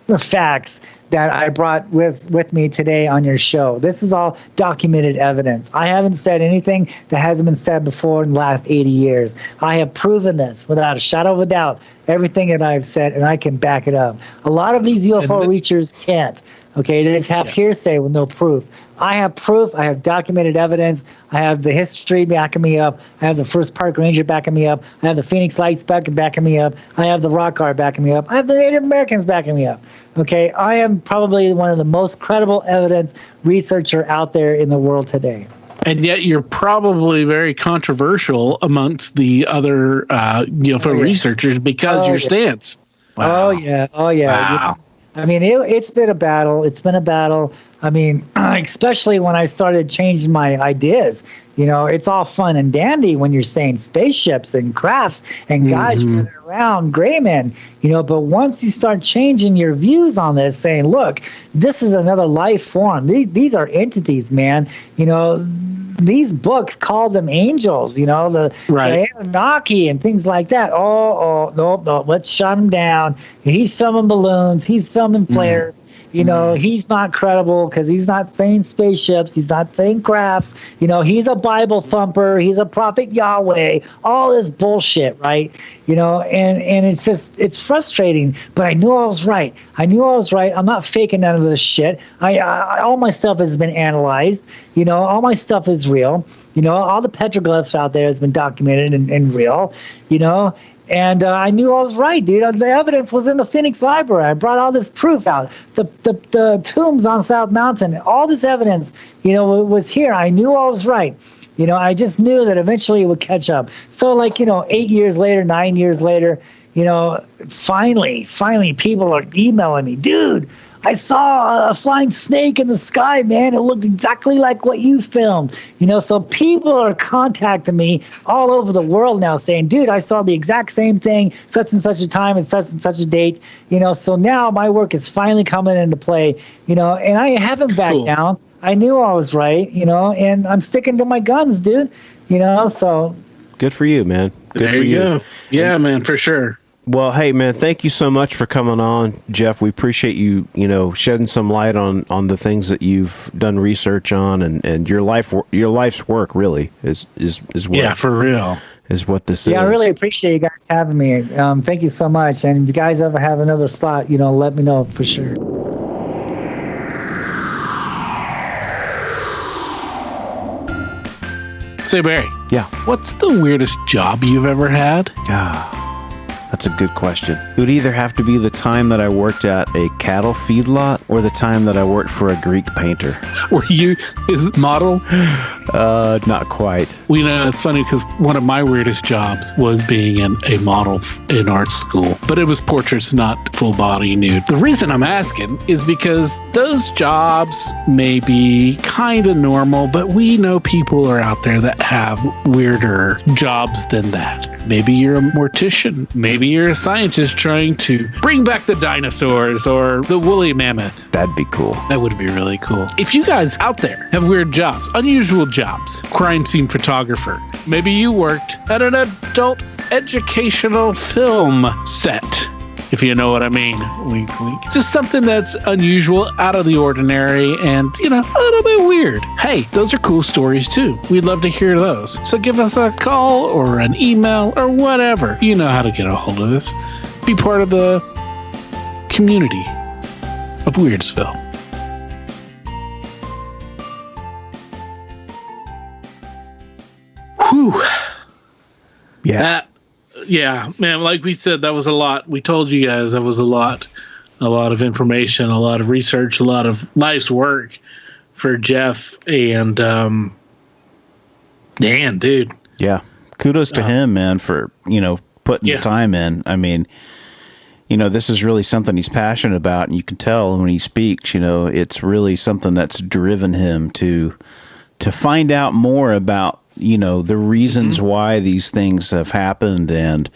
the facts that I brought with me today on your show. This is all documented evidence. I haven't said anything that hasn't been said before in the last 80 years. I have proven this without a shadow of a doubt, everything that I've said, and I can back it up. A lot of these UFO reachers can't. Okay, they just have hearsay with no proof. I have proof. I have documented evidence. I have the history backing me up. I have the first park ranger backing me up. I have the Phoenix Lights backing me up. I have the Rock Guard backing me up. I have the Native Americans backing me up. Okay, I am probably one of the most credible evidence researcher out there in the world today. And yet you're probably very controversial amongst the other UFO researchers because your stance. Wow. Oh, yeah. Oh, yeah. Wow. I mean, it's been a battle. It's been a battle. I mean, especially when I started changing my ideas. You know, it's all fun and dandy when you're saying spaceships and crafts and guys running around, gray men, you know, but once you start changing your views on this, saying, look, this is another life form. These are entities, man. You know, these books call them angels, you know, the Anunnaki and things like that. No, let's shut him down. He's filming balloons. He's filming flares. You know, he's not credible because he's not saying spaceships. He's not saying crafts. You know, he's a Bible thumper. He's a prophet Yahweh. All this bullshit, right? You know, and it's just, it's frustrating. But I knew I was right. I'm not faking none of this shit. I all my stuff has been analyzed. You know, all my stuff is real. You know, all the petroglyphs out there has been documented and real. You know. And I knew I was right, dude. The evidence was in the Phoenix Library. I brought all this proof out. The tombs on South Mountain, all this evidence, you know, was here. I knew I was right. You know, I just knew that eventually it would catch up. So, like, you know, 8 years later, 9 years later, you know, finally, people are emailing me, dude, I saw a flying snake in the sky, man. It looked exactly like what you filmed. You know, so people are contacting me all over the world now saying, dude, I saw the exact same thing, such and such a time and such a date. You know, so now my work is finally coming into play, you know, and I haven't backed down. I knew I was right, you know, and I'm sticking to my guns, dude, you know, so. Good for you, man. Good there for you go. Yeah, man, for sure. Well, hey, man, thank you so much for coming on, Jeff. We appreciate you, you know, shedding some light on the things that you've done research on, and your life's work really is what, for real, is what this is. Yeah, I really appreciate you guys having me. Thank you so much. And if you guys ever have another slot, you know, let me know for sure. Say, Barry. Yeah. What's the weirdest job you've ever had? That's a good question. It would either have to be the time that I worked at a cattle feedlot or the time that I worked for a Greek painter. Were you his model? Not quite. Well, you know, it's funny because one of my weirdest jobs was being a model in art school, but it was portraits, not full body nude. The reason I'm asking is because those jobs may be kind of normal, but we know people are out there that have weirder jobs than that. Maybe you're a mortician. Maybe you're a scientist trying to bring back the dinosaurs or the woolly mammoth. That'd be cool. That would be really cool. If you guys out there have weird jobs, unusual jobs, crime scene photographer, maybe you worked at an adult educational film set, if you know what I mean. Wink, wink. Just something that's unusual, out of the ordinary, and, you know, a little bit weird. Hey, those are cool stories too. We'd love to hear those. So give us a call or an email or whatever. You know how to get a hold of us. Be part of the community of Weirdsville. Whew. Yeah. Yeah, man, like we said, that was a lot. We told you guys that was a lot of information, a lot of research, a lot of nice work for Jeff and Dan, dude. Yeah. Kudos to him, man, for, you know, putting the time in. I mean, you know, this is really something he's passionate about, and you can tell when he speaks, you know, it's really something that's driven him to find out more about, you know, the reasons why these things have happened and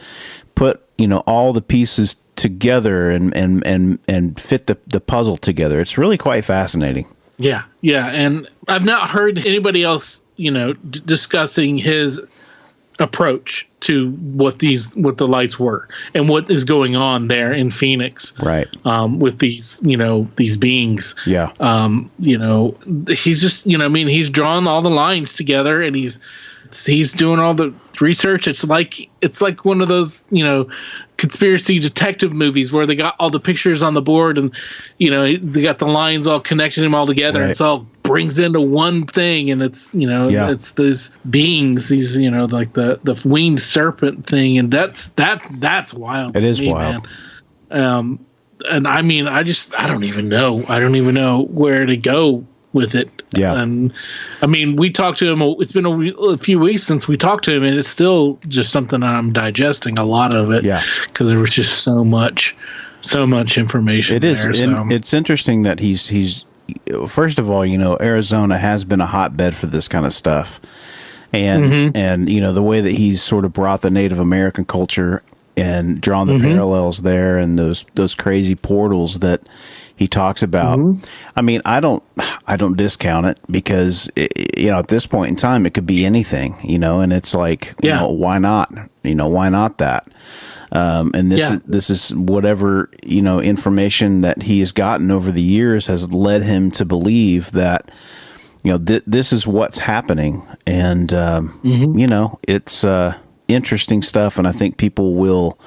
put, you know, all the pieces together and fit the puzzle together. It's really quite fascinating. Yeah. And I've not heard anybody else, you know, discussing his approach to what the lights were and what is going on there in Phoenix. Right. With these, you know, these beings. Yeah. You know, he's just, you know, I mean, he's drawn all the lines together and he's doing all the research. It's like one of those, you know, conspiracy detective movies where they got all the pictures on the board and, you know, they got the lines all connecting them all together. Right. It's all brings into one thing, and it's, you know, Yeah. it's these beings, these, you know, like the winged serpent thing, and that's wild. It to is me, wild. Man. And I mean, I don't even know where to go with it. Yeah. And I mean, we talked to him. It's been a few weeks since we talked to him, and it's still just something I'm digesting a lot of it. Yeah. Because there was just so much information. It is. there, so. And it's interesting that he's first of all, you know, Arizona has been a hotbed for this kind of stuff. And you know, the way that he's sort of brought the Native American culture and drawn the parallels there, and those crazy portals that he talks about. I mean, I don't discount it, because you know, at this point in time, it could be anything, you know, and it's like, you know, why not? You know, why not that? And this is whatever, you know, information that he has gotten over the years has led him to believe that, you know, this is what's happening. And, you know, it's interesting stuff. And I think people will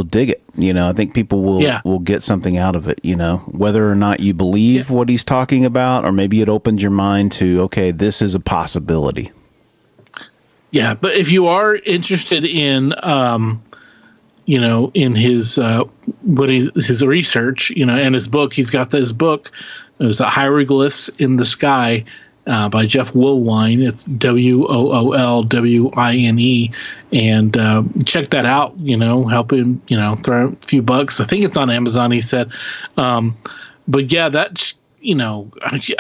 dig it. You know, I think people will get something out of it, you know, whether or not you believe what he's talking about, or maybe it opens your mind to, okay, this is a possibility. Yeah, but if you are interested in, you know, in his his research, you know, and his book, he's got this book. It was Hieroglyphs in the Sky by Jeff Woolwine. It's Woolwine, and check that out. You know, help him. You know, throw a few bucks. I think it's on Amazon. He said, but yeah, that's. You know,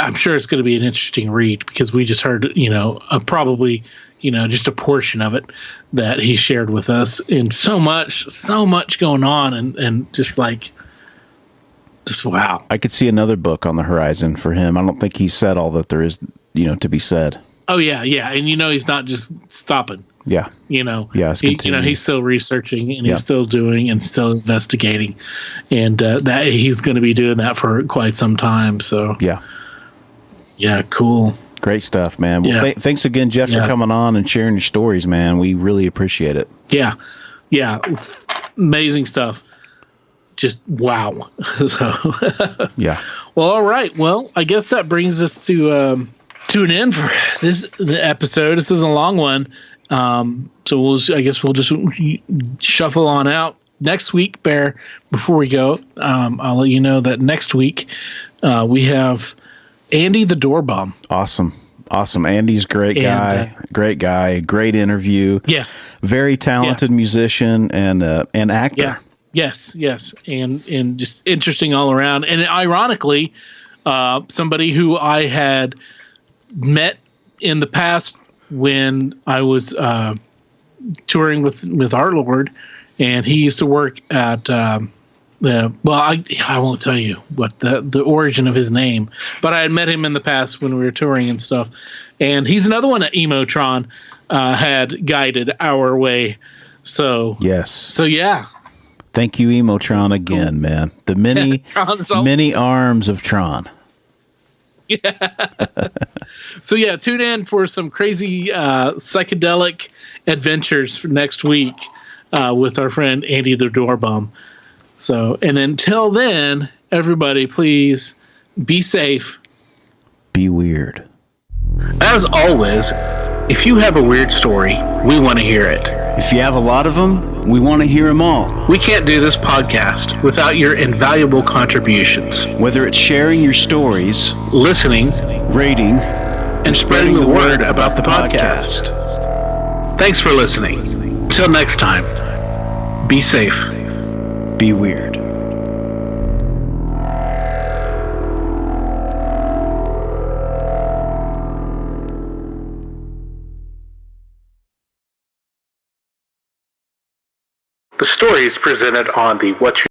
I'm sure it's going to be an interesting read, because we just heard, you know, probably, you know, just a portion of it that he shared with us, and so much going on, and just wow. I could see another book on the horizon for him. I don't think he said all that there is, you know, to be said. Oh yeah. And you know, he's not just stopping. Yeah. You know, it's you know, he's still researching, and he's still doing and still investigating, and that he's going to be doing that for quite some time. So yeah, cool. Great stuff, man. Well, thanks again, Jeff, for coming on and sharing your stories, man. We really appreciate it. Yeah, amazing stuff. Just wow. So yeah. Well, all right. Well, I guess that brings us to an end for the episode. This is a long one. So I guess we'll just shuffle on out. Next week, Bear, before we go, I'll let you know that next week we have Andy the Doorbum. Awesome. Andy's great guy, great interview. Yeah. Very talented musician and actor. Yeah. Yes. And just interesting all around. And ironically, somebody who I had met in the past when I was touring with Our Lord, and he used to work at I won't tell you what the origin of his name, but I had met him in the past when we were touring and stuff, and he's another one that Emotron had guided our way. So yeah. Thank you, Emotron, again, man. The many arms of Tron. Yeah. So yeah, tune in for some crazy psychedelic adventures for next week with our friend Andy the Doorbum. So, and until then, everybody, please be safe. Be weird. As always, if you have a weird story, we want to hear it. If you have a lot of them, we want to hear them all. We can't do this podcast without your invaluable contributions. Whether it's sharing your stories, listening, rating, and spreading the word about the podcast. Thanks for listening. Until next time, be safe. Be weird. The stories presented on the What You